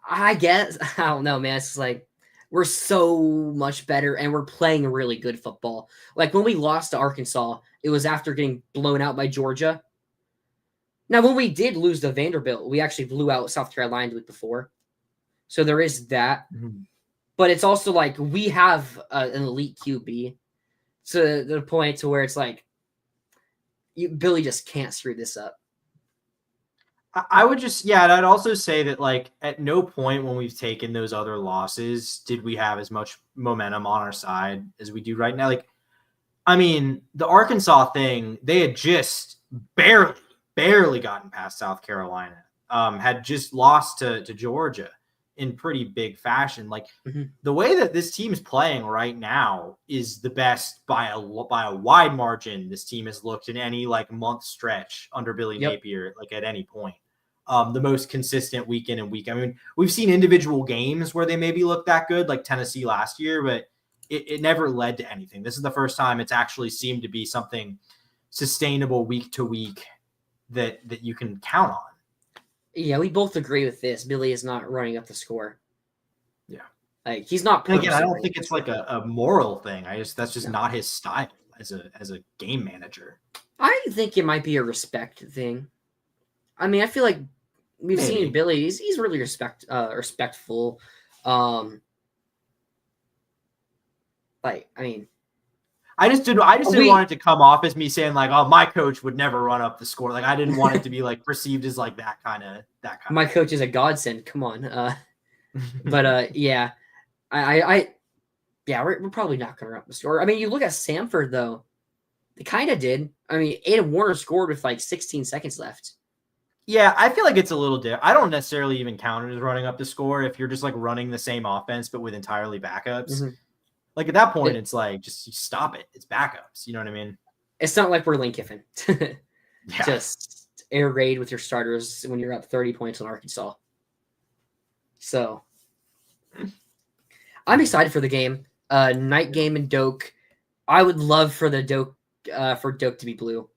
I guess, I don't know, man. It's like, we're so much better and we're playing really good football. Like when we lost to Arkansas, it was after getting blown out by Georgia. Now, when we did lose to Vanderbilt, we actually blew out South Carolina the week before. So there is that. But it's also like we have an elite QB to the point to where it's like Billy just can't screw this up. I would just, and I'd also say that, like, at no point when we've taken those other losses did we have as much momentum on our side as we do right now. Like, I mean, the Arkansas thing, they had just barely gotten past South Carolina, had just lost to Georgia in pretty big fashion. Like, the way that this team is playing right now is the best by a wide margin this team has looked in any, like, month stretch under Billy Napier, like, at any point. The most consistent week in and week. I mean, we've seen individual games where they maybe look that good, like Tennessee last year, but it never led to anything. This is the first time it's actually seemed to be something sustainable week to week that you can count on. Yeah, we both agree with this. Billy is not running up the score. Yeah. Like he's not. And again, I don't running think up the it's like score. a moral thing. That's just No. not his style as a game manager. I think it might be a respect thing. I mean, I feel like we've Maybe. seen Billy. He's really respectful. Like I mean, I just didn't want it to come off as me saying like, oh, my coach would never run up the score. Like I didn't want it to be like perceived as like that kind of. My coach is a godsend. Come on. But yeah, yeah, we're probably not going to run up the score. I mean, you look at Samford though. They kind of did. I mean, Aiden Warner scored with like 16 seconds left. Yeah, I feel like it's a little different. I don't necessarily even count it as running up the score if you're just like running the same offense but with entirely backups. Mm-hmm. Like at that point, it's like just stop it. It's backups. You know what I mean? It's not like we're Lane Kiffin. Yeah. Just air raid with your starters when you're up 30 points on Arkansas. So I'm excited for the game. Night game in Doak. I would love for the Doak to be blue.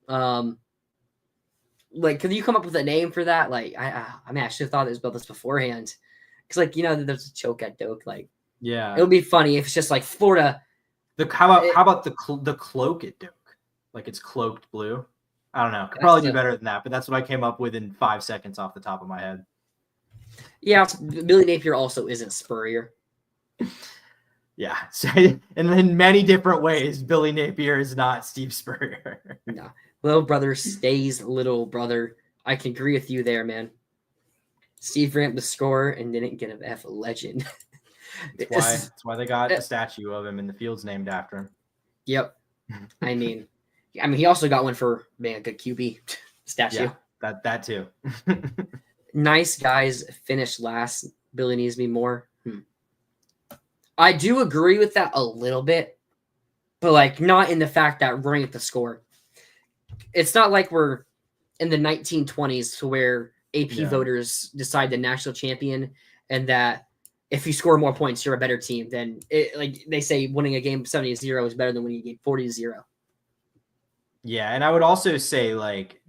Like, could you come up with a name for that? Like, I mean, I should have thought about this beforehand. Because, like, there's a choke at Doak. Like, yeah, it would be funny if it's just like Florida. How about the cloak at Doak? Like it's cloaked blue. I don't know. Could probably do better than that, but that's what I came up with in 5 seconds off the top of my head. Yeah, Billy Napier also isn't Spurrier. Yeah, so in many different ways, Billy Napier is not Steve Spurrier. No. Little brother stays little brother. I can agree with you there, man. Steve ramped the score and didn't get an F legend. That's why they got a statue of him and the field's named after him. Yep. I mean, he also got one for being a good QB statue. Yeah, that too. Nice guys finished last. Billy needs me more. I do agree with that a little bit, but like not in the fact that running up the score. It's not like we're in the 1920s to where AP voters decide the national champion and that if you score more points, you're a better team. Then like they say winning a game 70-0 is better than winning a game 40-0. Yeah, and I would also say like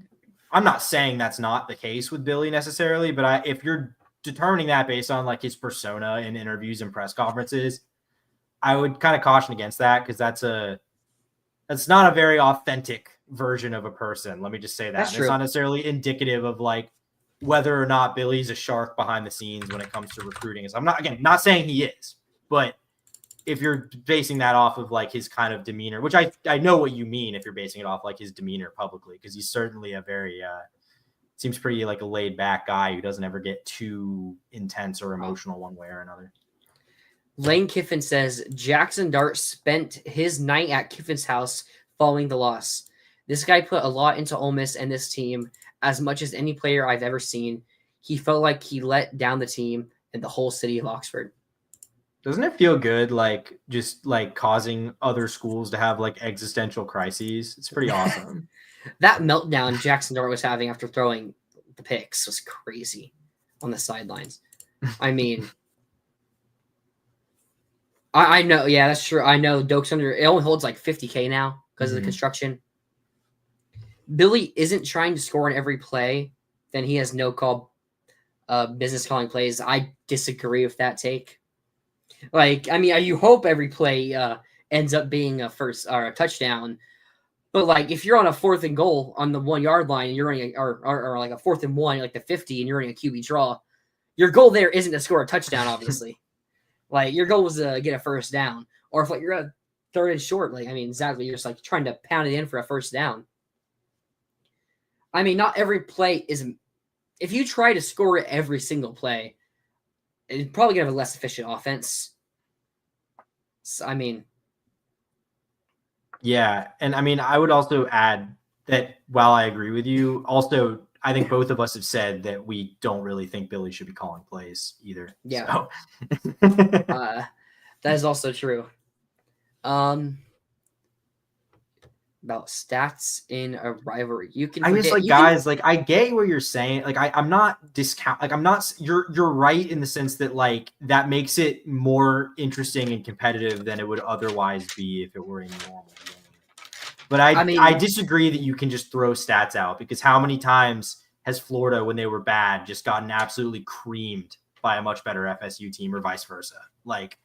I'm not saying that's not the case with Billy necessarily, but if you're determining that based on like his persona in interviews and press conferences, I would kind of caution against that because that's not a very authentic version of a person. Let me just say that. It's not necessarily indicative of like whether or not Billy's a shark behind the scenes when it comes to recruiting. So I'm not saying he is, but if you're basing that off of like his kind of demeanor, which I know what you mean if you're basing it off like his demeanor publicly, because he's certainly a very seems pretty like a laid back guy who doesn't ever get too intense or emotional one way or another. Lane Kiffin says Jackson Dart spent his night at Kiffin's house following the loss. This guy put a lot into Ole Miss and this team as much as any player I've ever seen. He felt like he let down the team and the whole city of Oxford. Doesn't it feel good, like just like causing other schools to have like existential crises? It's pretty awesome. That meltdown Jackson Dart was having after throwing the picks was crazy on the sidelines. I mean, I know. Yeah, that's true. I know Doak's it only holds like 50K now because of the construction. Billy isn't trying to score on every play. Then he has no call business calling plays. I disagree with that take. Like, I mean, you hope every play ends up being a first or a touchdown. But like, if you're on a 4th and goal on the 1 yard line and you're running or like a 4th and 1, like the 50, and you're running a QB draw, your goal there isn't to score a touchdown, obviously. Like your goal was to get a first down, or if like you're a 3rd and short, like I mean, exactly, you're just like trying to pound it in for a first down. I mean, not every play is. If you try to score every single play, it's probably gonna have a less efficient offense. So, I mean, yeah, and I mean, I would also add that while I agree with you, also I think both of us have said that we don't really think Billy should be calling plays either. Yeah, so. that is also true. About stats in a rivalry, you can. I just like guys, like I get what you're saying. Like I'm not discount. Like I'm not. You're right in the sense that like that makes it more interesting and competitive than it would otherwise be if it were a normal game. But I disagree that you can just throw stats out because how many times has Florida, when they were bad, just gotten absolutely creamed by a much better FSU team or vice versa? Like,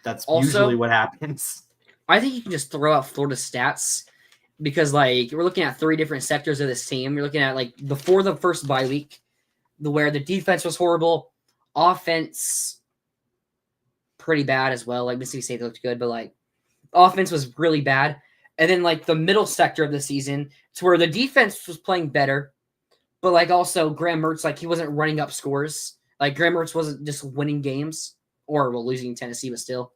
that's Also, usually what happens. I think you can just throw out Florida stats because, like, we're looking at 3 different sectors of this team. You're looking at, like, before the first bye week, where the defense was horrible, offense pretty bad as well. Like, Mississippi State looked good, but, like, offense was really bad. And then, like, the middle sector of the season, to where the defense was playing better, but, like, also Graham Mertz, like, he wasn't running up scores. Like, Graham Mertz wasn't just winning games, or, well, losing Tennessee, but still.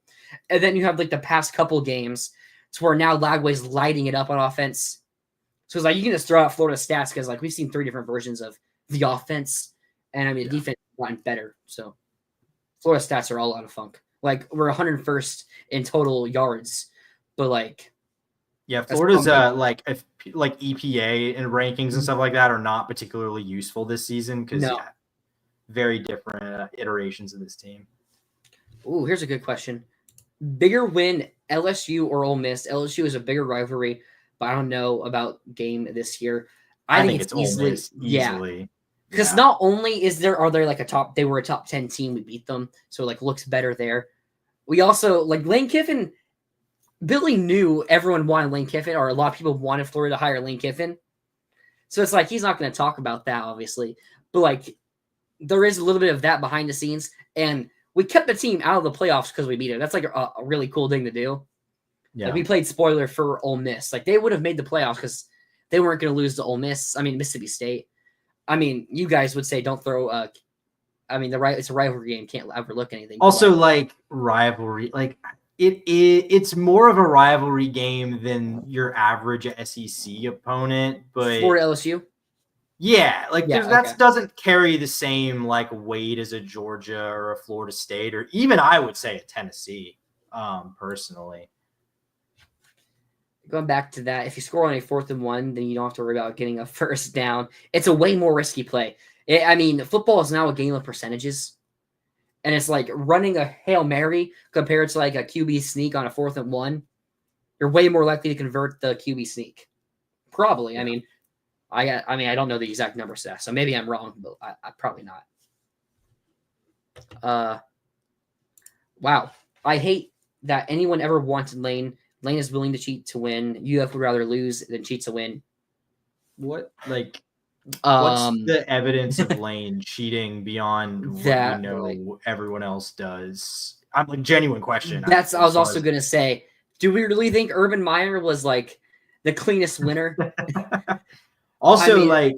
And then you have, like, the past couple games to where now Lagway's lighting it up on offense. So it's like you can just throw out Florida stats because, like, we've seen 3 different versions of the offense. And, I mean, the defense has gotten better. So Florida stats are all out of funk. Like, we're 101st in total yards. But, like... Yeah, Florida's like EPA and rankings and stuff like that are not particularly useful this season because very different iterations of this team. Ooh, here's a good question. Bigger win, LSU or Ole Miss? LSU is a bigger rivalry, but I don't know about game this year. I think it's easily, Ole Miss, easily. Because not only are they like they were a top 10 team, we beat them, so it, like, looks better there. We also, like, Lane Kiffin, Billy knew everyone wanted Lane Kiffin, or a lot of people wanted Florida to hire Lane Kiffin. So it's like he's not going to talk about that, obviously. But, like, there is a little bit of that behind the scenes. And we kept the team out of the playoffs because we beat it. That's, like, a really cool thing to do. Yeah. Like, we played spoiler for Ole Miss. Like, they would have made the playoffs because they weren't going to lose to Ole Miss. I mean, Mississippi State. I mean, you guys would say don't throw I mean, it's a rivalry game. Can't overlook anything. Also, like, rivalry. Like, it's more of a rivalry game than your average SEC opponent, but Florida LSU. Yeah, like that doesn't carry the same like weight as a Georgia or a Florida State, or even I would say a Tennessee. Personally, going back to that, if you score on a 4th and 1, then you don't have to worry about getting a first down. It's a way more risky play. I mean, football is now a game of percentages. And it's like running a Hail Mary compared to like a QB sneak on a 4th and 1. You're way more likely to convert the QB sneak. Probably. Yeah. I mean, I don't know the exact number set, so maybe I'm wrong, but I probably not. Wow. I hate that anyone ever wanted Lane. Lane is willing to cheat to win. UF would rather lose than cheat to win. What? Like... What's the evidence of Lane cheating beyond what we know everyone else does? I'm like, genuine question. I was also going to say, do we really think Urban Meyer was like the cleanest winner? Also, like,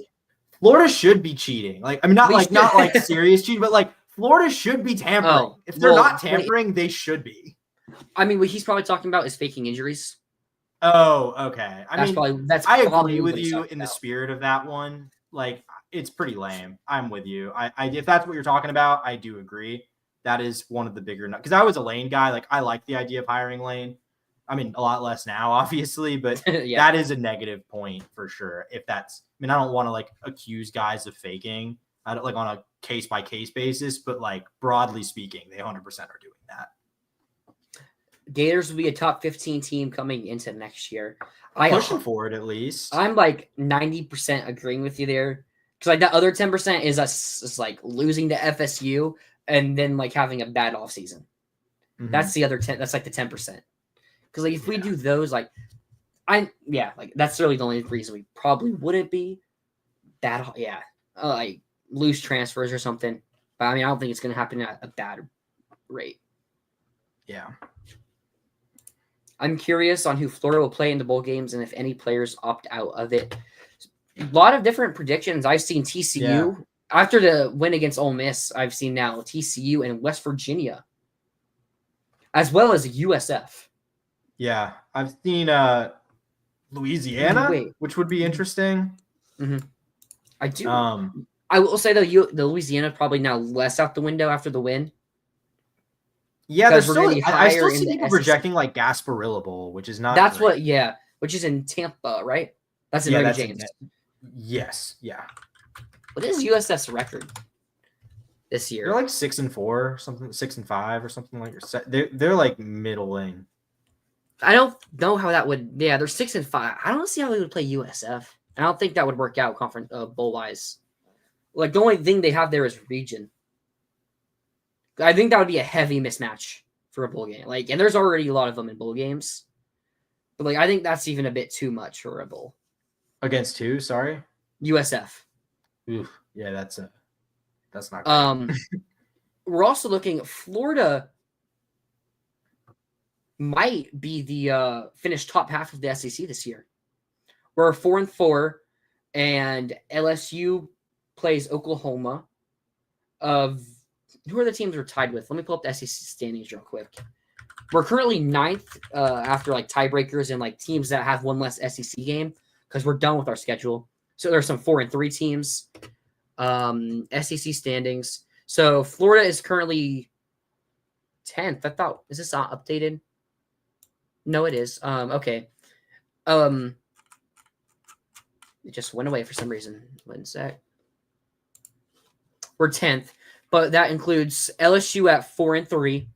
Florida should be cheating. Like, I mean, not like serious cheating, but like Florida should be tampering. If they're not tampering, they should be. I mean, what he's probably talking about is faking injuries. Oh, okay. I agree with you in the spirit of that one. Like, it's pretty lame. I'm with you. If that's what you're talking about, I do agree. That is one of the bigger, because I was a Lane guy. Like, I like the idea of hiring Lane. I mean, a lot less now, obviously, but that is a negative point for sure. I don't want to like accuse guys of faking. I don't like on a case by case basis, but like broadly speaking, they 100% are doing that. Gators will be a top 15 team coming into next year. Pushing for it, at least. I'm like 90% agreeing with you there. Because like that other 10% is us like losing to FSU and then like having a bad offseason. Mm-hmm. That's the other 10. That's like the 10%. Because like if we do those, like that's really the only reason we probably wouldn't be bad. Yeah, like lose transfers or something. But I mean, I don't think it's going to happen at a bad rate. Yeah. I'm curious on who Florida will play in the bowl games and if any players opt out of it. A lot of different predictions. I've seen TCU. After the win against Ole Miss, I've seen now TCU and West Virginia, as well as USF. Yeah, I've seen Louisiana, which would be interesting. Mm-hmm. I do. I will say, though, the Louisiana probably now less out the window after the win. Yeah, I still see people projecting like Gasparilla Bowl, which is not. That's great. Which is in Tampa, right? That's in Mary James. Yes, yeah. What is USF's record this year? They're like 6-4, something 6-5 or something like that. They're like middling. I don't know how that would. Yeah, they're 6-5. I don't see how they would play USF. I don't think that would work out conference bowl wise. Like the only thing they have there is region. I think that would be a heavy mismatch for a bowl game. Like, and there's already a lot of them in bowl games, but like I think that's even a bit too much for a bowl. Against who? Sorry, USF. Oof. Yeah, that's not great. We're also looking. Florida might be the finished top half of the SEC this year. We're 4-4, and LSU plays Oklahoma. Who are the teams we're tied with? Let me pull up the SEC standings real quick. We're currently 9th after like tiebreakers and like teams that have one less SEC game because we're done with our schedule. So there's some 4-3 teams. SEC standings. So Florida is currently 10th. I thought, is this not updated? No, it is. Okay. It just went away for some reason. 1 sec. We're 10th, but that includes LSU at 4-3.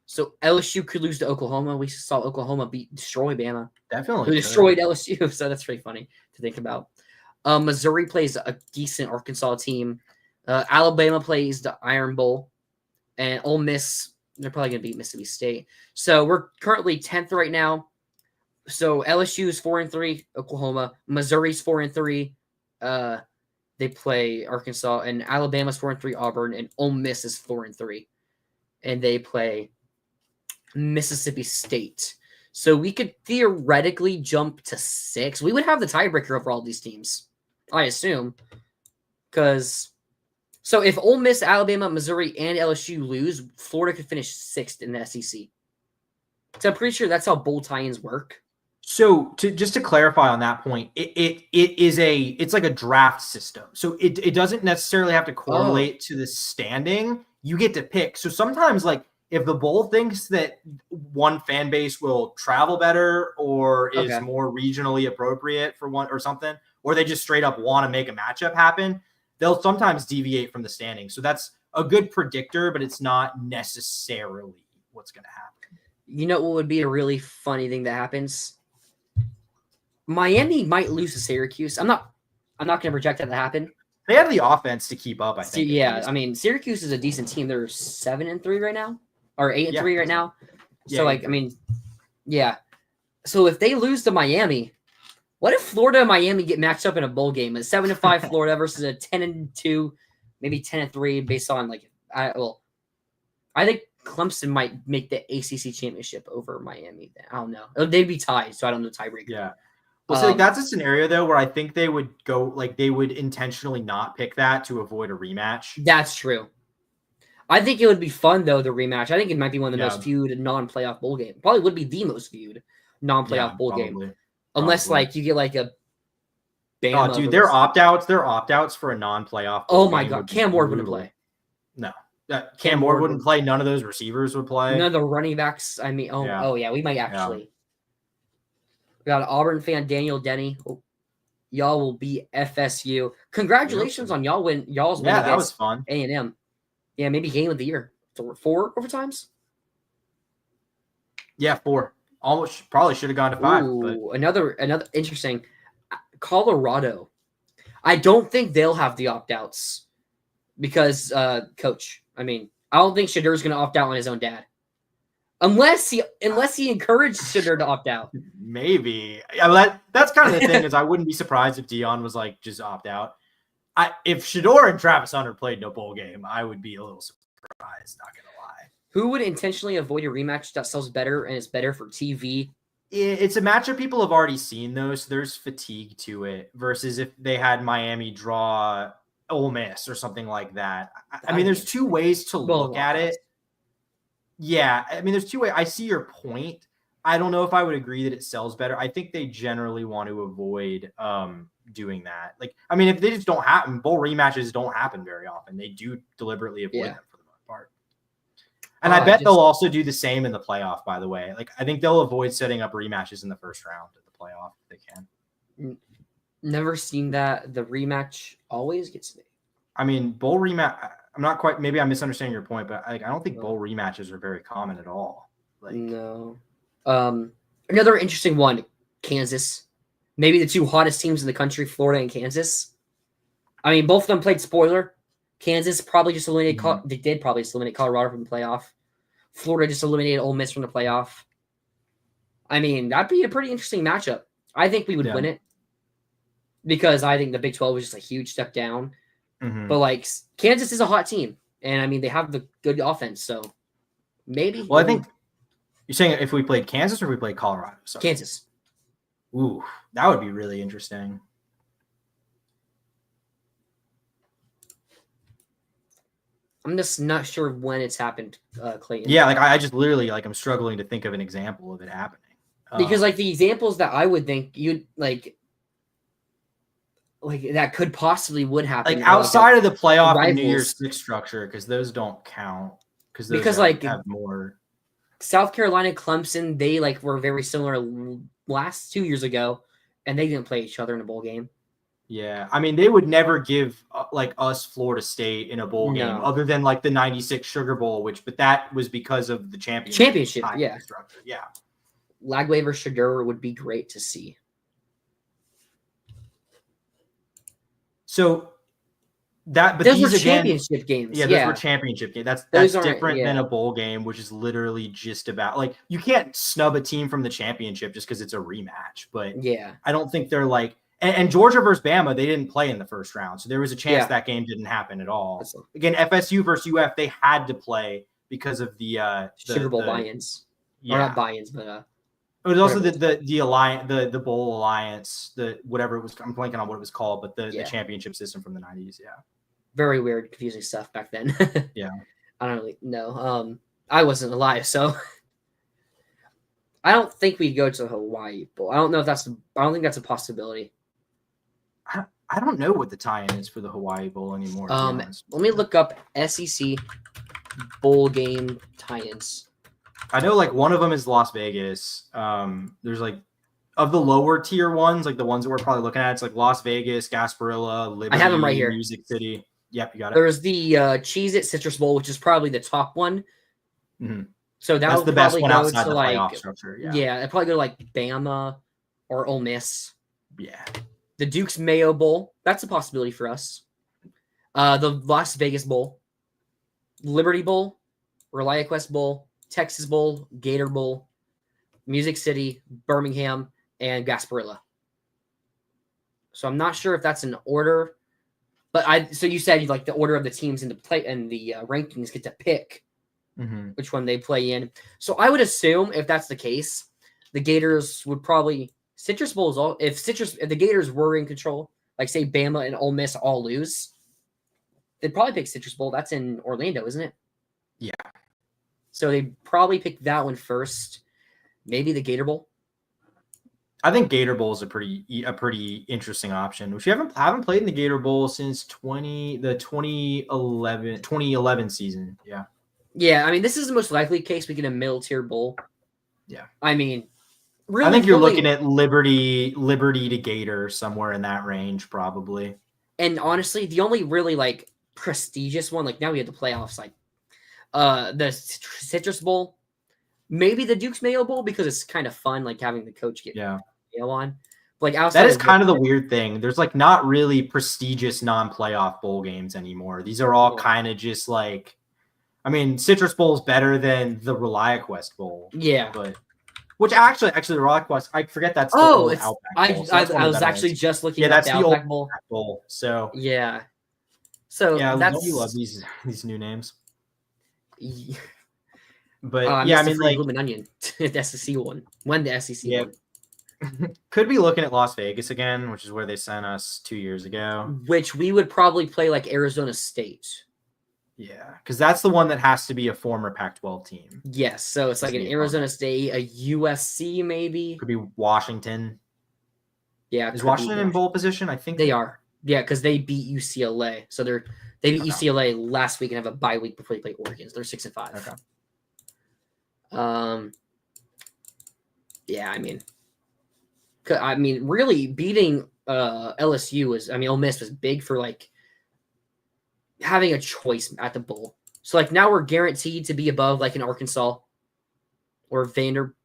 So LSU could lose to Oklahoma. We saw Oklahoma destroy Bama. Definitely. Who destroyed LSU. So that's pretty funny to think about. Missouri plays a decent Arkansas team. Alabama plays the Iron Bowl. And Ole Miss, they're probably going to beat Mississippi State. So we're currently 10th right now. So LSU is 4-3, Oklahoma. Missouri's 4-3. They play Arkansas, and Alabama's 4-3, Auburn, and Ole Miss is 4-3, and they play Mississippi State. So we could theoretically jump to 6. We would have the tiebreaker over all these teams, I assume, because so if Ole Miss, Alabama, Missouri, and LSU lose, Florida could finish 6th in the SEC. So I'm pretty sure that's how bowl tie-ins work. So just to clarify on that point, it's like a draft system. So it doesn't necessarily have to correlate to the standing. You get to pick. So sometimes like if the bowl thinks that one fan base will travel better or is more regionally appropriate for one or something, or they just straight up want to make a matchup happen, they'll sometimes deviate from the standing. So that's a good predictor, but it's not necessarily what's going to happen. You know what would be a really funny thing that happens? Miami might lose to Syracuse. I'm not going to project that to happen. They have the offense to keep up, I think. Yeah, I mean, Syracuse is a decent team. They're 7-3 right now, or 8-3 right now. So, I mean, yeah. So if they lose to Miami, what if Florida and Miami get matched up in a bowl game? A 7-5 Florida versus a 10-2, maybe 10-3, based on like, I think Clemson might make the ACC championship over Miami. I don't know. They'd be tied, so I don't know tiebreaker. Yeah. Well, so like that's a scenario though where I think they would go like they would intentionally not pick that to avoid a rematch. That's true. I think it would be fun though, the rematch. I think it might be one of the most viewed non-playoff bowl game. Probably would be the most viewed non-playoff bowl game. Unless like you get like a Bama. Oh, dude, they're opt-outs for a non-playoff bowl Oh my god, Cam Ward wouldn't play. No. Cam Ward wouldn't play. None of those receivers would play. None of the running backs. I mean, we might actually. Yeah. We got an Auburn fan, Daniel Denny. Oh, y'all will be FSU. Congratulations on y'all's win. Yeah, that was fun. A&M. Yeah, maybe game of the year. 4 overtimes? Yeah, 4. Almost probably should have gone to 5. Ooh, but another interesting. Colorado. I don't think they'll have the opt-outs because coach. I mean, I don't think Shadur's going to opt out on his own dad. Unless he encouraged Shedeur to opt out. Maybe. Yeah, that's kind of the thing is I wouldn't be surprised if Dion was like just opt out. If Shedeur and Travis Hunter played no bowl game, I would be a little surprised, not gonna lie. Who would intentionally avoid a rematch that sells better and is better for TV? It's a matchup people have already seen though, so there's fatigue to it versus if they had Miami draw Ole Miss or something like that. I mean, there's 2 ways to look at it. Yeah, I mean, there's 2 ways. I see your point. I don't know if I would agree that it sells better. I think they generally want to avoid doing that. Like, I mean, if they just don't happen, bowl rematches don't happen very often. They do deliberately avoid them for the most part. And I bet they'll also do the same in the playoff, by the way. Like, I think they'll avoid setting up rematches in the first round of the playoff if they can. Never seen that. The rematch always gets me. I mean, bowl rematch. I'm not quite. Maybe I'm misunderstanding your point, but I don't think bowl rematches are very common at all. Like, no. Another interesting one: Kansas, maybe the two hottest teams in the country, Florida and Kansas. I mean, both of them played spoiler. Kansas probably just eliminated. They did probably just eliminate Colorado from the playoff. Florida just eliminated Ole Miss from the playoff. I mean, that'd be a pretty interesting matchup. I think we would win it because I think the Big 12 was just a huge step down. But like Kansas is a hot team, and I mean they have the good offense, so maybe. Well, I think you're saying if we played Kansas or if we played Colorado. Sorry. Kansas. Ooh, that would be really interesting. I'm just not sure when it's happened, Clayton. Yeah, like I just literally like I'm struggling to think of an example of it happening. Because like the examples that I would think you'd like that could possibly would happen. Like outside of the playoff and New Year's Six structure, because those don't count. Because like have more. South Carolina, Clemson, they like were very similar last 2 years ago, and they didn't play each other in a bowl game. Yeah, I mean they would never give like us Florida State in a bowl game, other than like the '96 Sugar Bowl, but that was because of the championship. Yeah, structure. Yeah. Lagway versus Sugar would be great to see. So but those these were again, championship games. Yeah, those were championship games. That's different than a bowl game, which is literally just about like you can't snub a team from the championship just because it's a rematch. But yeah, I don't think they're like and Georgia versus Bama, they didn't play in the first round, so there was a chance that game didn't happen at all. Again, FSU versus UF, they had to play because of the Sugar Bowl buy-ins. Yeah, or not buy-ins, but it was also the alliance, the bowl alliance, the whatever it was. I'm blanking on what it was called, but the championship system from the '90s. Yeah, very weird, confusing stuff back then. Yeah, I don't really know. I wasn't alive, so I don't think we'd go to the Hawaii Bowl. I don't know if that's. I don't think that's a possibility. I don't know what the tie-in is for the Hawaii Bowl anymore. Let me look up SEC bowl game tie-ins. I know like one of them is Las Vegas. There's like of the lower tier ones, like the ones that we're probably looking at, it's like Las Vegas, Gasparilla, Liberty, I have them right here. Music City. Yep, you got it. There's the Cheez-It Citrus Bowl, which is probably the top one. Mm-hmm. So that's the best one outside the playoff structure. Yeah, it'd probably go to like Bama or Ole Miss. Yeah. The Duke's Mayo Bowl, that's a possibility for us. The Las Vegas Bowl, Liberty Bowl, ReliaQuest Bowl, Texas Bowl, Gator Bowl, Music City, Birmingham, and Gasparilla. So I'm not sure if that's an order, but so you said like the order of the teams in the play and the rankings get to pick which one they play in. So I would assume if that's the case, the Gators would probably Citrus Bowl is all if the Gators were in control, like say Bama and Ole Miss all lose, they'd probably pick Citrus Bowl. That's in Orlando, isn't it? Yeah. So they probably pick that one first. Maybe the Gator Bowl. I think Gator Bowl is a pretty interesting option, which we haven't played in the Gator Bowl since the 2011 season. Yeah. Yeah, I mean this is the most likely case we get a middle tier bowl. Yeah. I mean, really, I think you're looking at Liberty to Gator somewhere in that range, probably. And honestly, the only really like prestigious one, like now we have the playoffs, like the Citrus Bowl, maybe the Duke's Mayo Bowl because it's kind of fun, like having the coach get Mayo on. Like outside that is kind of the weird thing. There's like not really prestigious non-playoff bowl games anymore. These are all kind of just like, I mean, Citrus Bowl is better than the ReliaQuest Bowl. Yeah, but which actually the ReliaQuest, I forget that's the Outback Bowl. I was actually just looking at the Outback Bowl. So yeah, so yeah, you love these new names. Yeah. But I mean, like Bloomin' Onion, the SEC one. When the SEC one. Could be looking at Las Vegas again, which is where they sent us 2 years ago. Which we would probably play like Arizona State. Yeah, because that's the one that has to be a former Pac-12 team. Yes, so it's like an Arizona State, a USC maybe. Could be Washington. Yeah, is Washington in bowl position? I think they are. Yeah, because they beat UCLA, so they beat UCLA last week and have a bye week before they play Oregon. So they're 6-5. Okay. Yeah, I mean, really beating LSU was. I mean, Ole Miss was big for like having a choice at the bowl. So like now we're guaranteed to be above like an Arkansas or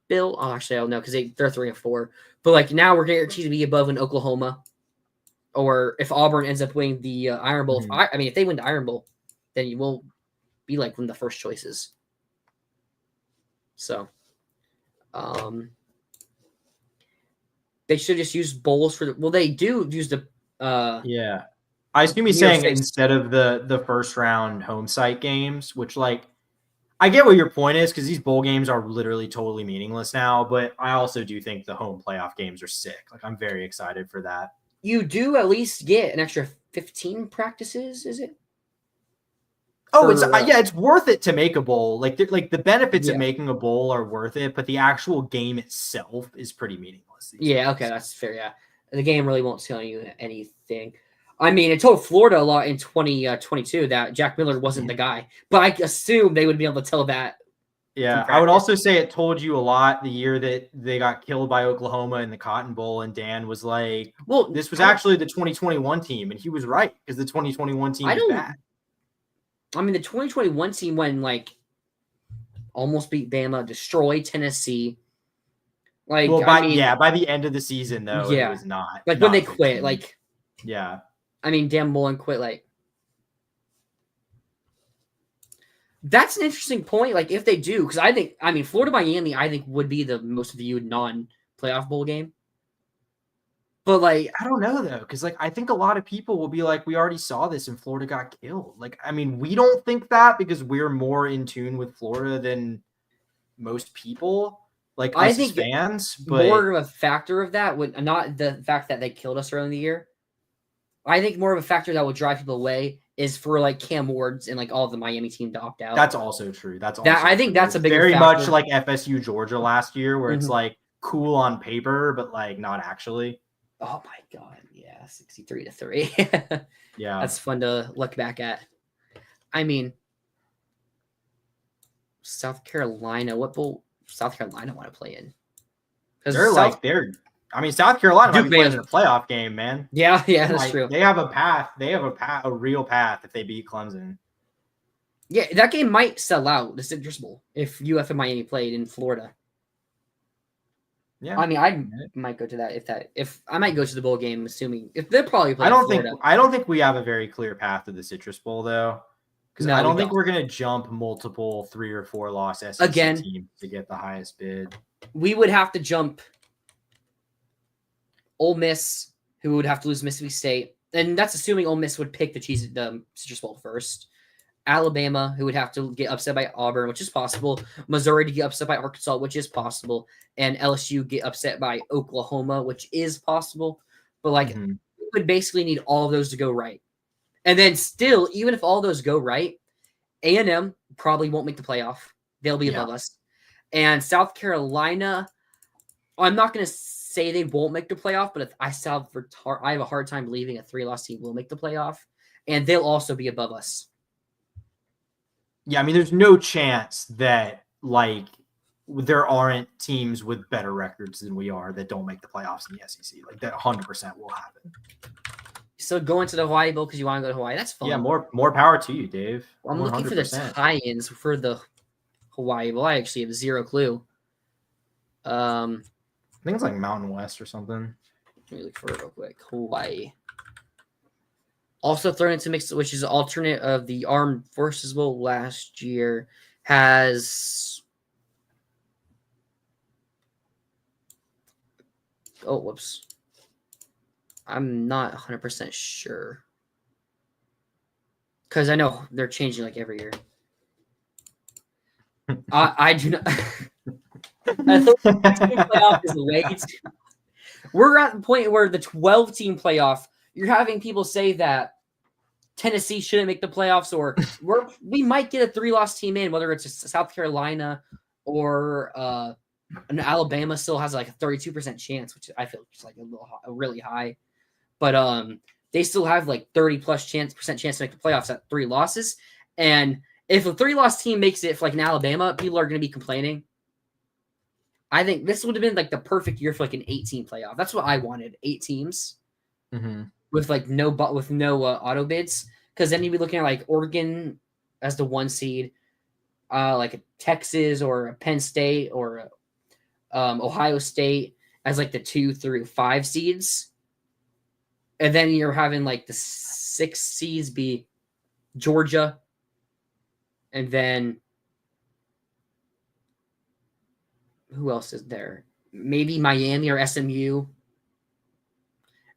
Bill. Oh, actually, I don't know because they're 3-4. But like now we're guaranteed to be above an Oklahoma, or if Auburn ends up winning the Iron Bowl. If they win the Iron Bowl, then you will be like one of the first choices. So, they should just use bowls for the. Well, they do use the. Yeah, I assume he's saying instead of the first round home site games, which like. I get what your point is because these bowl games are literally totally meaningless now, but I also do think the home playoff games are sick. Like I'm very excited for that. You do at least get an extra 15 practices, is it? Oh, it's worth it to make a bowl. Like the benefits of making a bowl are worth it, but the actual game itself is pretty meaningless. Yeah, okay, that's fair. Yeah, the game really won't tell you anything. I mean, it told Florida a lot in 2022 that Jack Miller wasn't the guy, but I assume they would be able to tell that. Yeah, I would also say it told you a lot the year that they got killed by Oklahoma in the Cotton Bowl, and Dan was like, "Well, this was actually the 2021 team," and he was right because the 2021 team is bad. I mean, the 2021 team when like almost beat Bama, destroyed Tennessee. Like, well, by the end of the season though, it was not like when they quit. Like, yeah. I mean, Dan Mullen quit. Like, that's an interesting point. Like, if they do, because I mean, Florida Miami, I think would be the most viewed non-playoff bowl game. But like, I don't know though, because like I think a lot of people will be like, we already saw this and Florida got killed. Like, I mean, we don't think that because we're more in tune with Florida than most people. Like I think fans, but more of a factor of that would not the fact that they killed us early in the year. I think more of a factor that would drive people away is for like Cam Ward's and like all of the Miami team to opt out. That's also true. I think that's a big very much like FSU Georgia last year, where it's like cool on paper, but like not actually. Oh my god, yeah, 63-3. Yeah, that's fun to look back at. I mean, South Carolina, what bowl South Carolina want to play in? I mean, South Carolina might be playing in a playoff game, man. Yeah, that's true. They have a path. They have a real path if they beat Clemson. Yeah, that game might sell out the Citrus Bowl if UF and Miami played in Florida. Yeah, I mean, I might go to that if I might go to the bowl game, assuming if they're probably playing. I don't think we have a very clear path to the Citrus Bowl though, because I don't think we're gonna jump multiple 3 or 4 loss SEC teams to get the highest bid. We would have to jump Ole Miss, who would have to lose Mississippi State, and that's assuming Ole Miss would pick the Citrus Bowl first. Alabama, who would have to get upset by Auburn, which is possible. Missouri to get upset by Arkansas, which is possible. And LSU get upset by Oklahoma, which is possible. But like, we would basically need all of those to go right. And then still, even if all those go right, A&M probably won't make the playoff. They'll be above us. And South Carolina, I'm not going to say they won't make the playoff, but I have a hard time believing a 3-loss team will make the playoff. And they'll also be above us. Yeah, I mean, there's no chance that like there aren't teams with better records than we are that don't make the playoffs in the SEC. Like that 100% will happen. So going to the Hawaii Bowl because you want to go to Hawaii, that's fun. Yeah, more power to you, Dave. Well, I'm looking for the tie-ins for the Hawaii Bowl. I actually have zero clue. I think it's like Mountain West or something. Let me look for it real quick. Hawaii. Also thrown into mix, which is an alternate of the Armed Forces Bowl last year, has whoops. I'm not 100% sure. Because I know they're changing like every year. I do not. I thought the playoff is late. We're at the point where the 12-team playoff, you're having people say that Tennessee shouldn't make the playoffs, or we might get a 3-loss team in, whether it's South Carolina or an Alabama still has like a 32% chance, which I feel is like really high. But they still have like 30+% chance to make the playoffs at 3 losses. And if a 3-loss team makes it for like an Alabama, people are going to be complaining. I think this would have been like the perfect year for like an 8-team playoff. That's what I wanted, 8 teams. With like no auto bids, because then you'd be looking at like Oregon as the 1 seed, like a Texas or a Penn State or Ohio State as like the 2 through 5 seeds. And then you're having like the 6 seeds be Georgia. And then who else is there? Maybe Miami or SMU.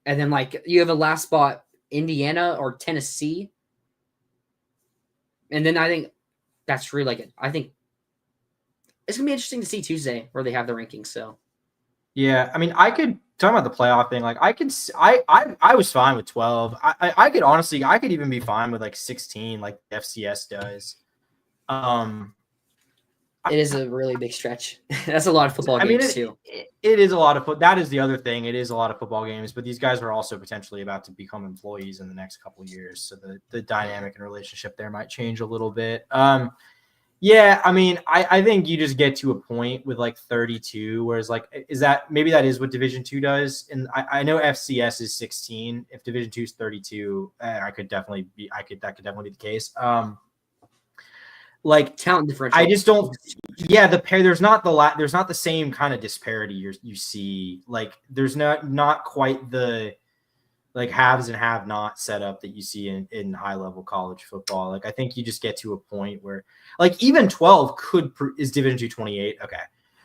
And then like you have a last spot, Indiana or Tennessee. And then I think that's really like it. I think it's gonna be interesting to see Tuesday where they have the rankings. So yeah, I mean, I could talk about the playoff thing. Like, I was fine with 12. I could honestly, I could even be fine with like 16, like the FCS does. it is a really big stretch. That's a lot of football games too. It is a lot of that is the other thing. It is a lot of football games, but these guys are also potentially about to become employees in the next couple of years. So the dynamic and relationship there might change a little bit. Yeah, I mean, I think you just get to a point with like 32, whereas like maybe that is what Division II does. And I know FCS is 16. If Division II is 32, that could definitely be the case. Like talent differential. I just don't. Yeah, there's not the same kind of disparity you see. Like there's not quite the like haves and have not setup that you see in high level college football. Like I think you just get to a point where like even 12 is Division II 28. Okay.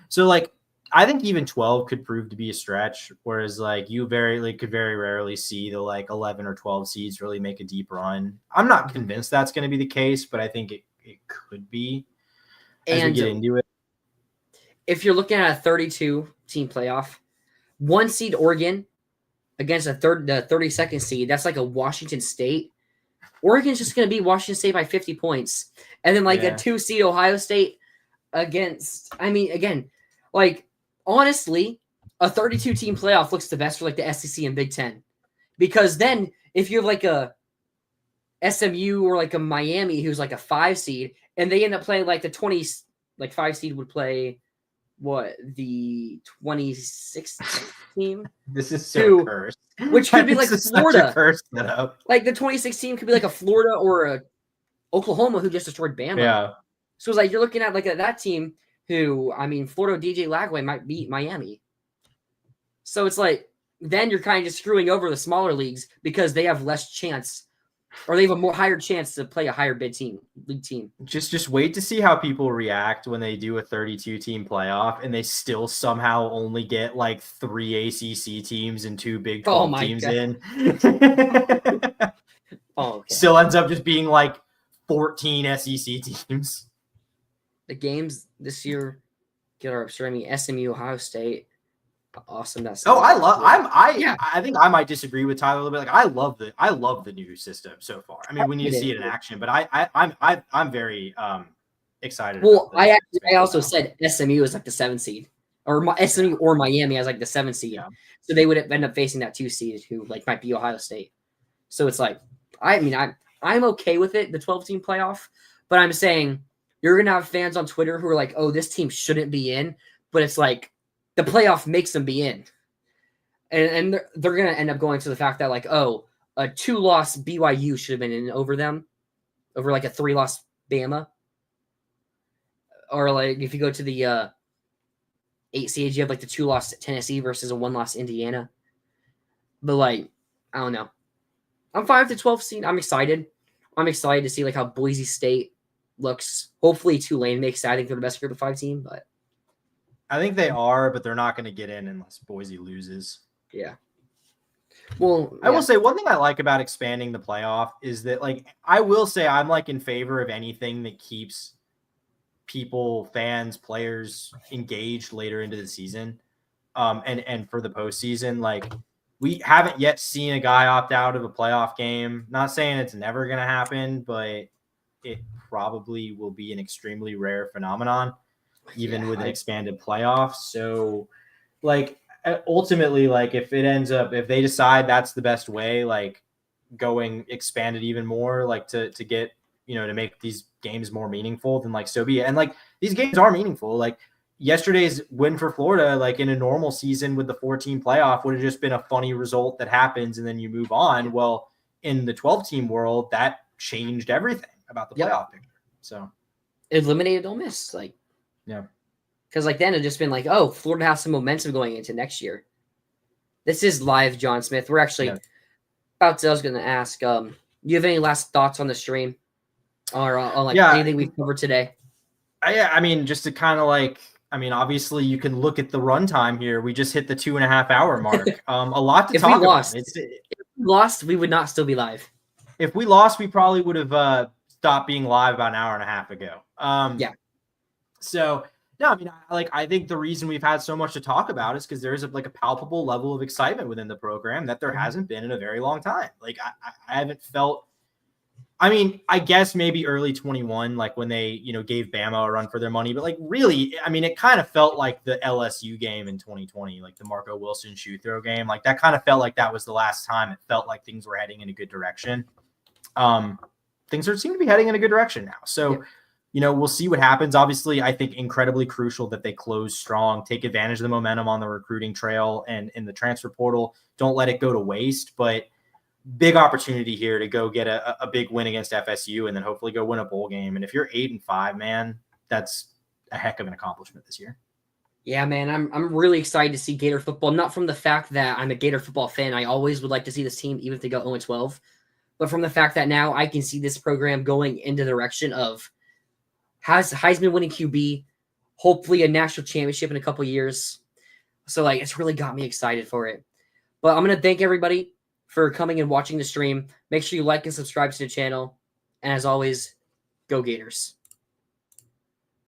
So like I think even 12 could prove to be a stretch, whereas like you could very rarely see the like 11 or 12 seeds really make a deep run. I'm not convinced that's going to be the case, but I think it could be as we get into it. If you're looking at a 32 team playoff, 1 seed Oregon against the 32nd seed, that's like a Washington State. Oregon's just going to beat Washington State by 50 points. And then like a 2 seed Ohio State against, I mean, again, like honestly, a 32 team playoff looks the best for like the SEC and Big Ten. Because then if you have like a SMU or like a Miami who's like a 5 seed and they end up playing like the 20, like 5 seed would play the 26th team. This is so cursed. Which could be like Florida. Cursed setup. Like the 2016 could be like a Florida or a Oklahoma who just destroyed Bama. Yeah. So it's like you're looking at like that team who, I mean, Florida DJ Lagway might beat Miami. So it's like then you're kind of just screwing over the smaller leagues because they have less chance, or they have a higher chance to play a higher bid league team. Just wait to see how people react when they do a 32 team playoff and they still somehow only get like 3 ACC teams and 2 Big 12 teams in. Okay. Still ends up just being like 14 SEC teams. The games this year get our streaming SMU, Ohio State. Awesome. That's I think I might disagree with Tyler a little bit. Like I love the new system so far. I mean, we need to see it in action, but I'm very excited. Well, I also said SMU is like the 7 seed, or SMU or Miami as like the 7 seed. Yeah. So they would end up facing that 2 seed who like might be Ohio State. So it's like, I mean, I'm okay with it, the 12 team playoff, but I'm saying you're gonna have fans on Twitter who are like, oh, this team shouldn't be in, but it's like the playoff makes them be in. And they're going to end up going to the fact that, like, oh, a 2-loss BYU should have been in over them, over like a 3-loss Bama. Or, like, if you go to the 8 seeds, you have, like, the 2-loss Tennessee versus a 1-loss Indiana. But, like, I don't know. I'm fine with the 12 seed. I'm excited. I'm excited to see, like, how Boise State looks. Hopefully Tulane makes it. I think they're the best group of 5 team, but I think they are, but they're not going to get in unless Boise loses. Yeah. Well, I will say one thing I like about expanding the playoff is that, like, I will say I'm like in favor of anything that keeps people, fans, players engaged later into the season. And for the postseason, like we haven't yet seen a guy opt out of a playoff game. Not saying it's never going to happen, but it probably will be an extremely rare phenomenon. Even with an expanded playoff. So like ultimately, like if they decide that's the best way, like going expanded even more, like to get, to make these games more meaningful, then like, so be it. And like, these games are meaningful. Like yesterday's win for Florida, like in a normal season with the 14 playoff would have just been a funny result that happens and then you move on. Well, in the 12 team world, that changed everything about the playoff picture. So eliminated Ole Miss. Like, yeah. Because like then it just been like, oh, Florida has some momentum going into next year. This is live, John Smith. We're actually about to. I was going to ask, do you have any last thoughts on the stream, or on like anything we've covered today? I mean, just to kind of like, I mean, obviously you can look at the runtime here. We just hit the 2.5 hour mark. A lot to talk about. If we lost, we would not still be live. If we lost, we probably would have stopped being live about an hour and a half ago. So no, I mean, I think the reason we've had so much to talk about is because there's a palpable level of excitement within the program that there hasn't been in a very long time. Like I haven't felt. I mean, I guess maybe early 21, like when they, gave Bama a run for their money. But, like, really, I mean, it kind of felt like the LSU game in 2020, like the Marco Wilson shoe throw game. Like, that kind of felt like that was the last time it felt like things were heading in a good direction. Things seem to be heading in a good direction now. So, we'll see what happens. Obviously, I think incredibly crucial that they close strong, take advantage of the momentum on the recruiting trail and in the transfer portal. Don't let it go to waste. But big opportunity here to go get a big win against FSU and then hopefully go win a bowl game. And if you're 8-5, man, that's a heck of an accomplishment this year. Yeah, man, I'm really excited to see Gator football. Not from the fact that I'm a Gator football fan. I always would like to see this team, even if they go 0-12, but from the fact that now I can see this program going in the direction of has Heisman winning QB, hopefully a national championship in a couple years. So like, it's really got me excited for it. But I'm going to thank everybody for coming and watching the stream. Make sure you like and subscribe to the channel. And as always, go Gators.